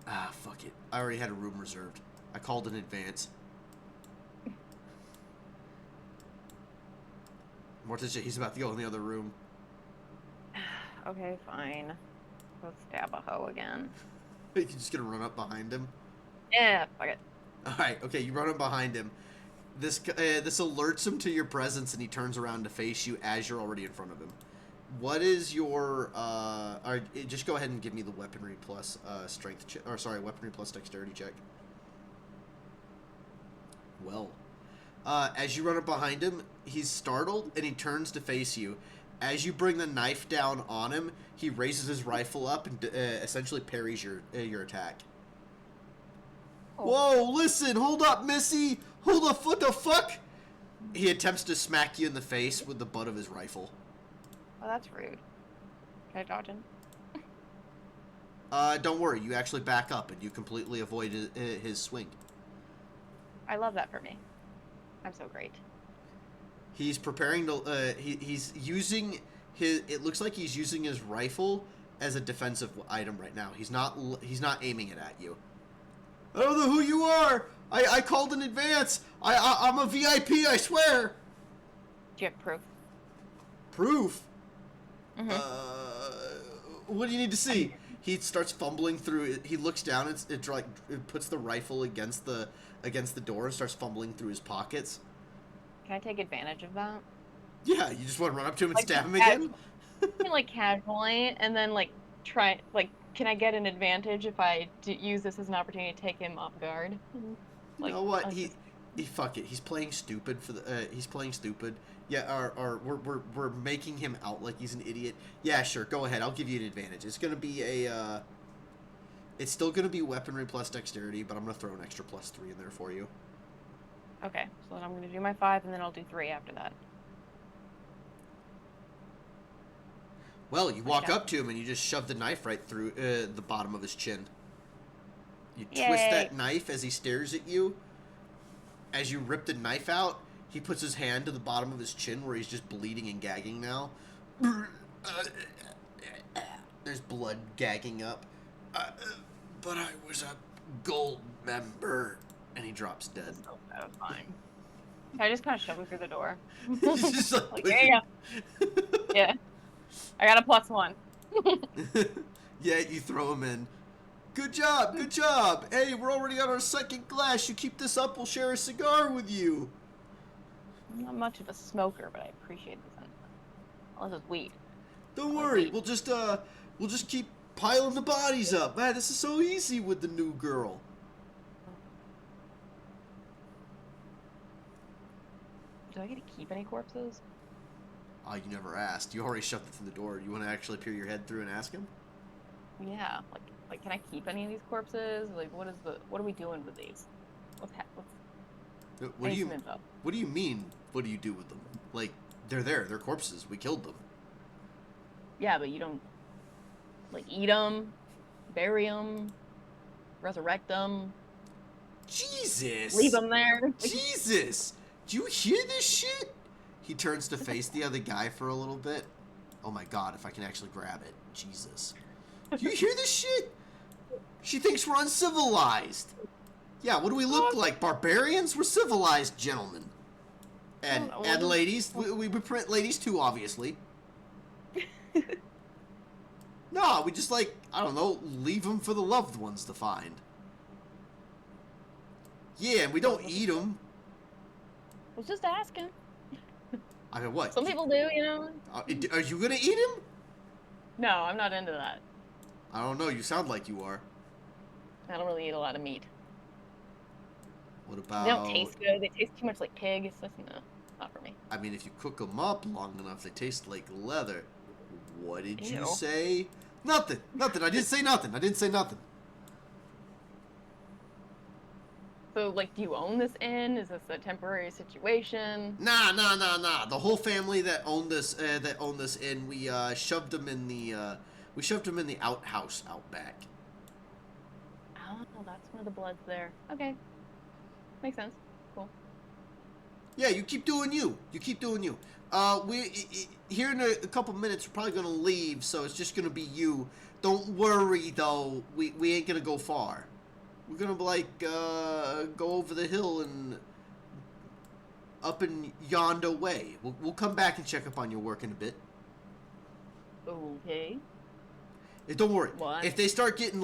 Ah, fuck it. I already had a room reserved. I called in advance. Morticia, he's about to go in the other room. Okay, fine. Go stab a hoe again. You're just gonna run up behind him? Yeah, fuck it. Alright, okay, you run up behind him. This alerts him to your presence, and he turns around to face you as you're already in front of him. What is your, just go ahead and give me the weaponry plus, weaponry plus dexterity check. Well, as you run up behind him, he's startled, and he turns to face you. As you bring the knife down on him, he raises his rifle up and essentially parries your attack. Oh. Whoa, listen, hold up, Missy! Hold up, what the fuck? He attempts to smack you in the face with the butt of his rifle. Oh, that's rude. Can I dodge him? Don't worry, you actually back up and you completely avoid his swing. I love that for me. I'm so great. He's preparing to, he's using it looks like he's using his rifle as a defensive item right now. He's not aiming it at you. I don't know who you are! I called in advance! I'm a VIP, I swear! Do you have proof? Proof? Mm-hmm. What do you need to see? He starts fumbling through it. He looks down, it puts the rifle against the door and starts fumbling through his pockets. Can I take advantage of that? Yeah, you just want to run up to him and Like, stab him again? Like casually, and then like try like. Can I get an advantage if I use this as an opportunity to take him off guard? You know what? He fuck it. He's playing stupid for the. He's playing stupid. Yeah, we're making him out like he's an idiot. Yeah, sure. Go ahead. I'll give you an advantage. It's gonna be a. It's still gonna be weaponry plus dexterity, but I'm gonna throw an extra +3 in there for you. Okay, so then I'm gonna do my 5, and then I'll do 3 after that. Well, you walk up to him and you just shove the knife right through the bottom of his chin. You twist Yay. that knife as he stares at you. As you rip the knife out, he puts his hand to the bottom of his chin where he's just bleeding and gagging now. There's blood gagging up. But I was a gold member. And he drops dead. So satisfying. Can I just kind of shove him through the door? He's just Like, there you go. Yeah. I got a +1. Yeah, you throw him in. Good job, good job. Hey, we're already on our second glass. You keep this up, we'll share a cigar with you. I'm not much of a smoker, but I appreciate the sentiment. Unless it's weed. Don't Like worry, weed. we'll just keep piling the bodies up. Man, this is so easy with the new girl. Do I get to keep any corpses? Oh, you never asked. You already shoved it through the door. You want to actually peer your head through and ask him? Yeah. Like, can I keep any of these corpses? Like, what are we doing with these? What I do need you some info. What do you mean? What do you do with them? Like, they're there. They're corpses. We killed them. Yeah, but you don't like eat them, bury them, resurrect them, Jesus. leave them there. Jesus. Do you hear this shit? He turns to face the other guy for a little bit. Oh my god, if I can actually grab it. Jesus. Do you hear this shit? She thinks we're uncivilized. Yeah, what do we look like? Barbarians? We're civilized gentlemen. And ladies. We print ladies too, obviously. No, we just like, I don't know, leave them for the loved ones to find. Yeah, and we don't eat them. I was just asking. I mean, what? Some people do, you know. Are you gonna eat him? No, I'm not into that. I don't know. You sound like you are. I don't really eat a lot of meat. What They don't about? taste good. They taste too much like pig. It's just not for me. I mean, if you cook them up long enough, they taste like leather. What did you Ew. say? Nothing. Nothing. I didn't say nothing. I didn't say nothing. So, like, do you own this inn? Is this a temporary situation? Nah. The whole family that owned this inn, we shoved them in the outhouse out back. Oh, that's where the blood's there. Okay. Makes sense. Cool. Yeah, you keep doing you. You keep doing you. Here in a couple minutes, we're probably gonna leave, so it's just gonna be you. Don't worry though. We ain't gonna go far. We're gonna like go over the hill and up in yonder way. We'll come back and check up on your work in a bit. Okay. Don't worry. What? If you start getting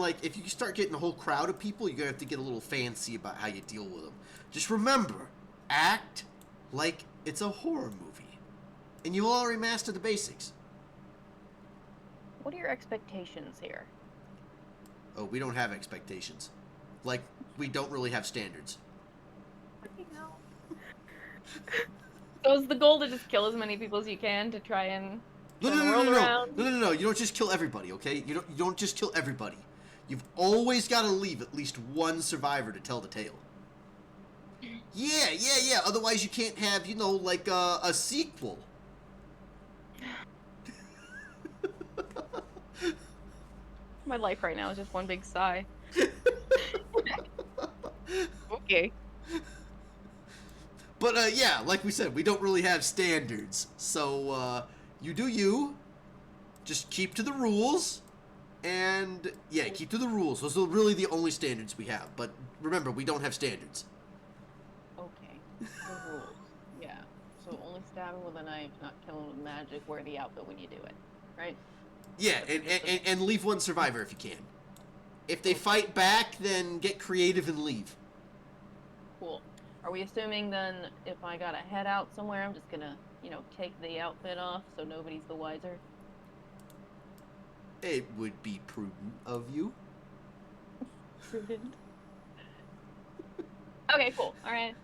a whole crowd of people, you're gonna have to get a little fancy about how you deal with them. Just remember, act like it's a horror movie, and you'll already master the basics. What are your expectations here? Oh, we don't have expectations. Like, we don't really have standards. So is the goal to just kill as many people as you can to try and turn the world around? No. You don't just kill everybody, okay? You don't just kill everybody. You've always got to leave at least one survivor to tell the tale. Yeah. Otherwise, you can't have, like a sequel. My life right now is just one big sigh. Okay. But, yeah, like we said, we don't really have standards. So, you do you. Just keep to the rules. And, yeah, keep to the rules. Those are really the only standards we have. But remember, we don't have standards. Okay. The rules. Yeah. So only stabbing with a knife, not killing with magic, wear the outfit when you do it. Right? Yeah, and leave one survivor if you can. If they fight back, then get creative and leave. Cool. Are we assuming then if I gotta head out somewhere, I'm just gonna, take the outfit off so nobody's the wiser? It would be prudent of you. Prudent. Okay, cool. All right.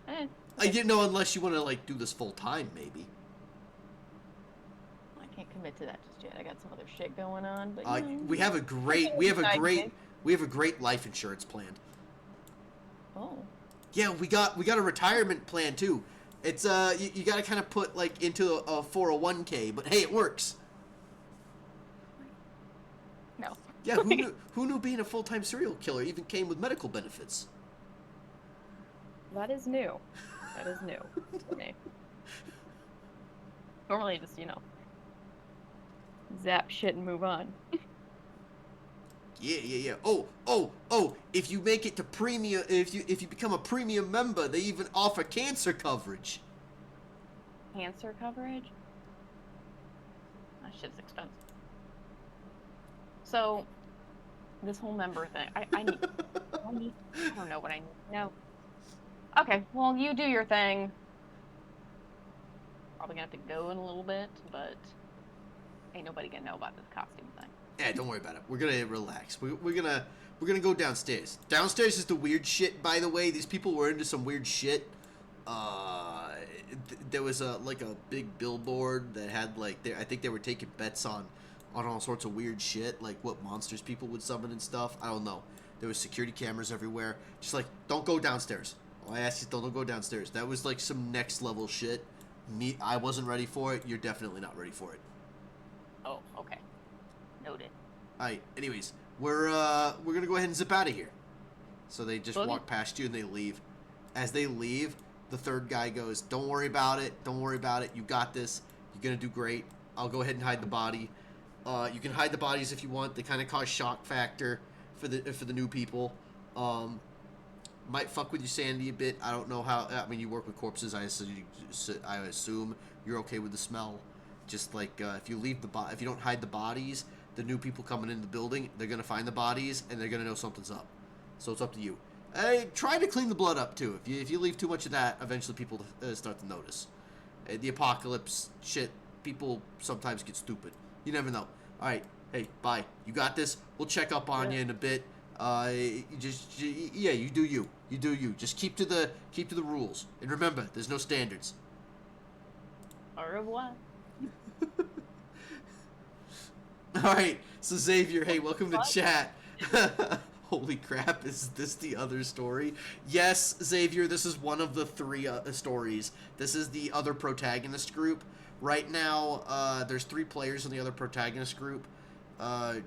I didn't know unless you want to like do this full time, maybe. I can't commit to that just yet. I got some other shit going on, but We have a great life insurance plan. Oh. Yeah, we got a retirement plan too. It's you got to kind of put like into a 401k, but hey, it works. No. Yeah, who knew being a full-time serial killer even came with medical benefits? That is new. That is new to me. Normally just, zap shit and move on. Yeah. Oh, if you make it to premium, if you become a premium member, they even offer cancer coverage. Cancer coverage? That shit's expensive. So, this whole member thing, I don't know what I need. No. Okay, well, you do your thing. Probably gonna have to go in a little bit, but ain't nobody gonna know about this costume thing. Yeah, don't worry about it. We're gonna relax. We're gonna go downstairs. Downstairs is the weird shit, by the way. These people were into some weird shit. There was a big billboard that had I think they were taking bets on all sorts of weird shit, like what monsters people would summon and stuff. I don't know. There was security cameras everywhere. Just don't go downstairs. All I ask you, don't go downstairs. That was some next level shit. I wasn't ready for it. You're definitely not ready for it. Oh, okay. Noted. Alright, anyways, we're gonna go ahead and zip out of here. So they just walk past you and they leave. As they leave, the third guy goes, Don't worry about it. You got this. You're gonna do great. I'll go ahead and hide the body. You can hide the bodies if you want. They kind of cause shock factor for the new people. Might fuck with your sanity a bit. I don't know how. I mean, you work with corpses. I assume you're okay with the smell. Just if you don't hide the bodies, the new people coming in the building, they're gonna find the bodies and they're gonna know something's up. So it's up to you. Hey, try to clean the blood up too. If you leave too much of that, eventually people start to notice. The apocalypse shit. People sometimes get stupid. You never know. All right, Hey, bye. You got this. We'll check up on you in a bit. Yeah, you do you. You do you. Just keep to the rules. And remember, there's no standards. Au revoir. All right. So Xavier, hey, welcome to chat. Holy crap, is this the other story? Yes, Xavier, this is one of the 3 stories. This is the other protagonist group. Right now, there's 3 players in the other protagonist group.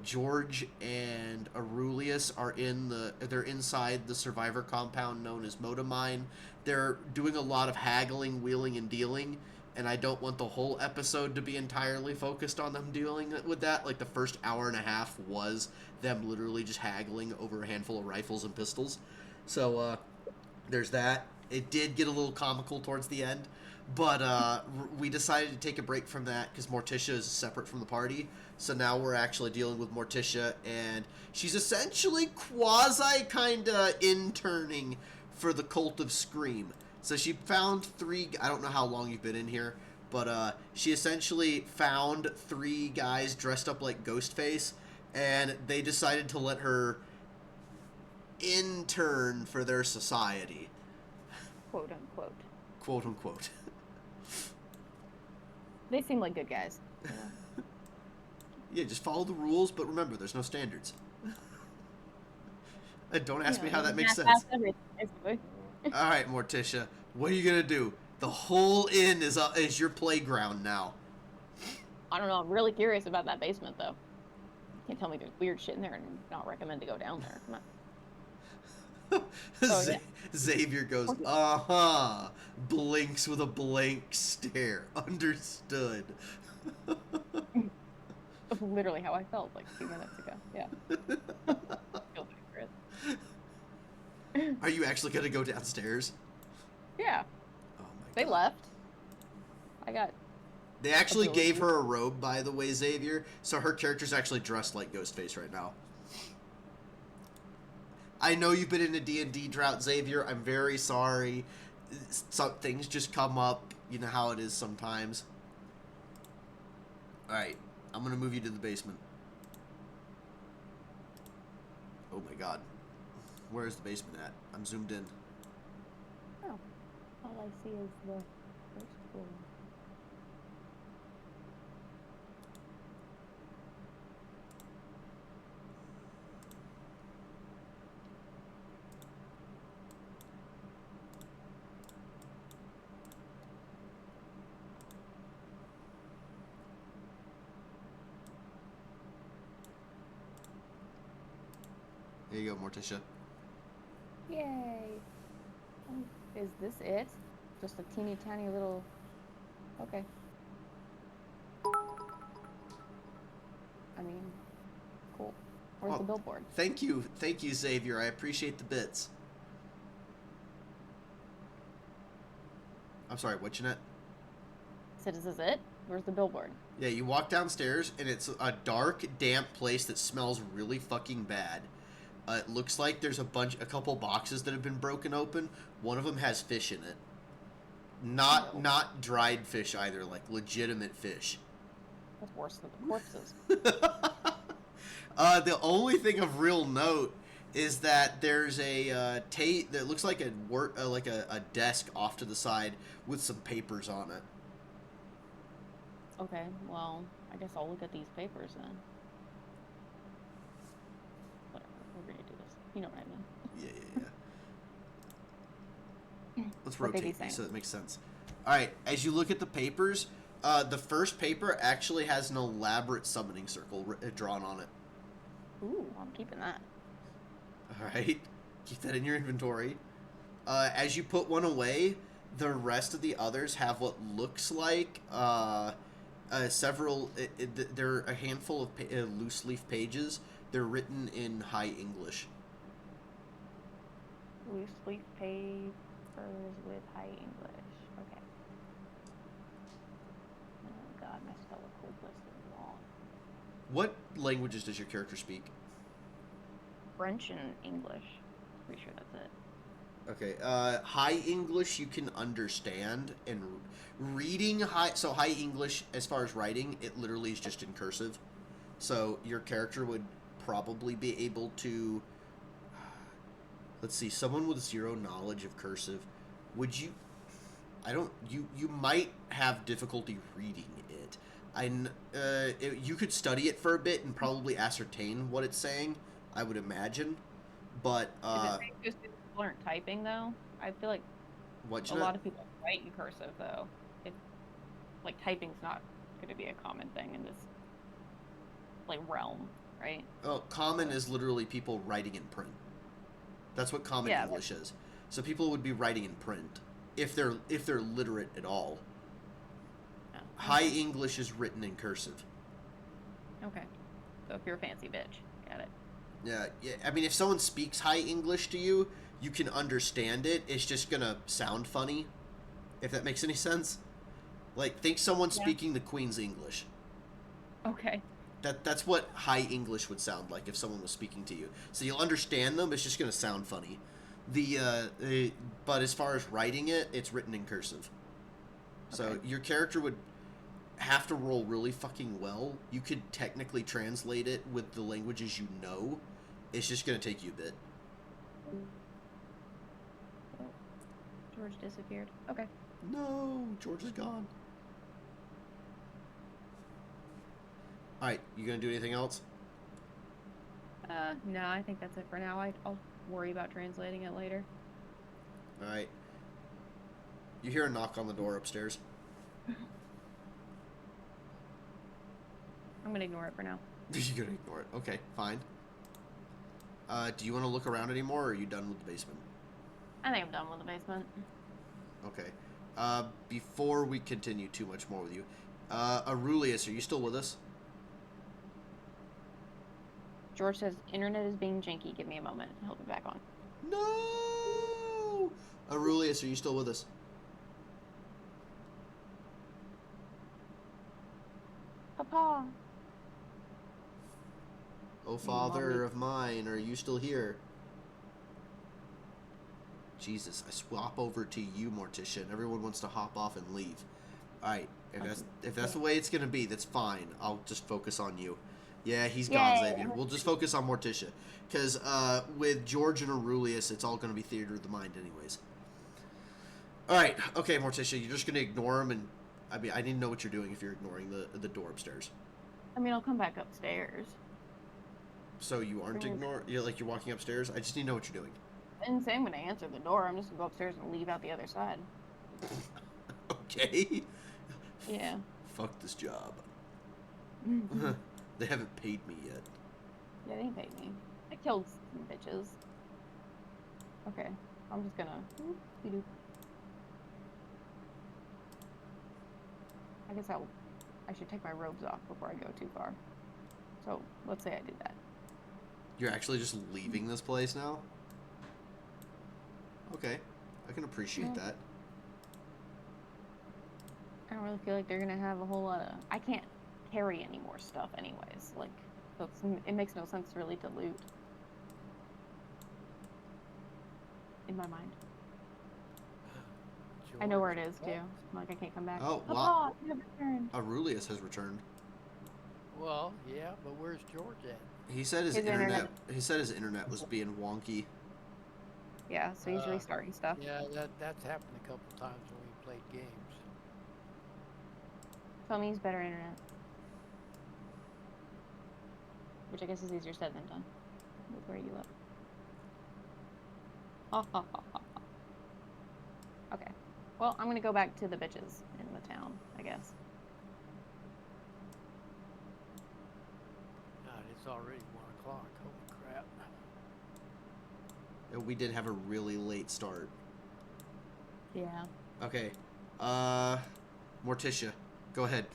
George and Aurelius are they're inside the survivor compound known as Motamine. They're doing a lot of haggling, wheeling, and dealing, and I don't want the whole episode to be entirely focused on them dealing with that. Like, the first hour and a half was them literally just haggling over a handful of rifles and pistols. So, there's that. It did get a little comical towards the end, but we decided to take a break from that because Morticia is separate from the party. So now we're actually dealing with Morticia, and she's essentially quasi-kinda interning for the Cult of Scream. So she found 3... I don't know how long you've been in here, but she essentially found 3 guys dressed up like Ghostface, and they decided to let her intern for their society. Quote unquote. Quote unquote. They seem like good guys. Yeah. Yeah, just follow the rules, but remember, there's no standards. And don't ask me how that makes sense. All right, Morticia, what are you gonna do? The whole inn is your playground now. I don't know. I'm really curious about that basement, though. You can't tell me there's weird shit in there and not recommend to go down there. Come on. Yeah. Xavier goes, blinks with a blank stare. Understood. Literally how I felt like 2 minutes ago. Yeah. Feel accurate. Are you actually gonna go downstairs? Yeah. Oh my They God. left. They actually gave her a robe, by the way, Xavier. So her character's actually dressed like Ghostface right now. I know you've been in a D&D drought, Xavier. I'm very sorry. Some things just come up. You know how it is sometimes. Alright. I'm going to move you to the basement. Oh my God. Where's the basement at? I'm zoomed in. Oh. All I see is the first floor. Here you go, Morticia. Yay. Is this it? Just a teeny tiny little... Okay. I mean, cool. Where's the billboard? Thank you, Xavier. I appreciate the bits. I'm sorry, what, Jeanette? So this is it? Where's the billboard? Yeah, you walk downstairs, and it's a dark, damp place that smells really fucking bad. It looks like there's a couple boxes that have been broken open. One of them has fish in it. Not dried fish either, like legitimate fish. That's worse than the corpses. The only thing of real note is that there's a that looks like a desk off to the side with some papers on it. Okay, well, I guess I'll look at these papers then. Whatever, we're gonna do this. You know what I mean. Yeah. Let's What they be rotate saying? these so that makes sense. Alright, as you look at the papers, the first paper actually has an elaborate summoning circle drawn on it. Ooh, I'm keeping that. Alright, keep that in your inventory. As you put one away, the rest of the others have what looks like several... there are a handful of loose leaf pages. They're written in High English. Loose leaf papers with High English. Okay. Oh God, my spell of hopeless is wrong. What languages does your character speak? French and English. Pretty sure that's it. Okay, High English you can understand, and reading High English, as far as writing, it literally is just in cursive. So your character would probably be able to. Let's see. Someone with 0 knowledge of cursive, would you? I don't. You might have difficulty reading it. You could study it for a bit and probably ascertain what it's saying. I would imagine, but Is it safe just because people aren't typing though? I feel like what? a lot of people write in cursive though. Like typing's not going to be a common thing in this like realm, right? Oh, common is literally people writing in print. That's what common English is. So people would be writing in print if they're literate at all. Oh, okay. High English is written in cursive. Okay. So if you're a fancy bitch, got it. Yeah. I mean, if someone speaks High English to you, you can understand it. It's just gonna sound funny, if that makes any sense. Like, think someone speaking the Queen's English. Okay. That's what High English would sound like if someone was speaking to you. So you'll understand them. It's just gonna sound funny. But as far as writing it, it's written in cursive. So Okay. your character would have to roll really fucking well. You could technically translate it with the languages you know. It's just gonna take you a bit. Oh, George disappeared. Okay. No, George is gone. Alright, you gonna do anything else? No, I think that's it for now. I'll worry about translating it later. Alright. You hear a knock on the door upstairs. I'm gonna ignore it for now. You're gonna ignore it. Okay, fine. Do you want to look around anymore, or are you done with the basement? I think I'm done with the basement. Okay. Before we continue too much more with you, Aurelius, are you still with us? George says, internet is being janky. Give me a moment. He'll be back on. No! Aurelius, are you still with us? Papa! Oh, father of mine, are you still here? Jesus, I swap over to you, Morticia, and everyone wants to hop off and leave. Alright, if that's the way it's gonna be, that's fine. I'll just focus on you. Yeah, he's gone, Xavier. We'll just focus on Morticia. Because with George and Aurelius, it's all gonna be theater of the mind anyways. Alright, okay, Morticia, you're just gonna ignore him, and I mean, I need to know what you're doing if you're ignoring the door upstairs. I mean, I'll come back upstairs. So you aren't you're walking upstairs? I just need to know what you're doing. I didn't say I'm gonna answer the door. I'm just gonna go upstairs and leave out the other side. Okay. Yeah. Fuck this job. They haven't paid me yet. Yeah, they paid me. I killed some bitches. Okay. I'm just gonna... I guess I should take my robes off before I go too far. So, let's say I did that. You're actually just leaving this place now? Okay. I can appreciate that. I don't really feel like they're gonna have a whole lot of... I can't carry any more stuff anyways. Like, so it makes no sense really to loot. In my mind. I know where it is, too. Like, I can't come back. Oh, wow. Papa, you have returned. Aurelius has returned. Well, yeah, but where's George at? He said his His internet. internet. He said his internet was being wonky. Yeah, so he's restarting stuff. Yeah, that's happened a couple times when we played games. Tell me he's better internet. Which I guess is easier said than done. With where you live. Ha ha ha ha. Okay. Well, I'm gonna go back to the bitches in the town, I guess. God, it's already 1 o'clock. Holy crap. We did have a really late start. Yeah. Okay. Morticia, go ahead.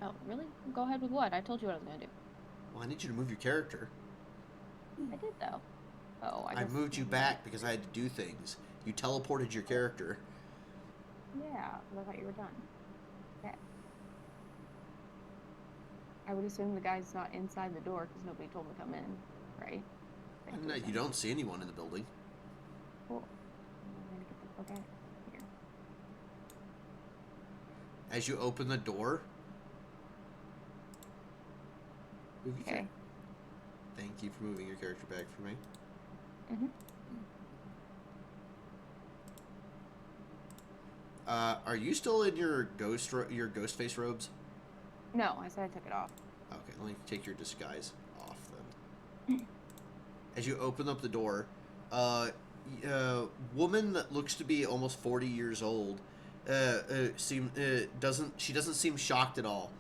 Oh, really? Go ahead with what? I told you what I was gonna do. Well, I need you to move your character. I did, though. Oh, I moved you back because I had to do things. You teleported your character. Yeah, because I thought you were done. Okay. I would assume the guy's not inside the door because nobody told him to come in, right? No, you don't see anyone in the building. Cool. I'm gonna get the fuck out of here. As you open the door, Move your Okay. character. Thank you for moving your character back for me. Mhm. Are you still in your your ghost face robes? No, I said I took it off. Okay, let me take your disguise off then. As you open up the door, woman that looks to be almost 40 years old, doesn't seem shocked at all.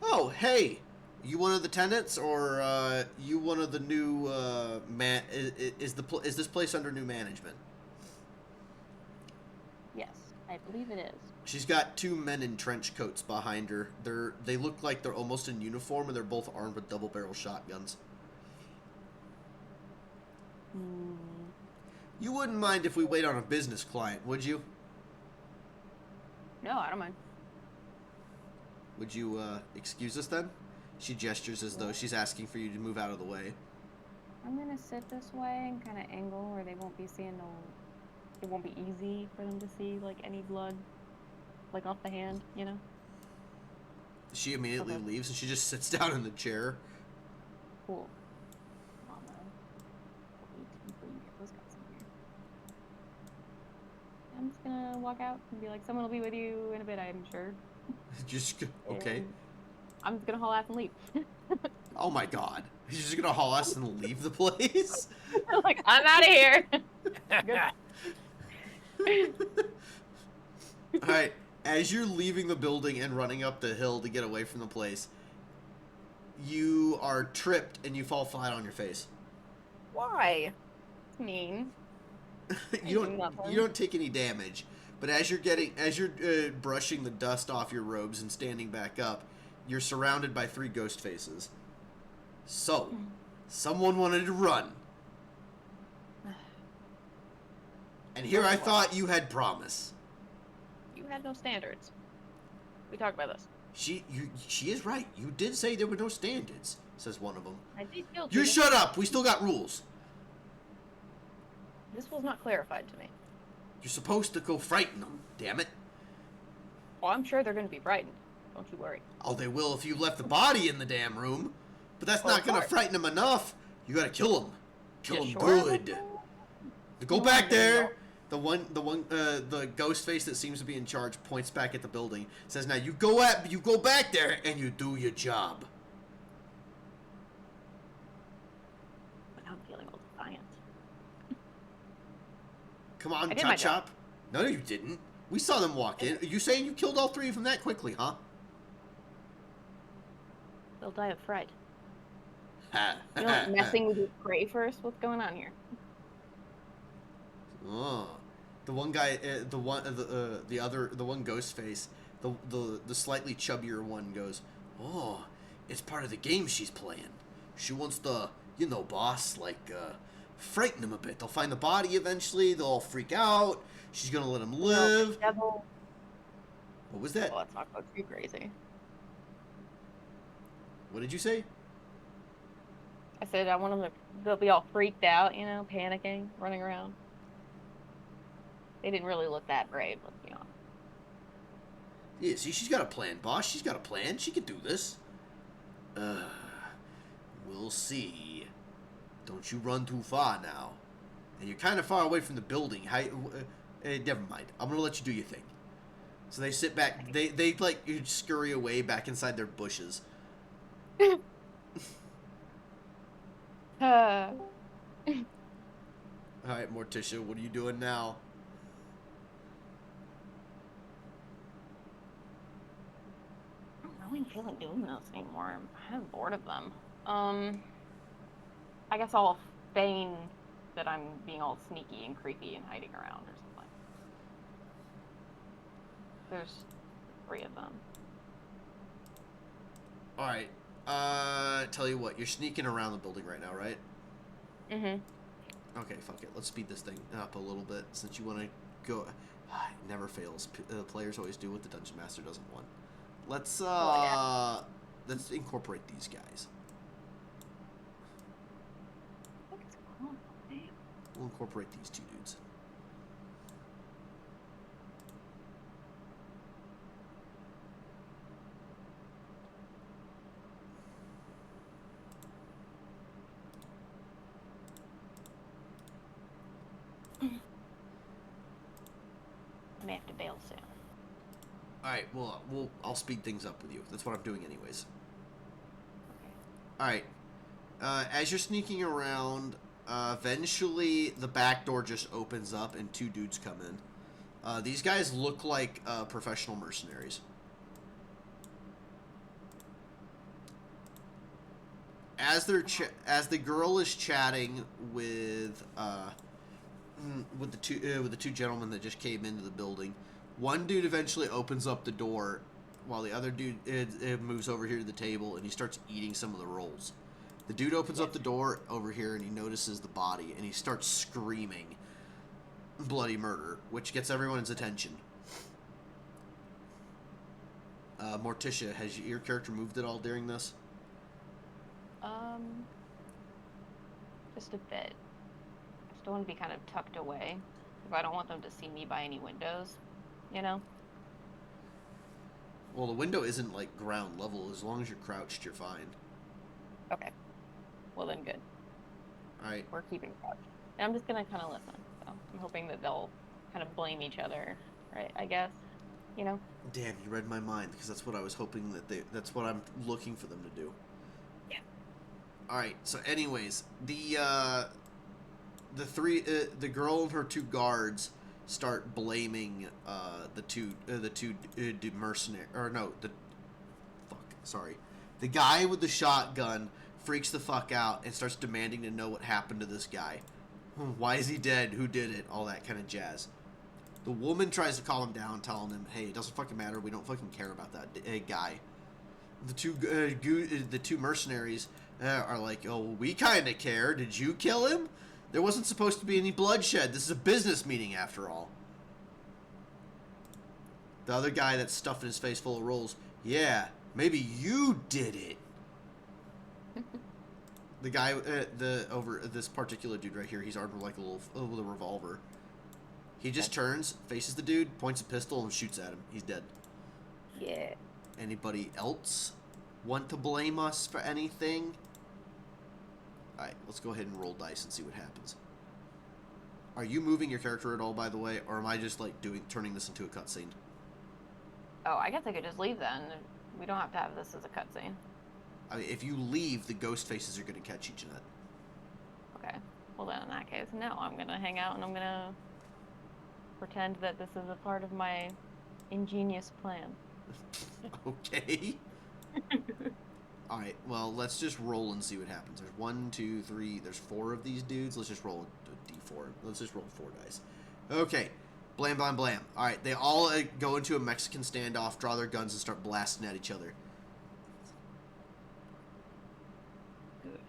Oh, hey, you one of the tenants, or you one of the new man? Is this place under new management? Yes, I believe it is. She's got two men in trench coats behind her. They look like they're almost in uniform, and they're both armed with double-barrel shotguns. You wouldn't mind if we wait on a business client, would you? No, I don't mind. Would you excuse us then? She gestures as though she's asking for you to move out of the way. I'm gonna sit this way and kind of angle where they won't be seeing no. It won't be easy for them to see like any blood, like off the hand, you know. She immediately Okay. leaves and she just sits down in the chair. Cool. Come on, man. Wait until you get those guys in here. I'm just gonna walk out and be like, someone will be with you in a bit, I'm sure. Just okay. And I'm just gonna haul ass and leave. Oh my god. She's just gonna haul us and leave the place? Like, I'm out of here. Alright, as you're leaving the building and running up the hill to get away from the place, you are tripped and you fall flat on your face. Why? It's mean. you don't take any damage, but as you're brushing the dust off your robes and standing back up, you're surrounded by 3 ghost faces. So, someone wanted to run. And here I thought you had promise. You had no standards. We talked about this. She is right. You did say there were no standards, says one of them. I did feel You shut up. We still got rules. This was not clarified to me. You're supposed to go frighten them, damn it. Well, I'm sure they're going to be frightened. Don't you worry. Oh, they will if you left the body in the damn room. But that's not going to course. frighten them enough. You got to kill them. Kill them sure? good. Go back there. The ghost face that seems to be in charge points back at the building. Says, "Now you go back there and you do your job." But I'm feeling all defiant. Come on, I did my chop chop. No, you didn't. We saw them walk in. Are you saying you killed all 3 of them that quickly, huh? They'll die of fright. Ha. You know, messing with your prey first. What's going on here? Oh, the one guy, the one ghost face, the slightly chubbier one goes, "Oh, it's part of the game she's playing. She wants to, boss, frighten them a bit. They'll find the body eventually. They'll all freak out. She's gonna let them live." Devil. What was that? Oh, let's not go too crazy. What did you say? I said I want them to. They'll be all freaked out, panicking, running around. They didn't really look that brave, let's be honest. Yeah, see, she's got a plan, boss. She's got a plan. She can do this. We'll see. Don't you run too far now. And you're kind of far away from the building. Never mind. I'm gonna let you do your thing. So they sit back. They scurry away back inside their bushes. All right, Morticia, what are you doing now? I don't really feel like doing this anymore. I'm kind of bored of them. I guess I'll feign that I'm being all sneaky and creepy and hiding around or something. There's 3 of them. All right. Tell you what, you're sneaking around the building right now, right? Mm-hmm. Okay, fuck it. Let's speed this thing up a little bit since you want to go. It never fails. Players always do what the dungeon master doesn't want. Let's let's incorporate these guys. We'll incorporate these 2 dudes. All right. Well, I'll speed things up with you. That's what I'm doing, anyways. Okay. All right. As you're sneaking around, eventually the back door just opens up and two dudes come in. These guys look like professional mercenaries. As as the girl is chatting with the two gentlemen that just came into the building, one dude eventually opens up the door, while the other dude moves over here to the table and he starts eating some of the rolls. The dude opens up the door over here and he notices the body and he starts screaming bloody murder, which gets everyone's attention. Morticia, has your character moved at all during this? Just a bit. I still want to be kind of tucked away, if I don't want them to see me by any windows, you know? Well, the window isn't like ground level. As long as you're crouched, you're fine. Okay. Well then, good. All right. We're keeping crouched. And I'm just gonna kind of listen. So I'm hoping that they'll kind of blame each other, right? I guess, you know? Damn, you read my mind, because that's what I was hoping that's what I'm looking for them to do. Yeah. All right. So, anyways, the girl and her two guards start blaming the two mercenary, or no, the guy with the shotgun freaks the fuck out and starts demanding to know what happened to this guy. Why is he dead? Who did it? All that kind of jazz. The woman tries to calm him down, telling him, "Hey, it doesn't fucking matter. We don't fucking care about that guy." The two mercenaries are like, "Oh, we kind of care. Did you kill him? There wasn't supposed to be any bloodshed. This is a business meeting, after all." The other guy that's stuffing his face full of rolls, "Yeah, maybe you did it." The guy, this particular dude right here, he's armed with like with a revolver. He just turns, faces the dude, points a pistol, and shoots at him. He's dead. Yeah. Anybody else want to blame us for anything? Alright, let's go ahead and roll dice and see what happens. Are you moving your character at all, by the way, or am I just like turning this into a cutscene? Oh, I guess I could just leave then. We don't have to have this as a cutscene. I mean, if you leave, the ghost faces are going to catch you, Jeanette. Okay. Well then, in that case, no. I'm gonna hang out and I'm gonna pretend that this is a part of my ingenious plan. Okay. Alright, well, let's just roll and see what happens. There's 1, 2, 3, there's 4 of these dudes. Let's just roll a d4. Let's just roll 4 dice. Okay. Blam, blam, blam. Alright, they all go into a Mexican standoff, draw their guns, and start blasting at each other. Good.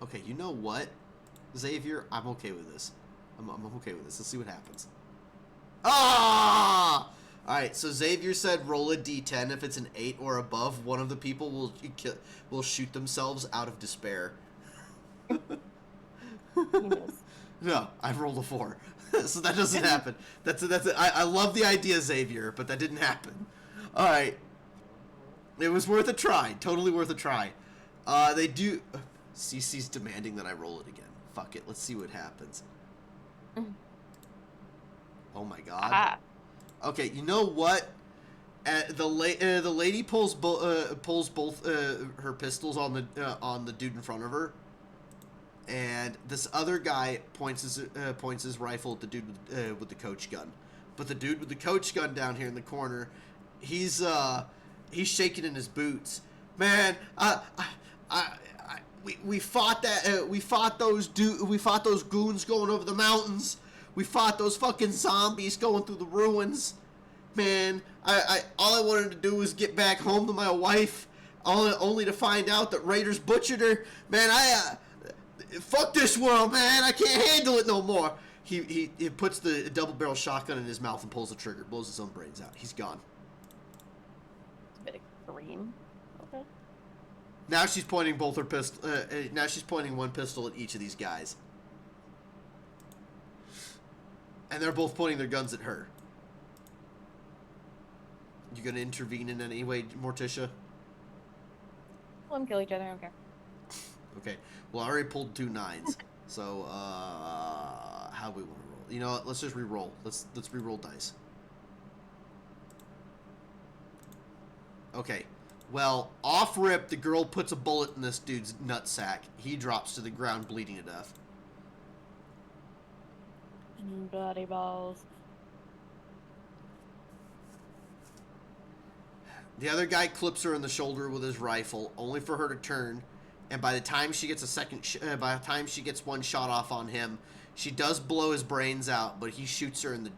Okay, you know what, Xavier? I'm okay with this. I'm okay with this. Let's see what happens. Ah! Alright, so Xavier said roll a d10. If it's an 8 or above, one of the people will shoot themselves out of despair. No, I've rolled a 4. So that doesn't happen. That's it. I love the idea, Xavier, but that didn't happen. Alright. It was worth a try. Totally worth a try. They do... CC's demanding that I roll it again. Fuck it. Let's see what happens. Oh my god. Ah. Okay, you know what? The lady pulls both her pistols on the dude in front of her, and this other guy points his rifle at the dude with the coach gun. But the dude with the coach gun down here in the corner, he's shaking in his boots. Man, we fought those goons going over the mountains. We fought those fucking zombies going through the ruins. Man, all I wanted to do was get back home to my wife, only to find out that raiders butchered her. Man, fuck this world, man. I can't handle it no more. He puts the double-barrel shotgun in his mouth and pulls the trigger, blows his own brains out. He's gone. It's a bit extreme. Okay. Now she's pointing both her pistol. Now she's pointing one pistol at each of these guys. And they're both pointing their guns at her. You gonna intervene in any way, Morticia? Let them kill each other, I don't care. Okay. Well, I already pulled 2 9s. So, how do we want to roll? You know what? Let's just re-roll. Let's re-roll dice. Okay. Well, off rip, the girl puts a bullet in this dude's nutsack. He drops to the ground bleeding to death. Bloody balls. The other guy clips her in the shoulder with his rifle, only for her to turn. And by the time she gets by the time she gets one shot off on him, she does blow his brains out, but he shoots her in the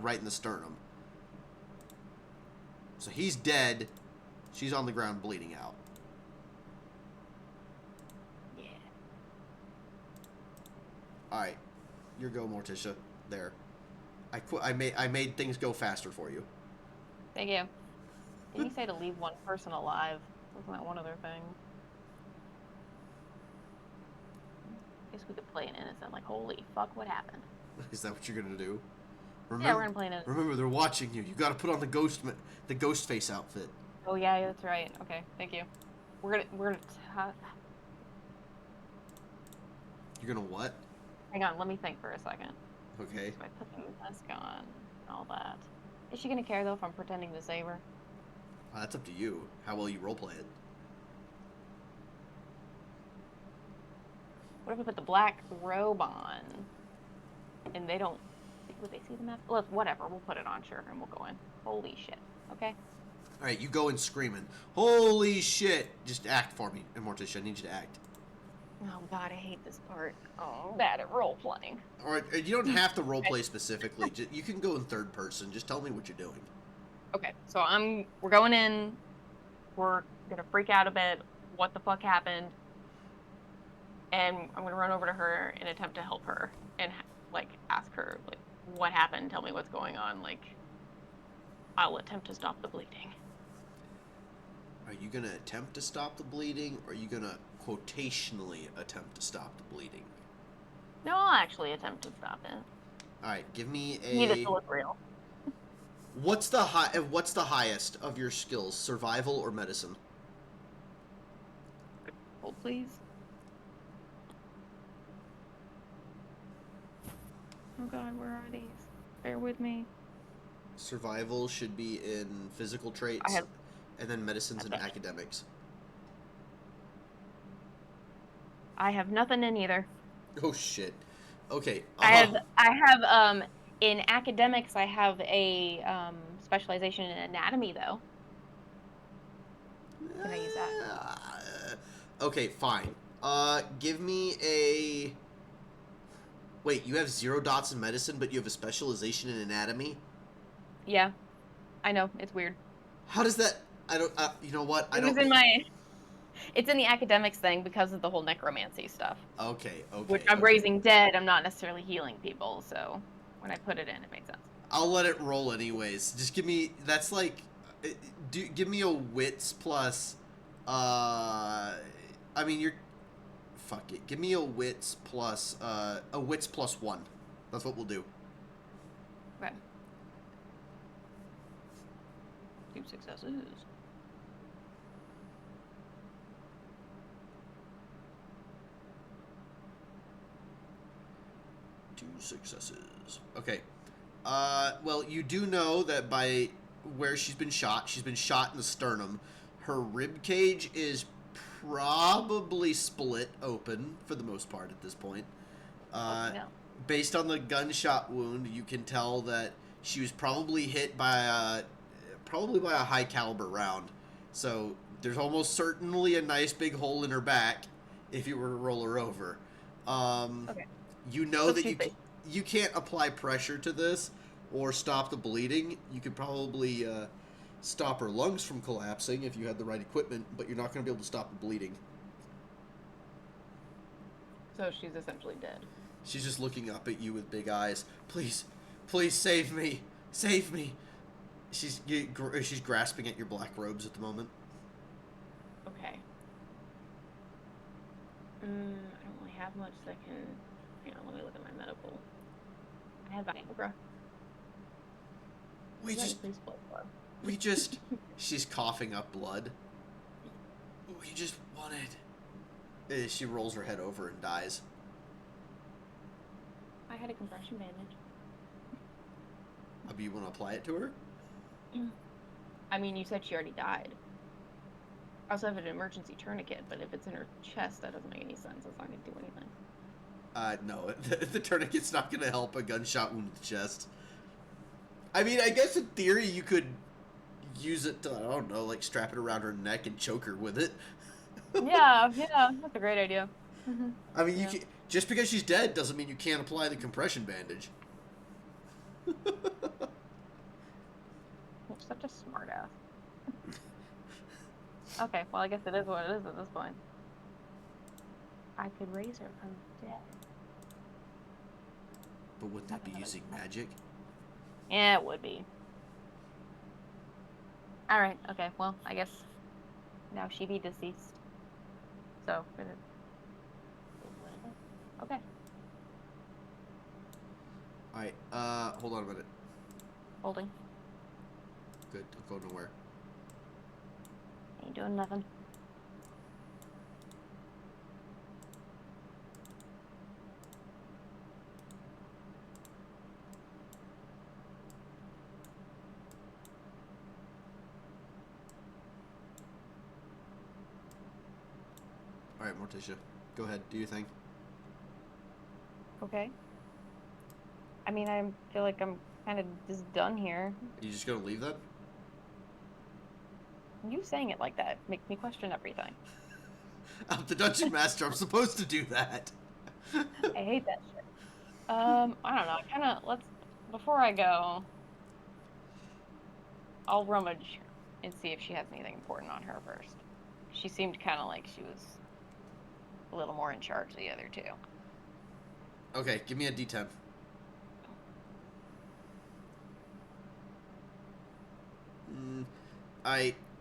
right in the sternum. So he's dead. She's on the ground bleeding out. Yeah. All right, your go, Morticia. There, I made things go faster for you. Thank you. Didn't you say to leave one person alive? Wasn't that one other thing? Guess we could play an innocent. Like, holy fuck, what happened? Is that what you're gonna do? Yeah, we're gonna play an innocent. Remember, they're watching you. You got to put on the ghost face outfit. Oh yeah, that's right. Okay, thank you. We're gonna. You're gonna what? Hang on, let me think for a second. Okay. So I put the mask on and all that. Is she gonna care though if I'm pretending to save her? That's up to you. How well you roleplay it. What if I put the black robe on and they don't? Would they see the map? Well, whatever. We'll put it on, sure, and we'll go in. Holy shit. Okay. All right, you go in screaming. Holy shit! Just act for me, Morticia. I need you to act. Oh god, I hate this part. Oh, I'm bad at role playing. All right, you don't have to roleplay specifically. You can go in third person. Just tell me what you're doing. Okay, so we're going in. We're gonna freak out a bit. What the fuck happened? And I'm gonna run over to her and attempt to help her and like ask her like what happened. Tell me what's going on. Like, I'll attempt to stop the bleeding. Are you gonna attempt to stop the bleeding, or are you gonna quotationally attempt to stop the bleeding? No, I'll actually attempt to stop it. All right, give me You need it to look real. What's the highest of your skills, survival or medicine? Hold, please. Oh god, where are these? Bear with me. Survival should be in physical traits, and then medicine's in academics. I have nothing in either. Oh shit. Okay. I have in academics I have a specialization in anatomy though. Can I use that? Okay, fine. Give me a. Wait, you have 0 dots in medicine, but you have a specialization in anatomy? Yeah, I know, it's weird. How does that? I don't. You know what? It's in the academics thing because of the whole necromancy stuff. Okay. Which I'm raising dead. I'm not necessarily healing people, so when I put it in, it makes sense. I'll let it roll anyways. Just give me. That's like. Give me a wits plus. I mean, you're. Fuck it. Give me a wits plus. A wits plus 1. That's what we'll do. Okay. 2 successes. Successes. Okay. Well, you do know that by where she's been shot in the sternum. Her rib cage is probably split open for the most part at this point. No. Based on the gunshot wound, you can tell that she was probably hit by a high caliber round. So there's almost certainly a nice big hole in her back if you were to roll her over. Okay. You know that you can't apply pressure to this or stop the bleeding. You could probably stop her lungs from collapsing if you had the right equipment, but you're not going to be able to stop the bleeding. So she's essentially dead. She's just looking up at you with big eyes. Please, please save me. Save me. She's grasping at your black robes at the moment. Okay. I don't really have much that can... Hang on, let me look at my medical. I have Viagra. She's coughing up blood. We just wanted... She rolls her head over and dies. I had a compression bandage. You want to apply it to her? I mean, you said she already died. I also have an emergency tourniquet, but if it's in her chest, that doesn't make any sense. It's not going to do anything. No, the tourniquet's not going to help a gunshot wound to the chest. I mean, I guess in theory you could use it to, I don't know, like strap it around her neck and choke her with it. Yeah, that's a great idea. I mean, just because she's dead doesn't mean you can't apply the compression bandage. You're such a smartass. Okay, well, I guess it is what it is at this point. I could raise her from dead. But would that be using magic? Yeah, it would be. Alright, okay, well, I guess now she be deceased. So, okay. Alright, hold on a minute. Holding. Good, don't go nowhere. Ain't doing nothing. Alright, Morticia, go ahead, do your thing. Okay. I mean, I feel like I'm kind of just done here. Are you just gonna leave that? You saying it like that makes me question everything. I'm the dungeon master, I'm supposed to do that. I hate that shit. I don't know. Before I go, I'll rummage and see if she has anything important on her first. She seemed kind of like she was a little more in charge of the other two. Okay, give me a D10.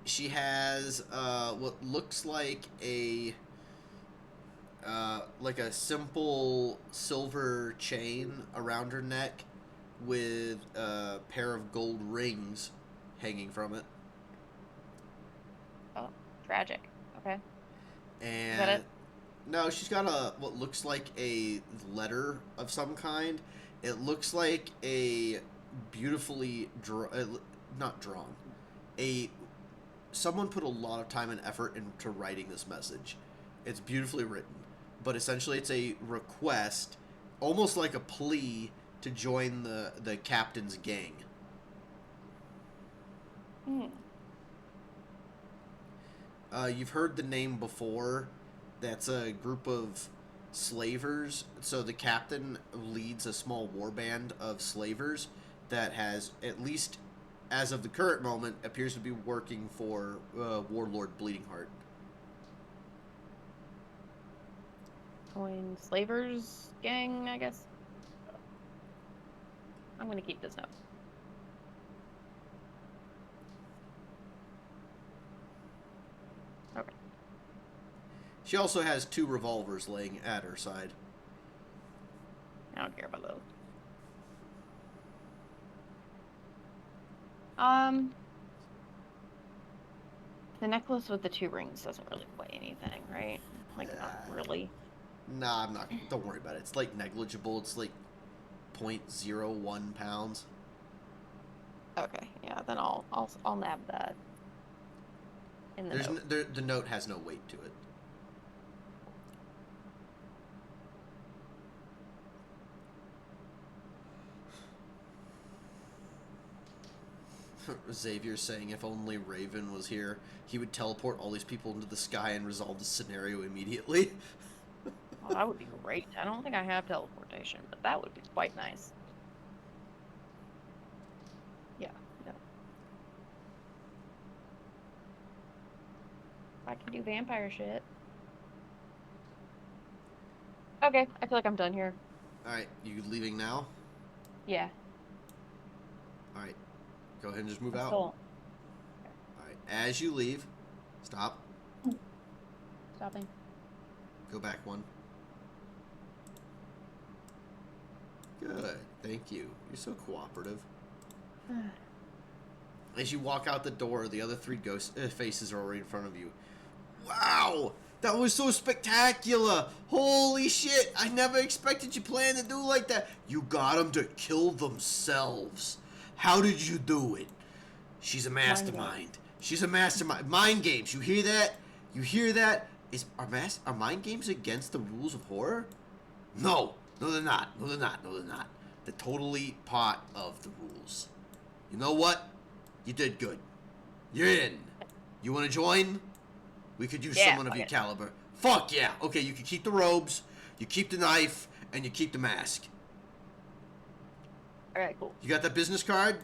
She has what looks like a simple silver chain around her neck with a pair of gold rings hanging from it. Oh, tragic. Okay. And Is that it? No, she's got what looks like a letter of some kind. It looks like a beautifully not drawn. Someone put a lot of time and effort into writing this message. It's beautifully written, but essentially it's a request, almost like a plea to join the captain's gang. You've heard the name before. That's a group of slavers. So the captain leads a small warband of slavers that has, at least as of the current moment, appears to be working for Warlord Bleeding Heart. Join Slavers gang, I guess. I'm gonna keep this note. Okay. She also has 2 revolvers laying at her side. I don't care about those. The necklace with the 2 rings doesn't really weigh anything, right? Like, not really. Nah, I'm not. Don't worry about it. It's like negligible. It's like 0.01 pounds. Okay, yeah, then I'll nab that. In the note. The note has no weight to it. Xavier's saying if only Raven was here, he would teleport all these people into the sky and resolve the scenario immediately. Well, that would be great. I don't think I have teleportation, but that would be quite nice. Yeah, no. I can do vampire shit. Okay, I feel like I'm done here. Alright, you leaving now? Yeah. Alright, go ahead and just move I'm out. still Alright, as you leave, stop. stopping. Go back 1. Good, thank you. You're so cooperative. As you walk out the door, the other 3 ghost faces are already in front of you. Wow! That was so spectacular! Holy shit! I never expected you planned to do like that. You got them to kill themselves. How did you do it? She's a mastermind. She's a mastermind. Mind games. You hear that? You hear that? Are mind games against the rules of horror? No. No, they're not. No, they're not. No, they're not. They're totally part of the rules. You know what? You did good. You're in. You want to join? We could use someone of your caliber. Fuck yeah. Okay, you can keep the robes, you keep the knife, and you keep the mask. Alright, cool. You got that business card?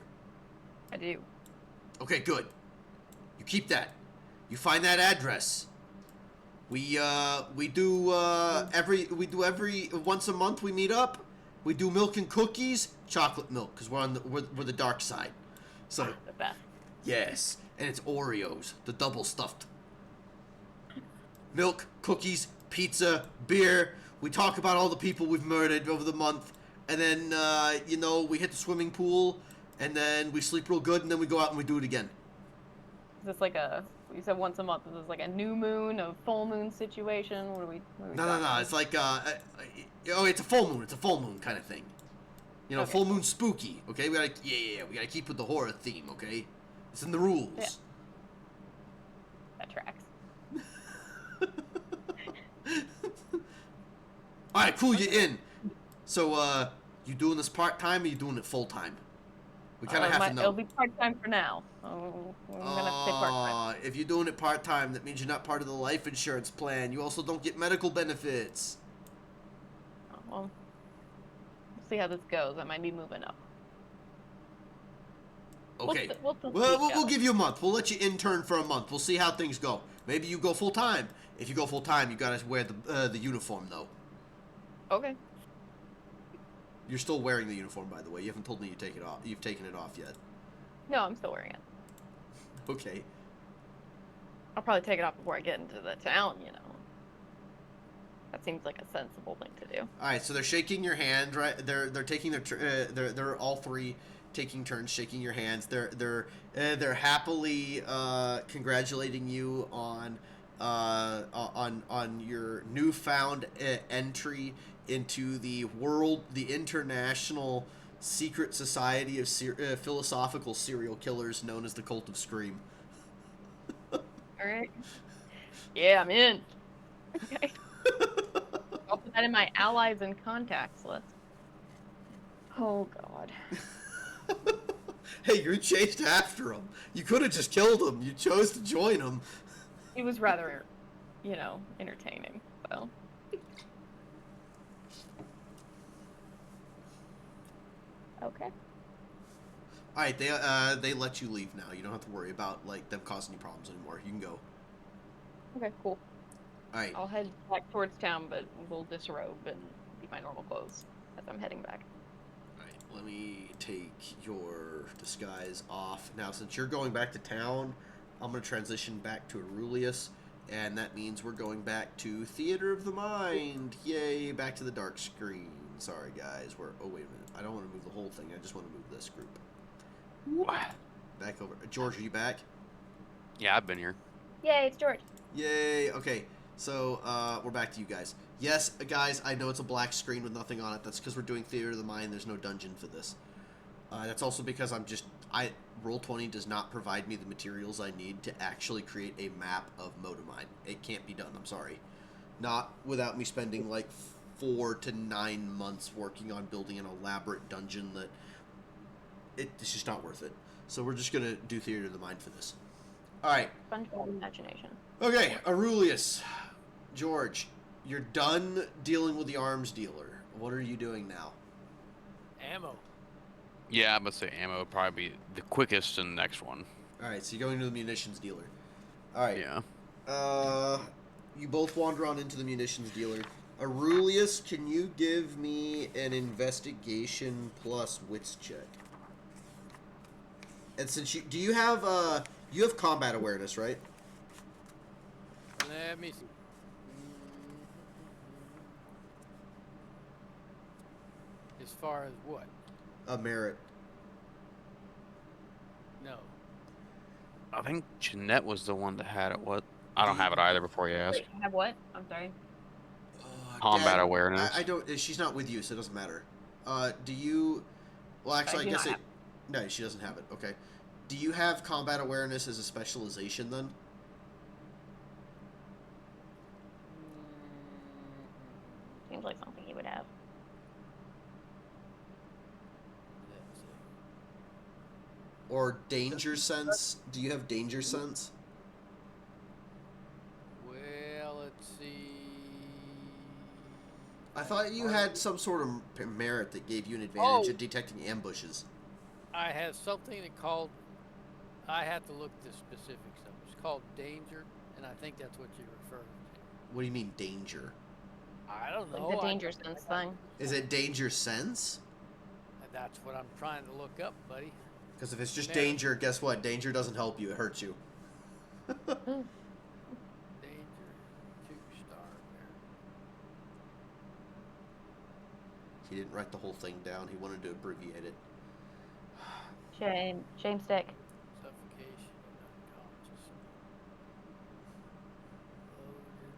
I do. Okay, good. You keep that. You find that address. We do every once a month we meet up. We do milk and cookies, chocolate milk, because we're the dark side. So The best. yes, and it's Oreos, the double stuffed. Milk, cookies, pizza, beer. We talk about all the people we've murdered over the month, and then we hit the swimming pool, and then we sleep real good, and then we go out and we do it again. Is this like you said once a month? Is this like a new moon, a full moon situation? What are we No. It's like it's a full moon. It's a full moon kind of thing. You know, Okay. full moon spooky. Okay, we gotta keep with the horror theme. Okay, it's in the rules. Yeah. That tracks. All right, cool. You're in. So, you doing this part time or you doing it full time? We kind of have to know. It'll be part time for now. I'm gonna have to say part time. If you're doing it part time, that means you're not part of the life insurance plan. You also don't get medical benefits. Oh, well, we'll see how this goes. I might be moving up. Okay. We'll We'll give you a month. We'll let you intern for a month. We'll see how things go. Maybe you go full time. If you go full time, you gotta wear the uniform though. Okay. You're still wearing the uniform, by the way. You haven't told me you take it off. You've taken it off yet. No, I'm still wearing it. Okay. I'll probably take it off before I get into the town. That seems like a sensible thing to do. All right. So they're shaking your hand, right? They're taking they're all three taking turns shaking your hands. They're happily congratulating you on your newfound entry into the international secret society of philosophical serial killers known as the Cult of Scream. All right. Yeah, I'm in. Okay. I'll put that in my allies and contacts list. Oh God. Hey, you chased after him. You could have just killed him. You chose to join him. It was rather, entertaining. So. Okay. All right, they let you leave now. You don't have to worry about them causing you problems anymore. You can go. Okay, cool. All right. I'll head back towards town, but we'll disrobe and be my normal clothes as I'm heading back. All right. Let me take your disguise off now. Since you're going back to town, I'm gonna transition back to Aurelius, and that means we're going back to Theater of the Mind. Yay! Back to the dark screen. Sorry, guys. Oh, wait a minute. I don't want to move the whole thing. I just want to move this group. What? Back over. George, are you back? Yeah, I've been here. Yay, it's George. Yay. Okay. So, we're back to you guys. Yes, guys, I know it's a black screen with nothing on it. That's because we're doing Theater of the Mind. There's no dungeon for this. That's also because Roll20 does not provide me the materials I need to actually create a map of Motamine. It can't be done. I'm sorry. Not without me spending 4 to 9 months working on building an elaborate dungeon that it's just not worth it. So we're just gonna do Theater of the Mind for this. All right. SpongeBob imagination. Okay, Aurelius, George, you're done dealing with the arms dealer. What are you doing now? Ammo. Yeah, I'm gonna say ammo would probably be the quickest and the next one. All right, so you're going to the munitions dealer. All right. Yeah. You both wander on into the munitions dealer. Aurelius, can you give me an investigation plus wits check? And since you have combat awareness, right? Let me see. As far as what? A merit. No. I think Jeanette was the one that had it. What? I don't have it either. Before you ask. Wait, I have what? I'm sorry. Combat Dad, awareness. I don't. She's not with you, so it doesn't matter. Do you? Well, actually, I guess it. No, she doesn't have it. Okay. Do you have combat awareness as a specialization then? Seems like something he would have. Let's see. Or danger sense? Do you have danger sense? Well, let's see. I thought you had some sort of merit that gave you an advantage at detecting ambushes. I have something called. I have to look the specifics of it. It's called danger, and I think that's what you're referring to. What do you mean danger? I don't know. Like the danger sense thing. Is it danger sense? That's what I'm trying to look up, buddy. Because if it's just Merit. danger, guess what? Danger doesn't help you, it hurts you. Danger 2-star. He didn't write the whole thing down, he wanted to abbreviate it. Shame stick. Suffocation and unconscious. Loaded.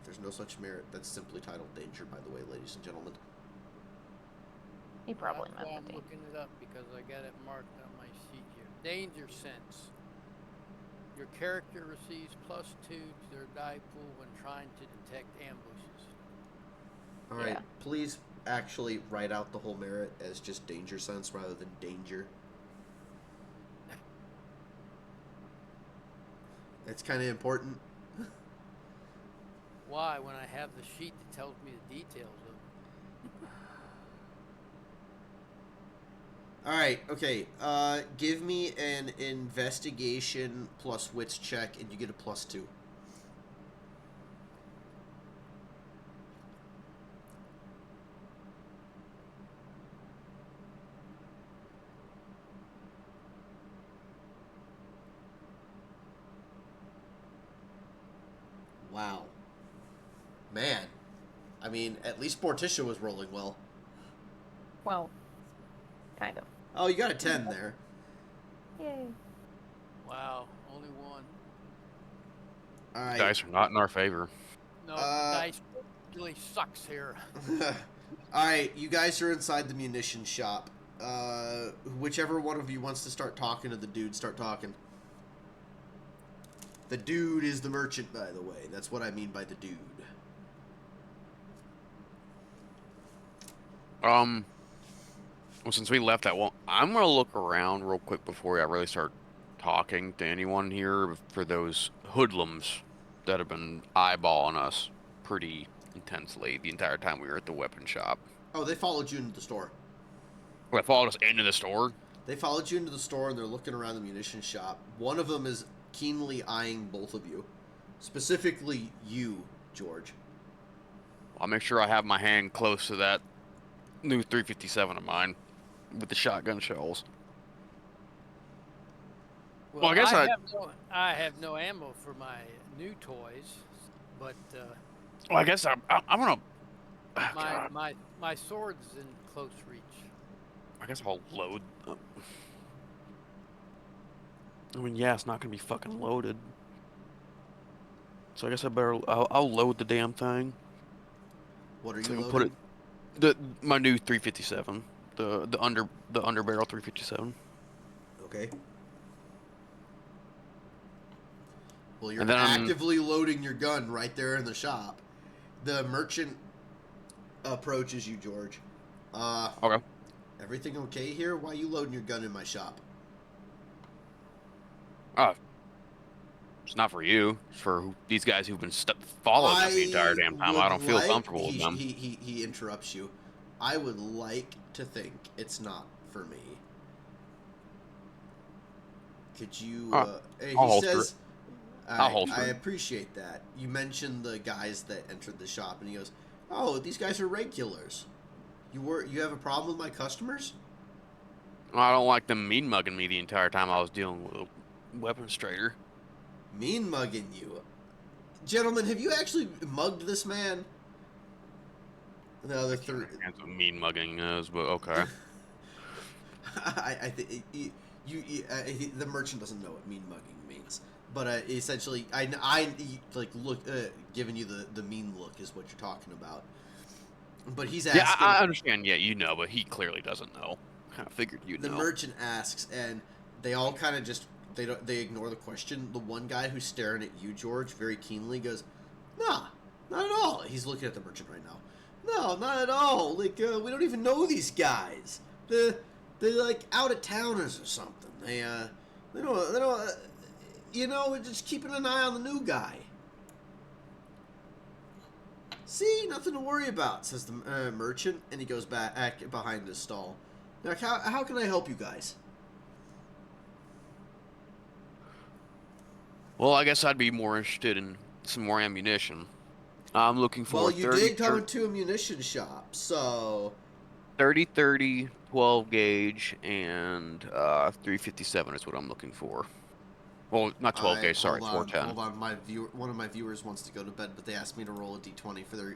There's no such merit. That's simply titled danger, by the way, ladies and gentlemen. He probably That's why meant I'm that. looking it up because I got it marked on my sheet here. Danger sense. Your character receives +2 to their die pool when trying to detect ambushes. All right, Yeah. please actually write out the whole merit as just danger sense rather than danger. It's kind of important. Why? When I have the sheet that tells me the details of it. All right, okay. Give me an investigation plus wits check, and you get a +2. Wow. Man. I mean, at least Morticia was rolling well. Well, kind of. Oh, you got a 10 there. Yay. Wow, only one. All right. Dice are not in our favor. No, dice really sucks here. All right, you guys are inside the munition shop. Whichever one of you wants to start talking to the dude, start talking. The dude is the merchant, by the way. That's what I mean by the dude. Well, since we left that one, I'm gonna look around real quick before I really start talking to anyone here for those hoodlums that have been eyeballing us pretty intensely the entire time we were at the weapon shop. Oh, they followed you into the store. Well, they followed us into the store. They followed you into the store, and they're looking around the munition shop. One of them is keenly eyeing both of you. Specifically you, George. I'll make sure I have my hand close to that new 357 of mine with the shotgun shells. Well, I guess I have no ammo for my new toys, but Well, I guess I'm gonna. Oh, God. my sword's in close reach. I guess I'll load. I mean, yeah, it's not gonna be fucking loaded. So I guess I'll load the damn thing. What are you So I can loading? put it my new 357, the underbarrel 357. Okay. Well, you're And then actively loading your gun right there in the shop. The merchant approaches you, George. Okay. Everything okay here? Why are you loading your gun in my shop? It's not for you. It's for these guys who've been following us the entire damn time. I don't feel comfortable with them. He interrupts you. I would like to think it's not for me. Could you? He says, I'll holster I it. appreciate that. You mentioned the guys that entered the shop, and he goes, "Oh, these guys are regulars. You have a problem with my customers?" I don't like them mean mugging me the entire time I was dealing with a weapons trader. Mean mugging you, gentlemen. Have you actually mugged this man? The other three. That's what mean mugging is, but okay. I think the merchant doesn't know what mean mugging means, but essentially, I like look giving you the mean look is what you're talking about. But he's asking. Yeah, I understand. Yeah, you know, but he clearly doesn't know. kind of figured you'd The know. merchant asks, and they all kind of just they ignore the question. The one guy who's staring at you, George, very keenly goes, "Nah, not at all." He's looking at the merchant right now. No, not at all. Like we don't even know these guys. They're like out of towners or something. They don't. We're just keeping an eye on the new guy. See, nothing to worry about, says the merchant, and he goes back behind his stall. Now, how can I help you guys? Well, I guess I'd be more interested in some more ammunition. I'm looking for Well, you did come into a munition shop, so 30, 12 gauge, and 357 is what I'm looking for. Well, not 12 gauge, sorry, 410. Hold on. One of my viewers wants to go to bed, but they asked me to roll a d20 for their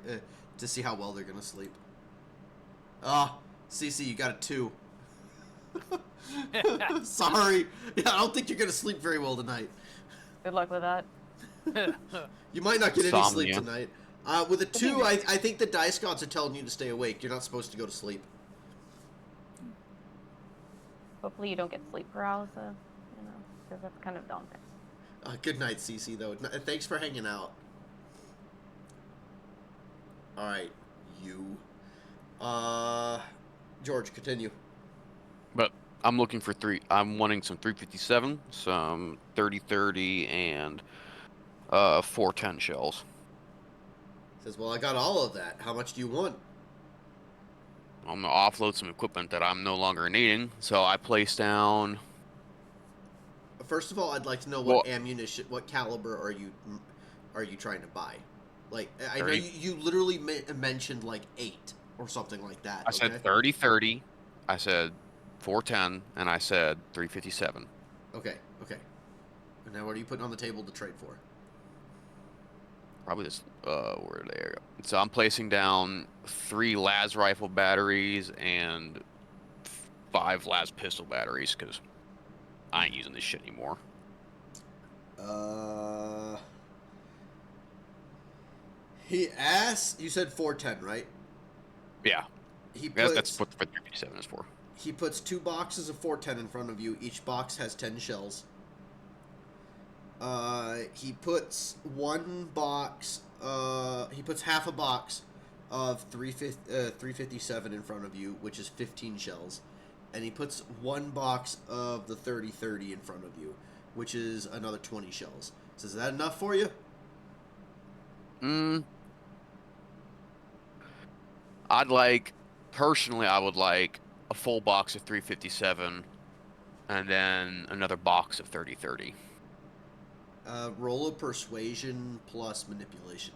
to see how well they're gonna sleep. Ah, CC, you got a 2. Sorry, yeah, I don't think you're gonna sleep very well tonight. Good luck with that. You might not get any sleep Insomnia. tonight. With a 2, I think the dice gods are telling you to stay awake. You're not supposed to go to sleep. Hopefully you don't get sleep paralysis, because that's kind of daunting. Good night, CC, though. Thanks for hanging out. Alright, you. George, continue. But I'm looking for I'm wanting some 357, some 30, and 410 shells. Says, well, I got all of that. How much do you want? I'm gonna offload some equipment that I'm no longer needing, so I place down. First of all, I'd like to know what ammunition, what caliber are you trying to buy? Like, I know you literally mentioned like 8 or something like that. I said 30, I said 410, and I said 357. Okay. And now what are you putting on the table to trade for? Probably this, where they go. So I'm placing down 3 las rifle batteries and 5 las pistol batteries, because I ain't using this shit anymore. He asked, you said 410, right? Yeah. That's what the 357 is for. He puts 2 boxes of 410 in front of you. Each box has 10 shells. He puts he puts half a box of 357 in front of you, which is 15 shells. And he puts 1 box of the 30 in front of you, which is another 20 shells. So is that enough for you? Personally, I would like a full box of 357 and then another box of 30. Roll a persuasion plus manipulation.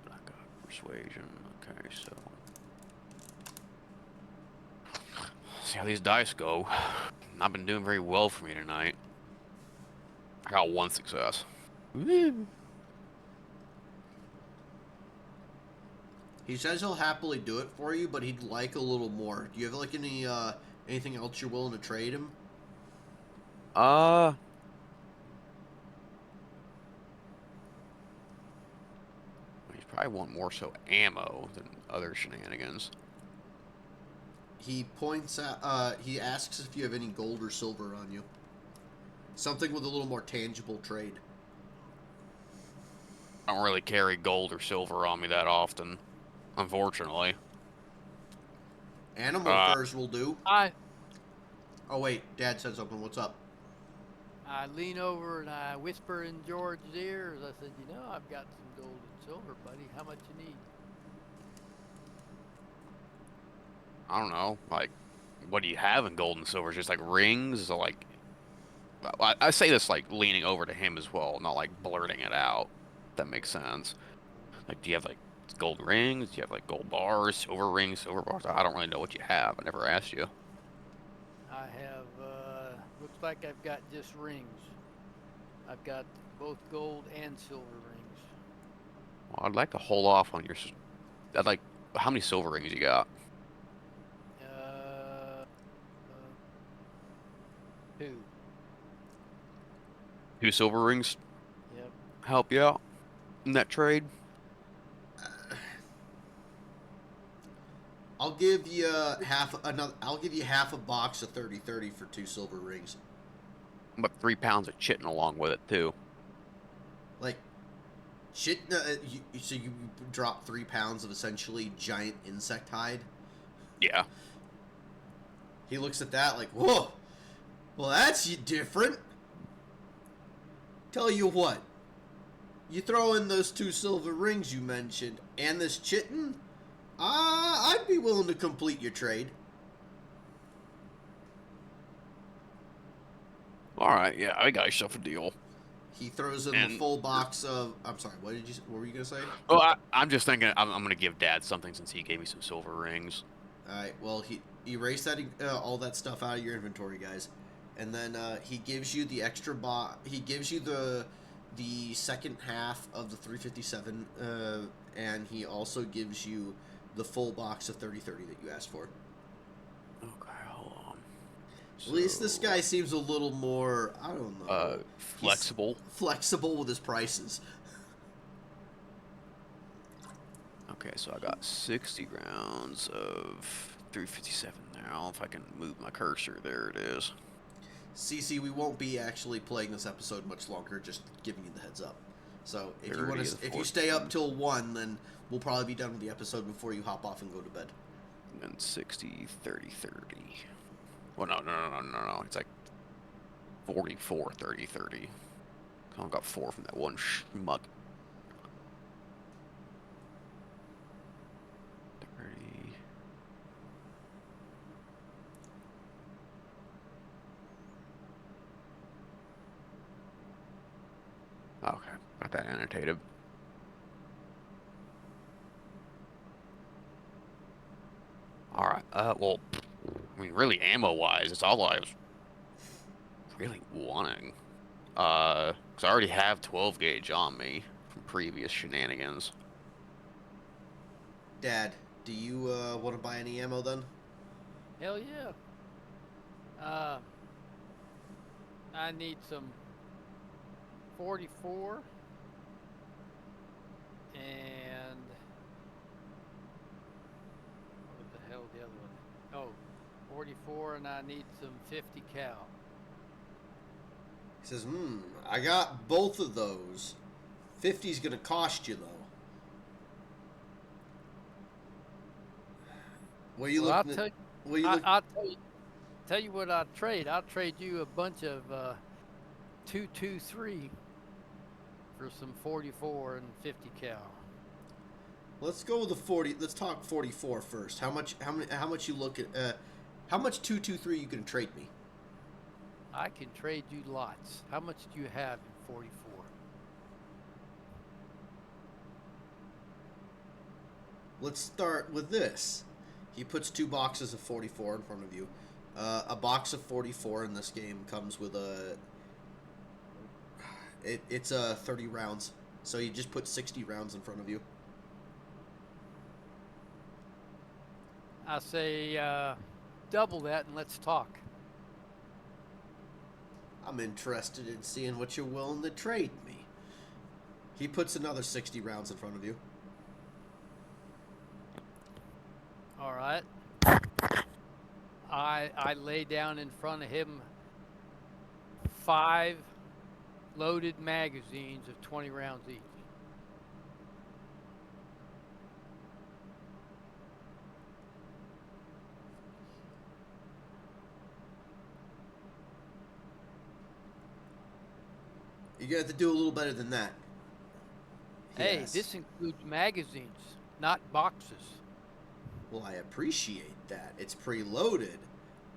I got persuasion. Okay, so see how these dice go. Not been doing very well for me tonight. I got 1 success. Woo. He says he'll happily do it for you, but he'd like a little more. Do you have like anything else you're willing to trade him? He's probably want more so ammo than other shenanigans. He points out, he asks if you have any gold or silver on you. Something with a little more tangible trade. I don't really carry gold or silver on me that often, unfortunately. Animal furs will do. Oh wait, Dad said something. What's up? I lean over and I whisper in George's ears. I said, I've got some gold and silver, buddy. How much you need? I don't know, like, what do you have in gold and silver? Just like rings, or like, I say this like leaning over to him as well, not like blurting it out. If that makes sense. Like, do you have like gold rings? Do you have like gold bars, silver rings, silver bars? I don't really know what you have. I never asked you. I have, looks like I've got just rings. I've got both gold and silver rings. Well, I'd like to hold off on your. How many silver rings you got? 2. 2 silver rings? Yep. Help you out in that trade? I'll give you I'll give you half a box of 30-30 for 2 silver rings. But 3 pounds of chitin along with it too. Like, shit. So you drop 3 pounds of essentially giant insect hide. Yeah. He looks at that like, whoa. Well, that's different. Tell you what. You throw in those 2 silver rings you mentioned, and this chitin. I'd be willing to complete your trade. All right. Yeah, I got yourself a deal. He throws in the full box of. I'm sorry. What were you gonna say? Well, I'm just thinking I'm gonna give Dad something since he gave me some silver rings. All right. Well, he erase that all that stuff out of your inventory, guys, and then he gives you the extra box. He gives you the second half of the 357, and he also gives you the full box of 30-30 that you asked for. Okay, hold on. At least this guy seems a little more, I don't know, flexible. He's flexible with his prices. Okay, so I got 60 rounds of 357 now. If I can move my cursor, there it is. CC, we won't be actually playing this episode much longer, just giving you the heads up. So if you stay up till 1, then we'll probably be done with the episode before you hop off and go to bed. And then 60, 30, 30. Well, no. It's like 44, 30, 30. I only got 4 from that one schmuck. 30. Okay, got that annotated. Alright, well, I mean, really ammo-wise, it's all I was really wanting. 'Cause I already have 12 gauge on me from previous shenanigans. Dad, do you want to buy any ammo then? Hell yeah. I need some 44 and what the hell the other one? Oh, 44 and I need some 50 cal. He says, I got both of those. 50's gonna cost you though. What are you looking at? I'll tell you what I'd trade. I'll trade you a bunch of 223 for some 44 and 50 cal. Let's go with the 40. Let's talk 44 first. How much you look at? How much 223 you gonna trade me? I can trade you lots. How much do you have in 44? Let's start with this. He puts 2 boxes of 44 in front of you. A box of 44 in this game comes with it's 30 rounds. So you just put 60 rounds in front of you. I say double that and let's talk. I'm interested in seeing what you're willing to trade me. He puts another 60 rounds in front of you. All right. I lay down in front of him 5 loaded magazines of 20 rounds each. You're gonna have to do a little better than that. Hey, Yes. this includes magazines, not boxes. Well, I appreciate that. It's preloaded,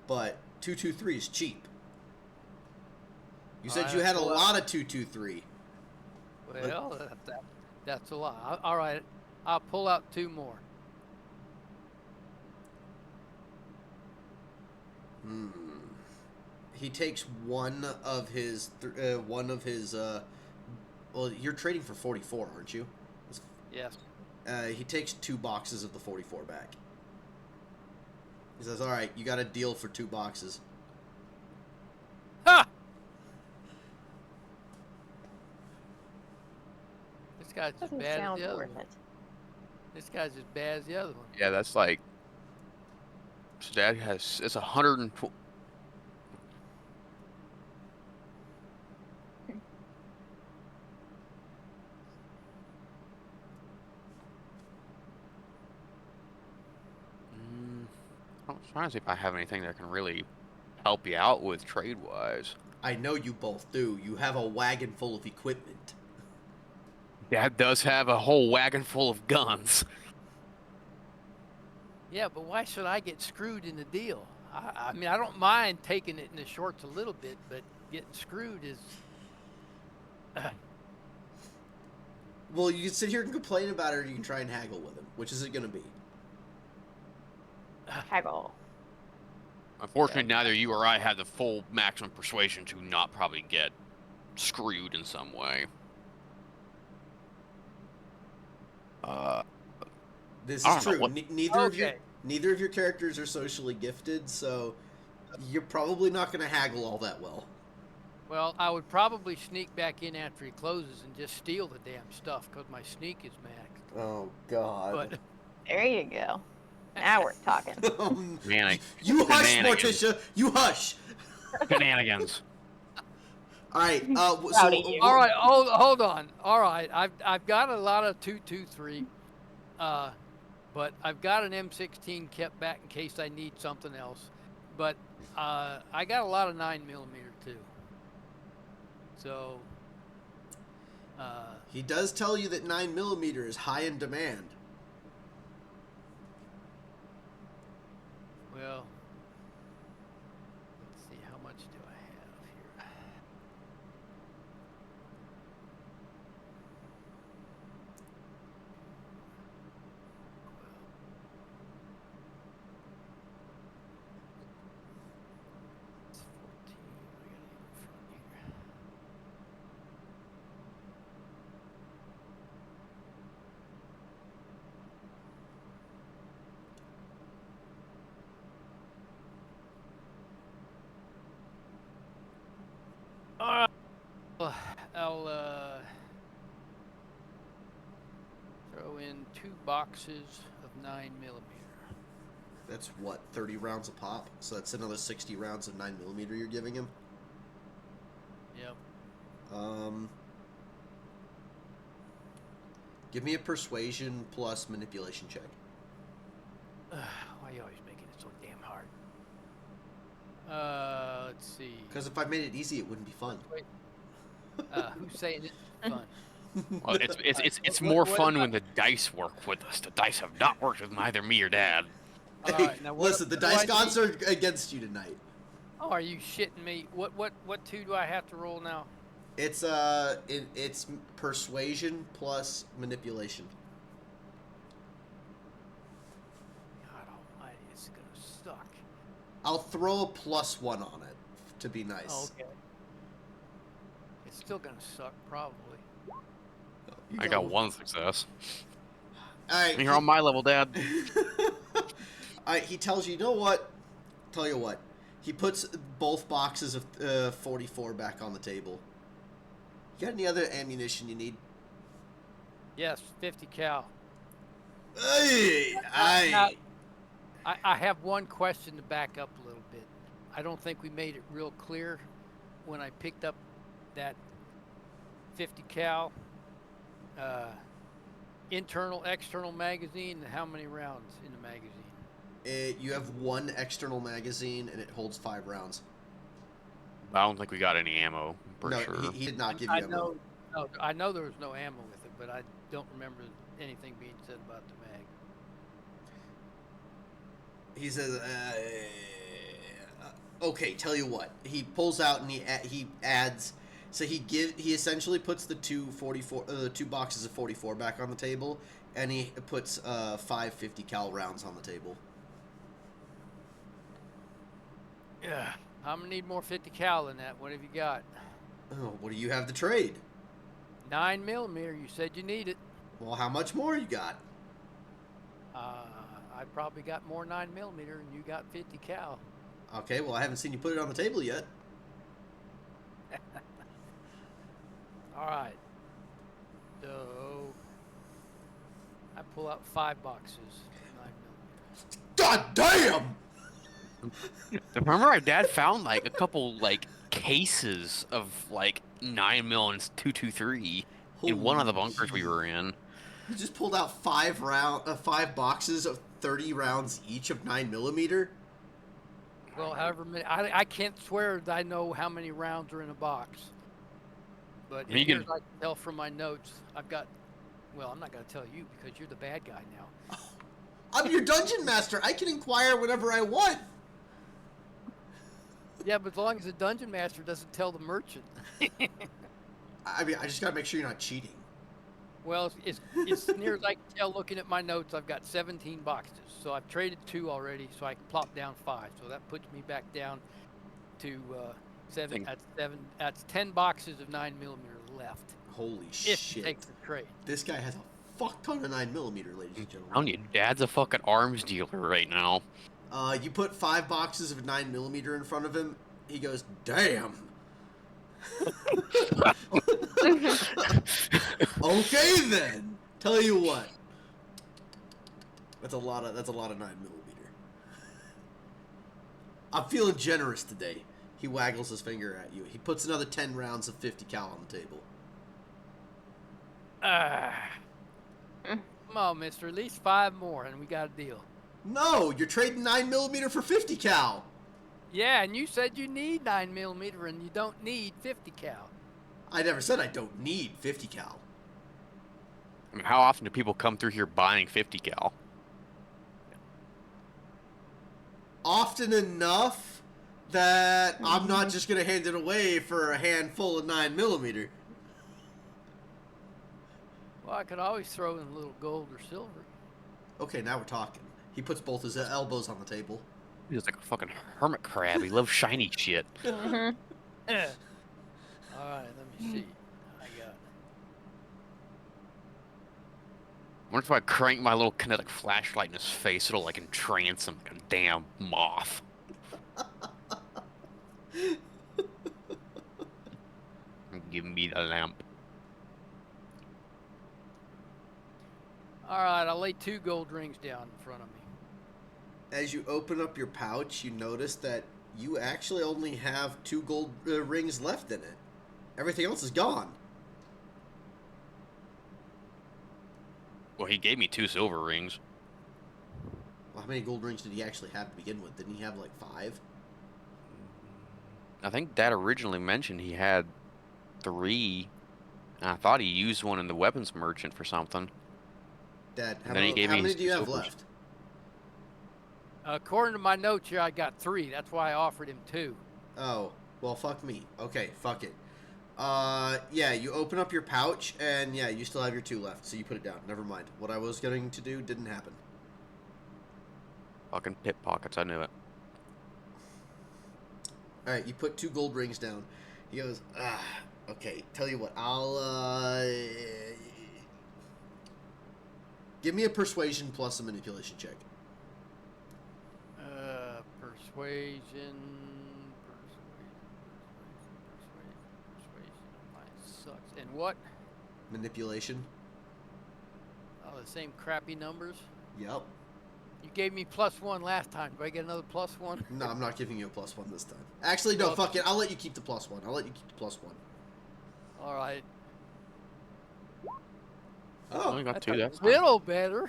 but 223 is cheap. You said you had a lot of 223. Well, that's a lot. All right, I'll pull out 2 more. He takes one of his. Well, you're trading for 44, aren't you? Yes. He takes 2 boxes of the 44 back. He says, "All right, you got a deal for 2 boxes." Ha! This guy's as Doesn't bad as sound the other worth one. it. This guy's as bad as the other one. Yeah, that's like That has it's 120. I'm trying to see if I have anything that can really help you out with trade-wise. I know you both do. You have a wagon full of equipment. Dad does have a whole wagon full of guns. Yeah, but why should I get screwed in the deal? I mean, I don't mind taking it in the shorts a little bit, but getting screwed is. Well, you can sit here and complain about it, or you can try and haggle with him. Which is it going to be? Haggle. Unfortunately, neither you or I have the full maximum persuasion to not probably get screwed in some way. This I is don't know true. what- Neither of your characters are socially gifted, so you're probably not going to haggle all that well. Well, I would probably sneak back in after he closes and just steal the damn stuff because my sneak is maxed. Oh God. But There you go. Now we're talking. Man, You hush, shenanigans. Morticia. You hush. Shenanigans. All right. Proud of you. all right, hold on. All right, I've got a lot of 223, but I've got an M16 kept back in case I need something else. But I got a lot of 9mm too. So. He does tell you that 9mm is high in demand. Well, let's see, how much do I have here? It's 14. I gotta get in front here. All right. I'll throw in 2 boxes of 9mm. That's what, 30 rounds a pop? So that's another 60 rounds of 9mm you're giving him? Yep. Give me a persuasion plus manipulation check. Why are you always making it so damn hard? Let's see. Because if I made it easy, it wouldn't be fun. Who's saying it's fun? Well, it's What- more what fun about- when the dice work with us. The dice have not worked with neither me or Dad. All Hey, right, now what- listen, the what do dice I gods need? are against you tonight. Oh, are you shitting me? What 2 do I have to roll now? It's it's persuasion plus manipulation. God almighty, it's gonna suck. I'll throw a +1 on it to be nice. Oh, okay. It's still gonna suck, probably. You I got 1 success. All right. You're on my level, Dad. Alright, he tells you, you know what? Tell you what. He puts both boxes of 44 back on the table. You got any other ammunition you need? Yes, 50 cal. Hey, Now, I have one question to back up a little bit. I don't think we made it real clear when I picked up that 50 cal internal, external magazine, and how many rounds in the magazine. You have 1 external magazine and it holds 5 rounds. I don't think we got any ammo. I'm pretty No, sure. he did not give you ammo. I know there was no ammo with it, but I don't remember anything being said about the mag. He says, okay, tell you what. He pulls out and he adds. So he essentially puts the 2 boxes of 44 back on the table, and he puts 5 50 cal rounds on the table. Yeah, I'm gonna need more 50 cal than that. What have you got? Oh, what do you have to trade? 9mm. You said you need it. Well, how much more you got? I probably got more 9mm, and you got 50 cal. Okay, well, I haven't seen you put it on the table yet. All right. So I pull out 5 boxes. 9mm. God damn! Remember, my dad found like a couple like cases of like 9mm and 223 in one of the Holy bunkers we gee. were in. You just pulled out 5 boxes of 30 rounds each of 9mm. Well, however many, I can't swear that I know how many rounds are in a box. But You in here, can- as I can tell from my notes, I've got. Well, I'm not going to tell you because you're the bad guy now. I'm your dungeon master. I can inquire whenever I want. Yeah, but as long as the dungeon master doesn't tell the merchant. I mean, I just gotta make sure you're not cheating. Well, it's near as I can tell looking at my notes, I've got 17 boxes. So I've traded 2 already, so I can plop down 5. So that puts me back down to 7. That's 10 boxes of 9mm left. Holy If you shit. take the trade. This guy has a fuck ton of 9mm, ladies and I'm gentlemen. telling you, Dad's a fucking arms dealer right now. You put 5 boxes of 9mm in front of him. He goes, "Damn." Okay then. Tell you what. That's a lot of 9mm. I'm feeling generous today. He waggles his finger at you. He puts another 10 rounds of 50 cal on the table. Come on, mister. At least 5 more, and we got a deal. No, you're trading 9mm for 50 cal. Yeah, and you said you need 9mm, and you don't need 50 cal. I never said I don't need 50 cal. I mean, how often do people come through here buying 50 cal? Often enough that I'm not just going to hand it away for a handful of 9mm. Well, I could always throw in a little gold or silver. Okay, now we're talking. He puts both his elbows on the table. He's like a fucking hermit crab. He loves shiny shit. Mhm. All right, let me see. I got. I wonder if I crank my little kinetic flashlight in his face, it'll like entrance him like a damn moth. Give me the lamp. All right, I'll lay 2 gold rings down in front of me. As you open up your pouch, you notice that you actually only have 2 gold rings left in it. Everything else is gone. Well, he gave me 2 silver rings. Well, how many gold rings did he actually have to begin with? Didn't he have like 5? I think Dad originally mentioned he had 3. And I thought he used one in the weapons merchant for something. Dad, how And then he many, gave how me many his do you have silvers. left? According to my notes here, I got 3. That's why I offered him 2. Oh, well, fuck me. Okay, fuck it. Yeah, you open up your pouch, and yeah, you still have your 2 left, so you put it down. Never mind. What I was going to do didn't happen. Fucking pit pockets, I knew it. Alright, you put 2 gold rings down. He goes, okay, tell you what, give me a persuasion plus a manipulation check. Persuasion. Mine sucks. And what? Manipulation. Oh, the same crappy numbers? Yep. You gave me +1 last time. Do I get another +1? No, I'm not giving you a +1 this time. Actually, no, Well, fuck it. I'll let you keep the +1. I'll let you keep the +1. All right. Only Oh. got 2, that's A little better.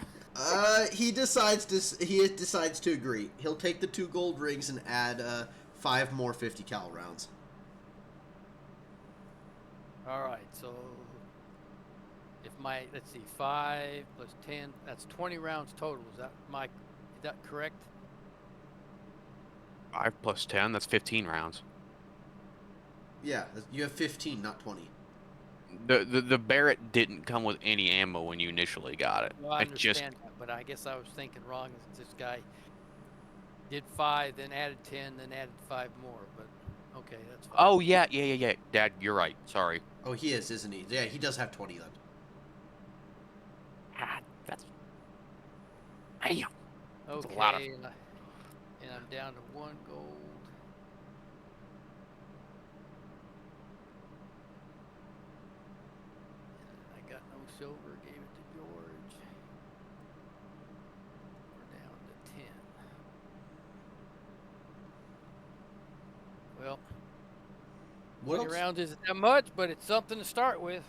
He decides to agree. He'll take the 2 gold rings and add 5 more 50 cal rounds. All right, so if let's see, 5 plus 10, that's 20 rounds total. Is that correct? 5 plus 10, that's 15 rounds. Yeah, you have 15, not 20. The Barrett didn't come with any ammo when you initially got it. Well, I It just understand that, but I guess I was thinking wrong. This guy did 5, then added 10, then added 5 more. But okay, that's fine. Oh yeah. Dad, you're right. Sorry. Oh, he is, isn't he? Yeah, he does have 20 then. God, that's damn. Okay, a lot of- and I'm down to 1 gold. And I got no silver, gave it to George. We're down to 10. What 20 else? rounds isn't that much, but it's something to start with.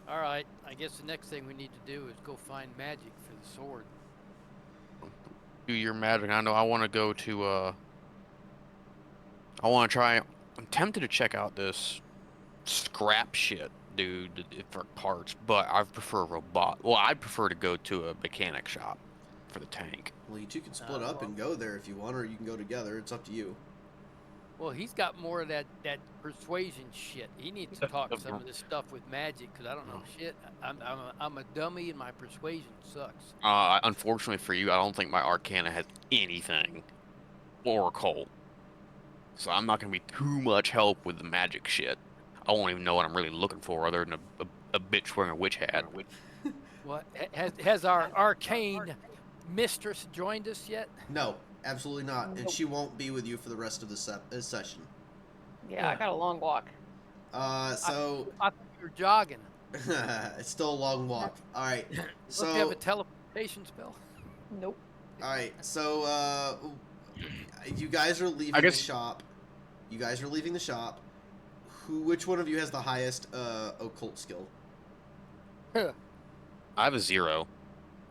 All right, I guess the next thing we need to do is go find magic for the sword. Do your magic. I know I want to go to, I want to try, I'm tempted to check out this scrap shit, dude, for parts, but I prefer robot. Well, I prefer to go to a mechanic shop for the tank. Well, you two can split up well- and go there if you want, or you can go together. It's up to you. Well, he's got more of that persuasion shit. He needs to talk some of this stuff with magic because I don't know shit. I'm a dummy and my persuasion sucks. Unfortunately for you, I don't think my Arcana has anything or occult, so I'm not gonna be too much help with the magic shit. I won't even know what I'm really looking for, other than a bitch wearing a witch hat. What has our arcane mistress joined us yet? No, absolutely not. And Nope. she won't be with you for the rest of the session. Yeah, I got a long walk. So I thought you were jogging. it's still a long walk. All right. Don't So you have a teleportation spell? Nope. all right. So you guys are leaving I the guess- shop. You guys are leaving the shop. Which one of you has the highest occult skill? I have a 0.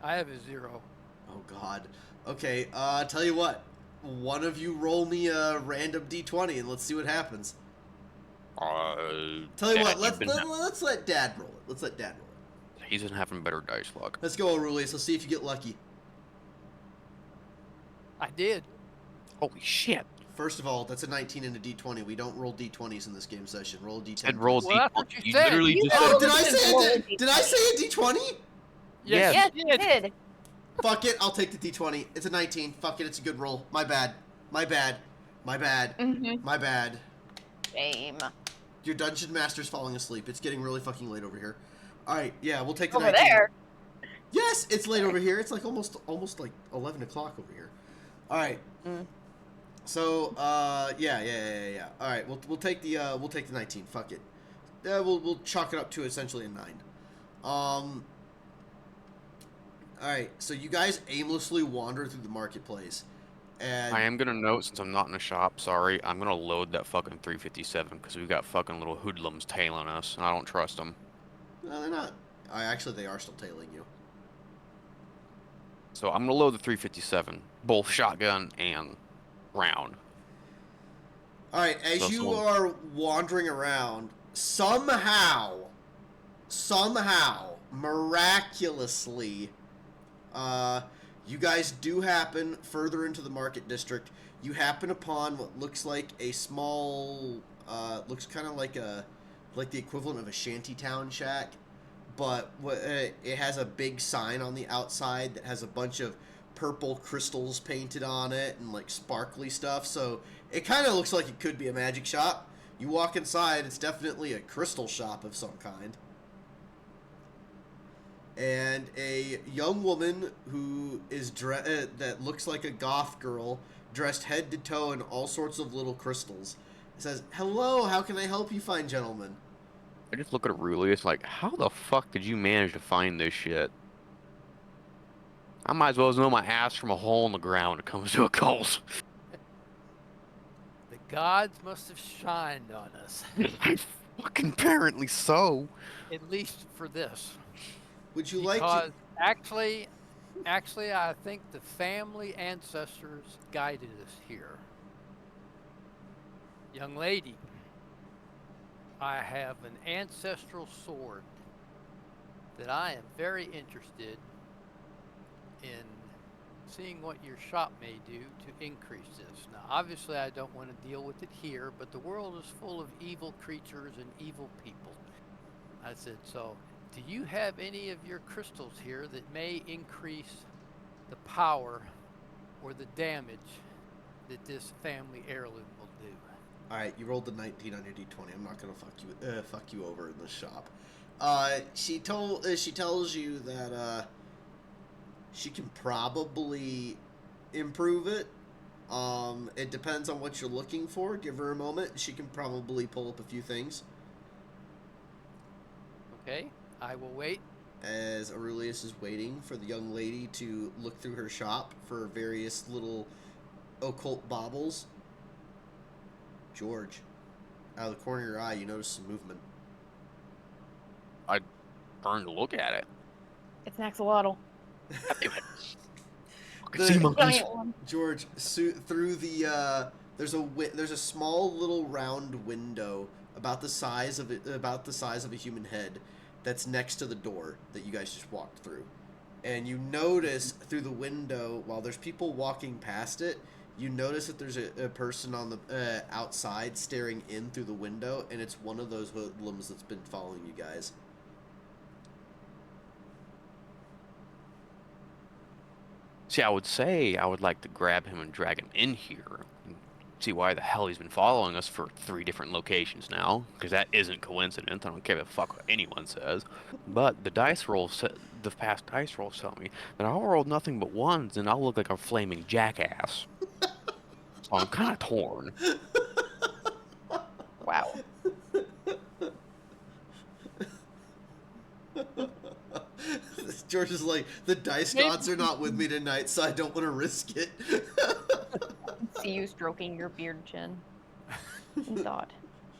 I have a 0. Oh God. Okay. Tell you what. One of you roll me a random d20 and let's see what happens. Tell you Dad, what. you've Let's been let's let Dad roll it. Let's let Dad roll it. He's been having better dice luck. Let's go, Aurelius. Let's see if you get lucky. I did. Holy shit! First of all, that's a 19 and a d20. We don't roll d20s in this game session. Roll a d10. Said roll please. Well, that's what you You said. literally You just know- Oh, said, did I say Roll a a did I say a d20? Yes. Yes, you you did. did. Fuck it. I'll take the d20. It's a 19. Fuck it. It's a good roll. My bad. My bad. My bad. Mm-hmm. My bad. Shame. Your dungeon master's falling asleep. It's getting really fucking late over here. All right. Yeah, we'll take the Over 19. there. Yes, it's late over here. It's like almost like 11 o'clock over here. All right. Mm. So, yeah. All right, we'll take the 19. Fuck it. We'll chalk it up to essentially a 9. All right. So you guys aimlessly wander through the marketplace, and I am gonna note, since I'm not in the shop, sorry, I'm gonna load that fucking 357 because we've got fucking little hoodlums tailing us, and I don't trust them. no, they're not. Actually, they are still tailing you. So I'm gonna load the 357, both shotgun and round. All right. As So you someone- are wandering around, somehow, miraculously, you guys do happen further into the market district. You happen upon what looks like a small, looks kind of like the equivalent of a shantytown shack, but it has a big sign on the outside that has a bunch of purple crystals painted on it and like sparkly stuff. So it kind of looks like it could be a magic shop. You walk inside, it's definitely a crystal shop of some kind. And a young woman who is that looks like a goth girl, dressed head to toe in all sorts of little crystals, says, "Hello, how can I help you, fine gentlemen?" I just look at Aurelius like, how the fuck did you manage to find this shit? I might as well know my ass from a hole in the ground when it comes to occults. The gods must have shined on us, Fucking apparently so. at least for this. Would you like Because to? actually, I think the family ancestors guided us here. Young lady, I have an ancestral sword that I am very interested in seeing what your shop may do to increase this. Now, obviously, I don't want to deal with it here, but the world is full of evil creatures and evil people. I said, so do you have any of your crystals here that may increase the power or the damage that this family heirloom will do? All right, you rolled the 19 on your d20. I'm not gonna fuck you over in this shop. She tells you that she can probably improve it. It depends on what you're looking for. Give her a moment. She can probably pull up a few things. Okay, I will wait. as Aurelius is waiting for the young lady to look through her shop for various little occult baubles, George, out of the corner of your eye, you notice some movement. I turn to look at it. It's an axolotl. Damn it. Fucking The- sea monkeys. Giant one. George, through the there's a small little round window about the size of a human head that's next to the door that you guys just walked through, and you notice through the window while there's people walking past it, you notice that there's a person on the outside staring in through the window, and it's one of those hoodlums that's been following you guys. See, I would say I would like to grab him and drag him in here and see why the hell he's been following us for 3 different locations now, because that isn't coincident. I don't care if fuck what anyone says. But the past dice rolls tell me that I'll roll nothing but ones and I'll look like a flaming jackass. So I'm kind of torn. Wow. George is like, the dice gods are not with me tonight, so I don't want to risk it. See you stroking your beard chin. In thought.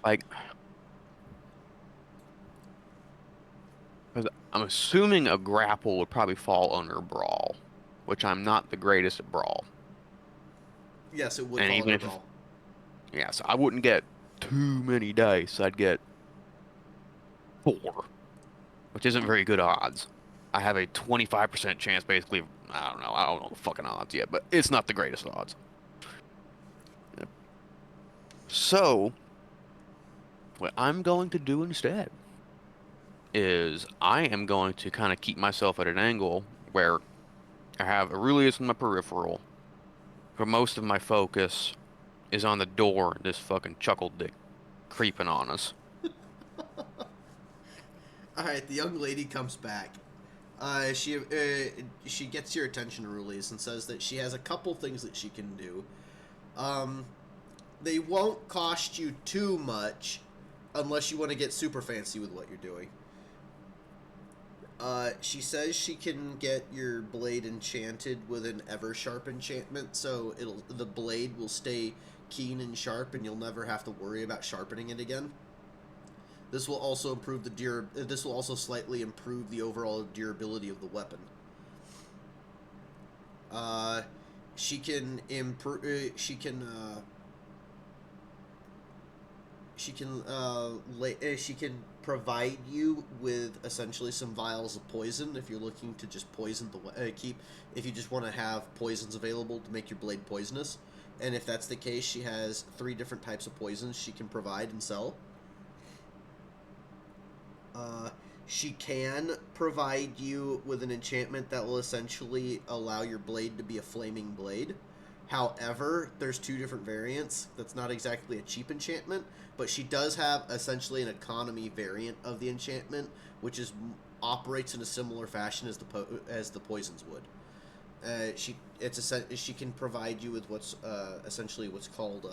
Like, 'cause I'm assuming a grapple would probably fall under brawl, which I'm not the greatest at brawl. Yes, it would And fall even under if- brawl. Yeah, so I wouldn't get too many dice. I'd get 4, which isn't very good odds. I have a 25% chance, basically. I don't know the fucking odds yet, but it's not the greatest odds. Yeah. So, what I'm going to do instead is I am going to kind of keep myself at an angle where I have Aurelius in my peripheral, but most of my focus is on the door, this fucking chuckle dick creeping on us. Alright, the young lady comes back. She gets your attention, Aurelius, and says that she has a couple things that she can do. They won't cost you too much unless you want to get super fancy with what you're doing. She says she can get your blade enchanted with an ever sharp enchantment, so the blade will stay keen and sharp, and you'll never have to worry about sharpening it again. This will also improve This will also slightly improve the overall durability of the weapon. She can improve. She can provide you with essentially some vials of poison if you're looking to just poison if you just want to have poisons available to make your blade poisonous. And if that's the case, she has 3 different types of poisons she can provide and sell. She can provide you with an enchantment that will essentially allow your blade to be a flaming blade. However, there's 2 different variants. That's not exactly a cheap enchantment, but she does have essentially an economy variant of the enchantment, which operates in a similar fashion as the poisons would. She can provide you with what's essentially what's called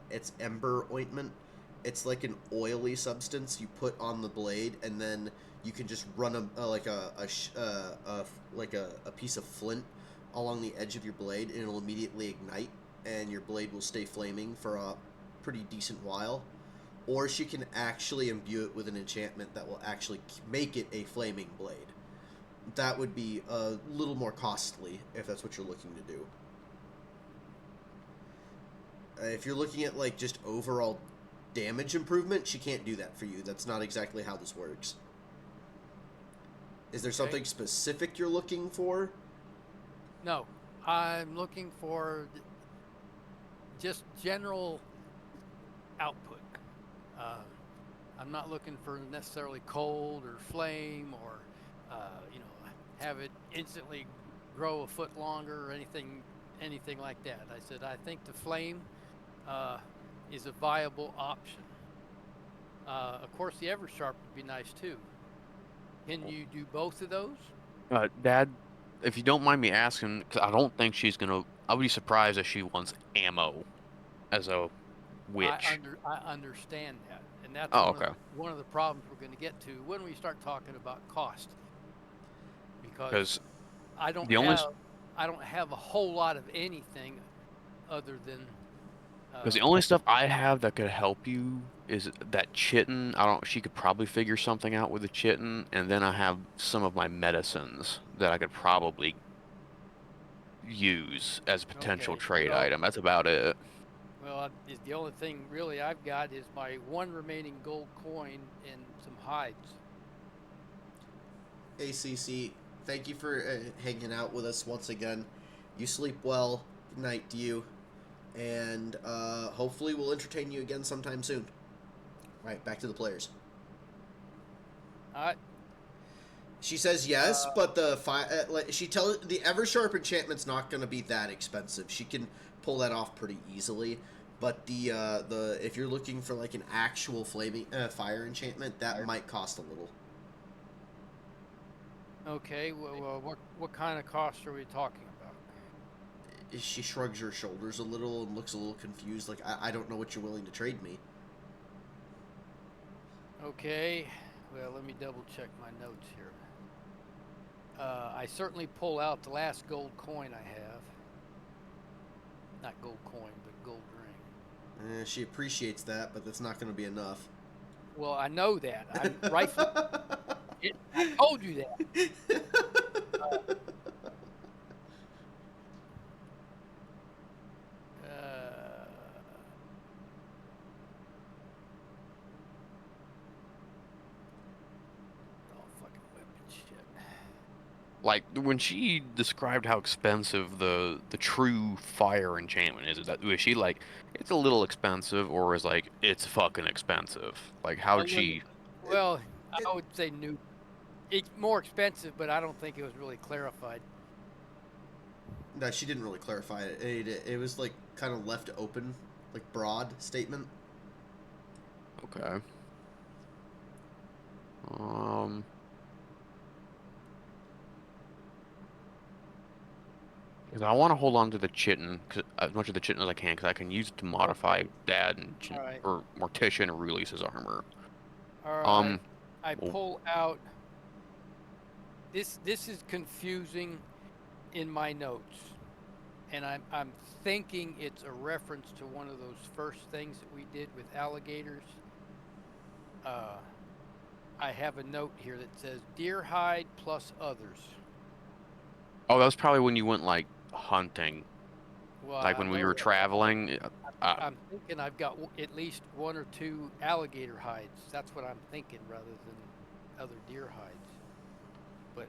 it's ember ointment. It's like an oily substance you put on the blade, and then you can just run a piece of flint along the edge of your blade, and it'll immediately ignite, and your blade will stay flaming for a pretty decent while. Or she can actually imbue it with an enchantment that will actually make it a flaming blade. That would be a little more costly if that's what you're looking to do. If you're looking at like just overall damage improvement, she can't do that for you. That's not exactly how this works. Is there something specific you're looking for? No, I'm looking for just general output. I'm not looking for necessarily cold or flame or have it instantly grow a foot longer or anything like that. I said I think the flame is a viable option. Of course, the Eversharp would be nice too. Can you do both of those? Dad, if you don't mind me asking, because I don't think she's gonna. I would be surprised if she wants ammo as a witch. I understand that, and that's Oh, okay. one of the problems we're going to get to when we start talking about cost, because Because I don't the only have a whole lot of anything other than because the only stuff I have that could help you is that chitin. I don't. She could probably figure something out with the chitin, and then I have some of my medicines that I could probably use as a potential okay, trade item. That's about it. well, the only thing really I've got is my one remaining gold coin and some hides. Hey, CC, thank you for hanging out with us once again. You sleep well. Good night to you. And hopefully we'll entertain you again sometime soon. All right, back to the players. She says yes, but the the Eversharp enchantment's not going to be that expensive. She can pull that off pretty easily. But the if you're looking for like an actual flaming fire enchantment, that might cost a little. Okay, well, what kind of cost are we talking about? She shrugs her shoulders a little and looks a little confused. Like I don't know what you're willing to trade me. Okay, well, let me double check my notes here. I certainly pull out the last gold coin I have. Not gold coin, but gold ring. She appreciates that, but that's not going to be enough. Well, I know that. I'm rifling. I told you that. Oh, fucking weapon shit. Like when she described how expensive the true fire enchantment is she like it's a little expensive, or is like it's fucking expensive? Like how'd she? Well, I would say new. It's more expensive, but I don't think it was really clarified. No, she didn't really clarify it. It was like kind of left open, like broad statement. Okay. Because I want to hold on to the chitin, as much of the chitin as I can, because I can use it to modify Dad and Right. or Morticia and release his armor. All right. I pull out. This is confusing in my notes, and I'm thinking it's a reference to one of those first things that we did with alligators. I have a note here that says deer hide plus others. Oh, that was probably when you went like hunting, Well, like when we were traveling. I'm thinking I've got at least one or two alligator hides. That's what I'm thinking, rather than other deer hides. But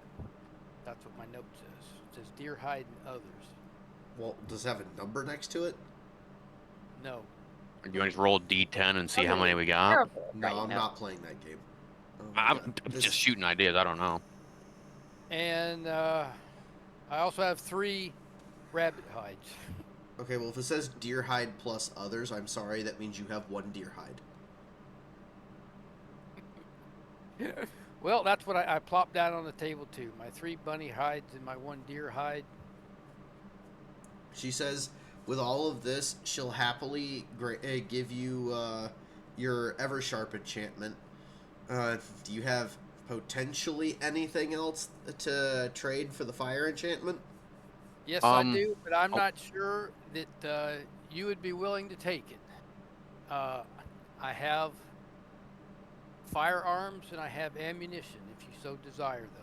that's what my note says. It says deer hide and others. Well, does it have a number next to it? No. Do you want to just roll a d10 and see how many we got? No, I'm not playing that game. Oh I'm just shooting ideas. I don't know. And I also have 3 rabbit hides. Okay, well, if it says deer hide plus others, I'm sorry, that means you have 1 deer hide. Well, that's what I plopped down on the table too. My 3 bunny hides and my 1 deer hide. She says, with all of this, she'll happily give you your Eversharp enchantment. Do you have potentially anything else to trade for the fire enchantment? Yes, I do, but I'm not sure that you would be willing to take it. I have firearms and I have ammunition, if you so desire those.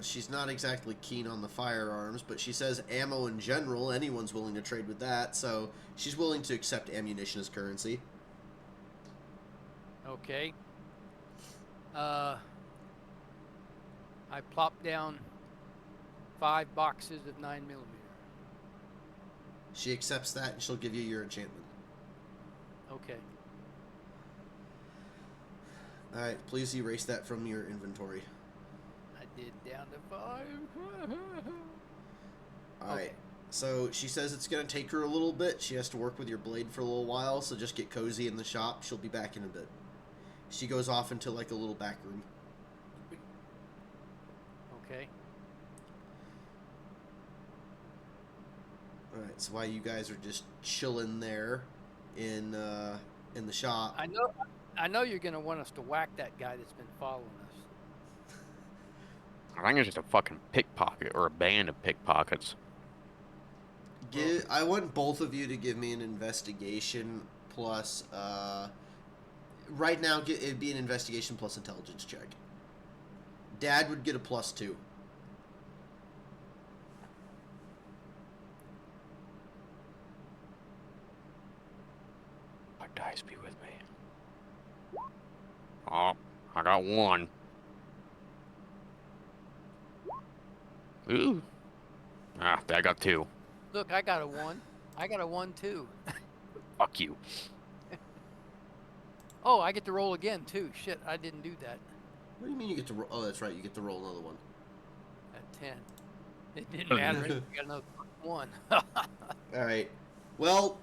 She's not exactly keen on the firearms, but she says ammo in general, anyone's willing to trade with that, so she's willing to accept ammunition as currency. Okay. I plopped down 5 boxes of 9mm. She accepts that, and she'll give you your enchantment. Okay. Alright, please erase that from your inventory. I did down to 5. Alright, so she says it's going to take her a little bit. She has to work with your blade for a little while, so just get cozy in the shop. She'll be back in a bit. She goes off into like a little back room. Okay. Alright, so while you guys are just chilling there in the shop. I know I know you're gonna want us to whack that guy that's been following us. I think it's just a fucking pickpocket or a band of pickpockets. I want both of you to give me an investigation plus. Right now, it'd be an investigation plus intelligence check. Dad would get a +2. My dice be with me. Oh, I got 1. Ooh. Ah, I got 2. Look, I got a 1. I got a 1 too. Fuck you. Oh, I get to roll again too. Shit, I didn't do that. What do you mean you get to roll? Oh, that's right. You get to roll another one. At 10. It didn't matter. I got another 1. All right. Well,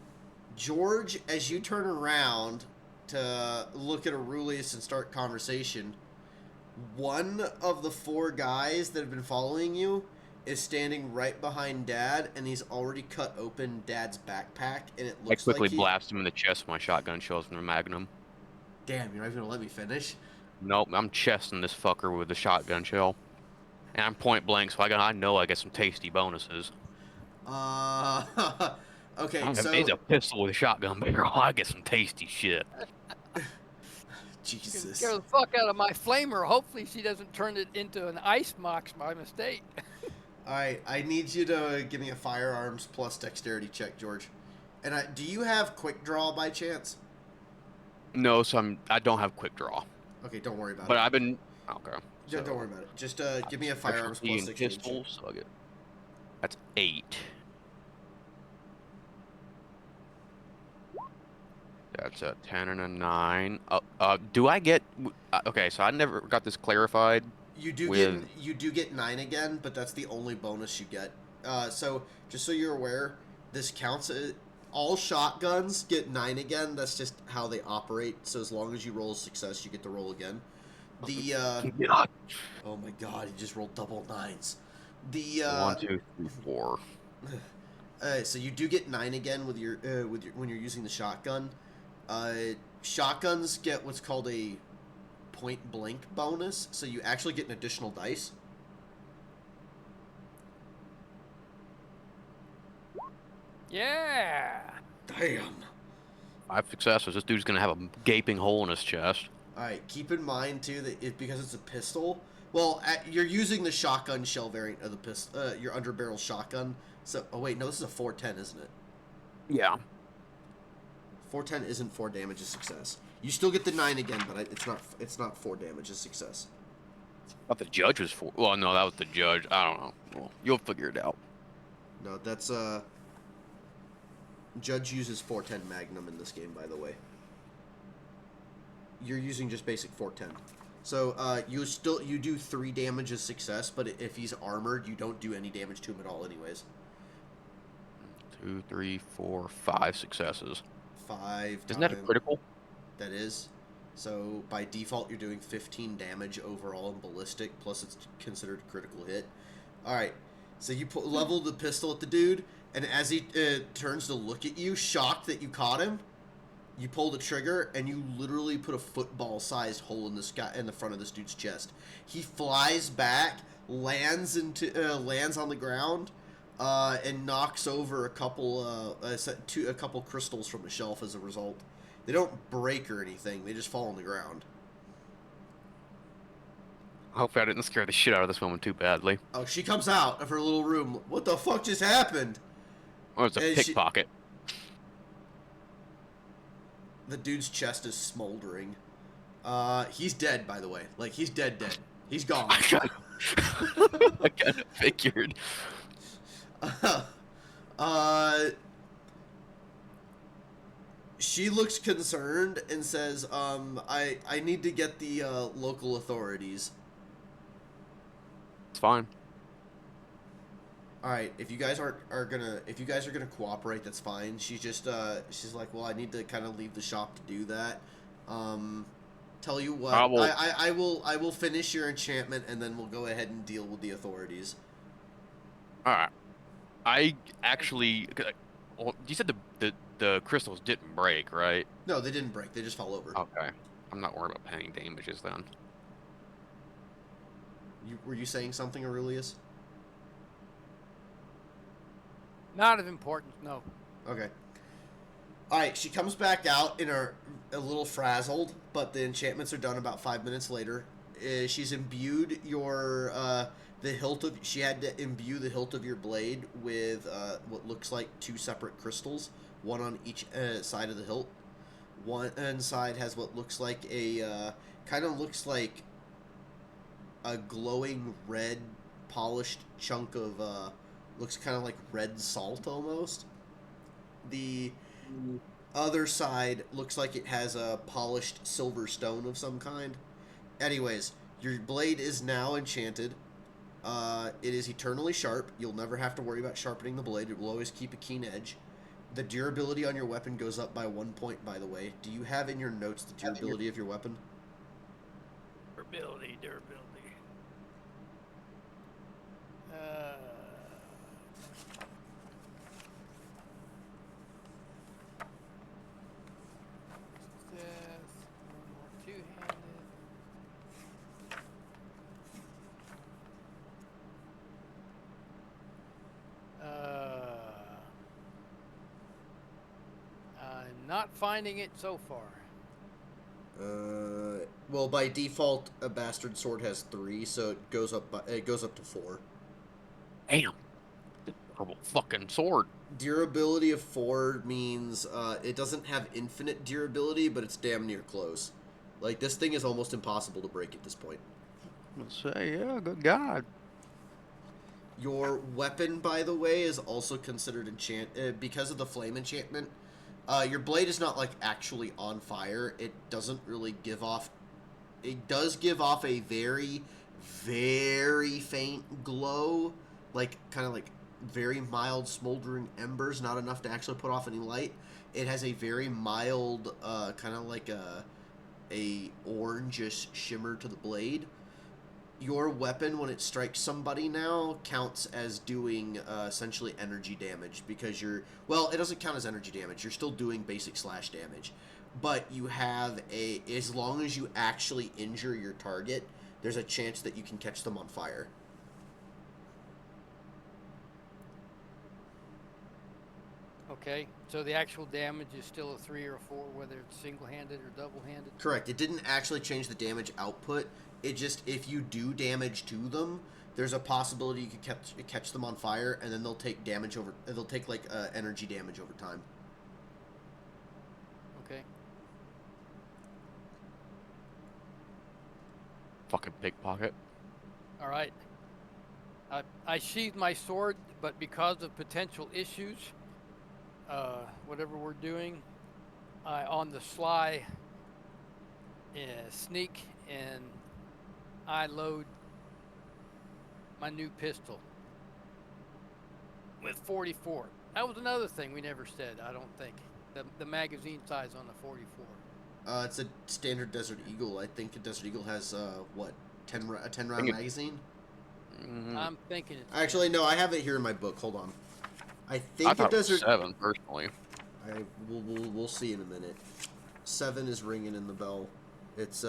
George, as you turn around to look at Aurelius and start conversation, one of the 4 guys that have been following you is standing right behind Dad, and he's already cut open Dad's backpack, and it I looks quickly like blast him in the chest with my shotgun shells from the Magnum. Damn, you're not even gonna let me finish? Nope, I'm chesting this fucker with the shotgun shell. And I'm point blank, so I know I get some tasty bonuses. Okay, so... It's a pistol with a shotgun barrel. I get some tasty shit. Jesus. Scare the fuck out of my flamer. Hopefully she doesn't turn it into an ice box by mistake. Alright, I need you to give me a firearms plus dexterity check, George. And do you have quick draw by chance? No, so I don't have quick draw. Okay, don't worry about it. But I've been... Okay. Don't worry about it. Just give me a firearms Specialty plus in 16 check. pistols, so I get... That's 8. That's a 10 and a 9. Do I get... Okay, so I never got this clarified. You do get 9 again, but that's the only bonus you get. So just so you're aware, this counts. All shotguns get 9 again. That's just how they operate. So as long as you roll a success, you get to roll again. The God. oh my god, he just rolled double 9s. 1, 2, 3, 4. So you do get 9 again with your when you're using the shotgun. Shotguns get what's called a point blank bonus, so you actually get an additional dice. Yeah. Damn. 5 successes. This dude's gonna have a gaping hole in his chest. All right. Keep in mind too that because it's a pistol. Well, you're using the shotgun shell variant of the pistol, your underbarrel shotgun. So, oh wait, no, this is a 410, isn't it? Yeah. 410 isn't 4 damage of success. You still get the 9 again, but it's not 4 damage of success. I thought the judge was 4. Well, no, that was the judge. I don't know. Well, you'll figure it out. No, that's Judge uses 410 Magnum in this game, by the way. You're using just basic 410. So you do 3 damage of success, but if he's armored, you don't do any damage to him at all, anyways. 2, 3, 4, 5 successes. 5. Isn't that a critical? That is. So by default, you're doing 15 damage overall in ballistic, plus it's considered a critical hit. All right. So you level the pistol at the dude, and as he turns to look at you, shocked that you caught him, you pull the trigger, and you literally put a football-sized hole in the front of this dude's chest. He flies back, lands on the ground, and knocks over a couple crystals from the shelf as a result. They don't break or anything; they just fall on the ground. Hopefully I didn't scare the shit out of this woman too badly. Oh, she comes out of her little room. What the fuck just happened? Oh, it's a pickpocket. The dude's chest is smoldering. He's dead, by the way. Like, he's dead. He's gone. I kind of figured. She looks concerned and says, I need to get the local authorities. It's fine. All right, if you guys are gonna cooperate, that's fine. She's like, well, I need to kind of leave the shop to do that. Tell you what, I will finish your enchantment, and then we'll go ahead and deal with the authorities. All right. I actually, well, you said the crystals didn't break, right? No, they didn't break. They just fell over. Okay. I'm not worried about paying damages then. Were you saying something, Aurelius? Not of importance, no. Okay. Alright, she comes back out in a little frazzled, but the enchantments are done about 5 minutes later. She's imbued your, the hilt of, she had to imbue the hilt of your blade with, what looks like 2 separate crystals, one on each side of the hilt. One side has what looks like a, kind of looks like a glowing red polished chunk of, looks kind of like red salt almost. The other side looks like it has a polished silver stone of some kind. Anyways, your blade is now enchanted. It is eternally sharp. You'll never have to worry about sharpening the blade. It will always keep a keen edge. The durability on your weapon goes up by 1 point, by the way. Do you have in your notes the durability of your weapon? Durability. Two-handed. I'm not finding it so far. Well, by default, a bastard sword has 3, so it goes up to 4. Damn. Horrible fucking sword. Durability of 4 means it doesn't have infinite durability, but it's damn near close. Like, this thing is almost impossible to break at this point. Let's say, yeah, good God. Your weapon, by the way, is also considered because of the flame enchantment. Your blade is not, like, actually on fire. It doesn't really give off... It does give off a very, very faint glow. Like, kind of like very mild smoldering embers, not enough to actually put off any light. It has a very mild, kind of like a orangish shimmer to the blade. Your weapon, when it strikes somebody now, counts as doing essentially energy damage because you're... Well, it doesn't count as energy damage. You're still doing basic slash damage. But you have a... As long as you actually injure your target, there's a chance that you can catch them on fire. Okay, so the actual damage is still a 3 or a 4, whether it's single-handed or double-handed? Correct. It didn't actually change the damage output. It just, if you do damage to them, there's a possibility you could catch them on fire, and then they'll take damage over... They'll take, like, energy damage over time. Okay. Fucking pickpocket. All right. I sheathed my sword, but because of potential issues, whatever we're doing, I on the sly sneak and I load my new pistol with 44. That was another thing we never said, I don't think. The magazine size on the 44. It's a standard Desert Eagle. I think a Desert Eagle has, what, a 10-round magazine? I'm thinking it's... Actually, no, I have it here in my book. Hold on. I think I thought a it was Desert... 7, personally. We'll see in a minute. 7 is ringing in the bell. It's,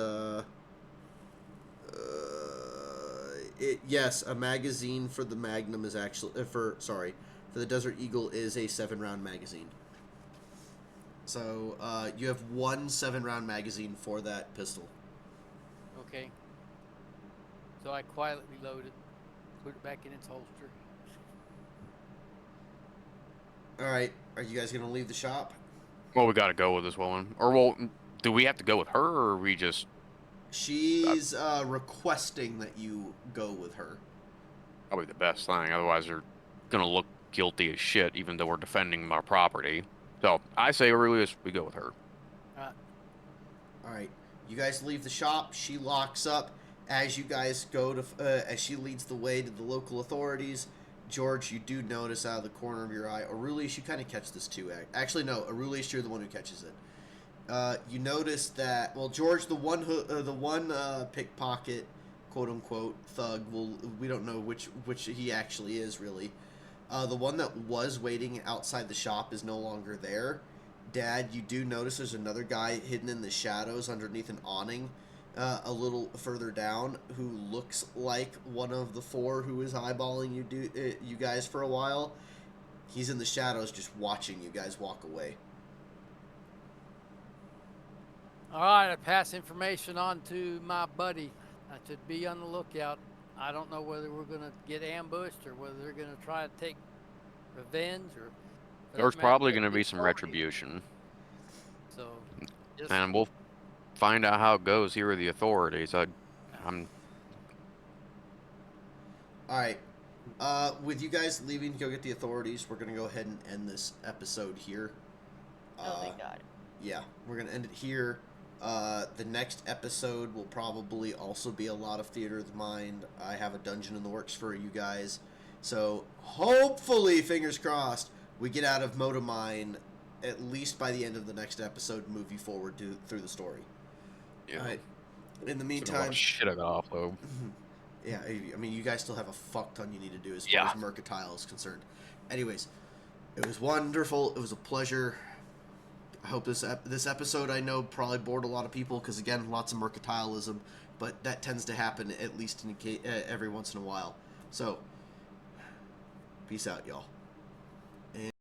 yes, a magazine for the Magnum is actually... for the Desert Eagle is a 7-round magazine. So, you have 1 7-round magazine for that pistol. Okay. So I quietly load it, put it back in its holster. Alright, are you guys going to leave the shop? Well, we gotta go with this woman. Or, well, do we have to go with her, or are we just... She's requesting that you go with her. Probably the best thing, otherwise they're gonna look guilty as shit, even though we're defending our property. So, I say, Aurelius, we go with her. Alright, you guys leave the shop, she locks up. As you guys go to, as she leads the way to the local authorities, George, you do notice out of the corner of your eye, Aurelius, you kind of catch this too. Actually, no, Aurelius, you're the one who catches it. You notice that, well, George, the one pickpocket, quote unquote, thug, we don't know which he actually is really. The one that was waiting outside the shop is no longer there, Dad, you do notice there's another guy hidden in the shadows underneath an awning a little further down who looks like one of the four who is eyeballing you guys for a while. He's in the shadows just watching you guys walk away. All right, I pass information on to my buddy. I should be on the lookout. I don't know whether we're going to get ambushed or whether they're going to try to take revenge or... There's probably going to be some retribution. So, just... And we'll find out how it goes here with the authorities. I'm... Alright. With you guys leaving to go get the authorities, we're going to go ahead and end this episode here. Oh, thank God. Yeah, we're going to end it here. The next episode will probably also be a lot of theater of the mind. I have a dungeon in the works for you guys. So, hopefully, fingers crossed, we get out of Motamine at least by the end of the next episode and move you forward through the story. Yeah. All right. In the A lot meantime... of shit I got offload. Yeah, I mean, you guys still have a fuck ton you need to do as far as Mercantile is concerned. Anyways, it was wonderful. It was a pleasure. I hope this episode, I know, probably bored a lot of people because, again, lots of mercantilism, but that tends to happen at least every once in a while. So, peace out, y'all.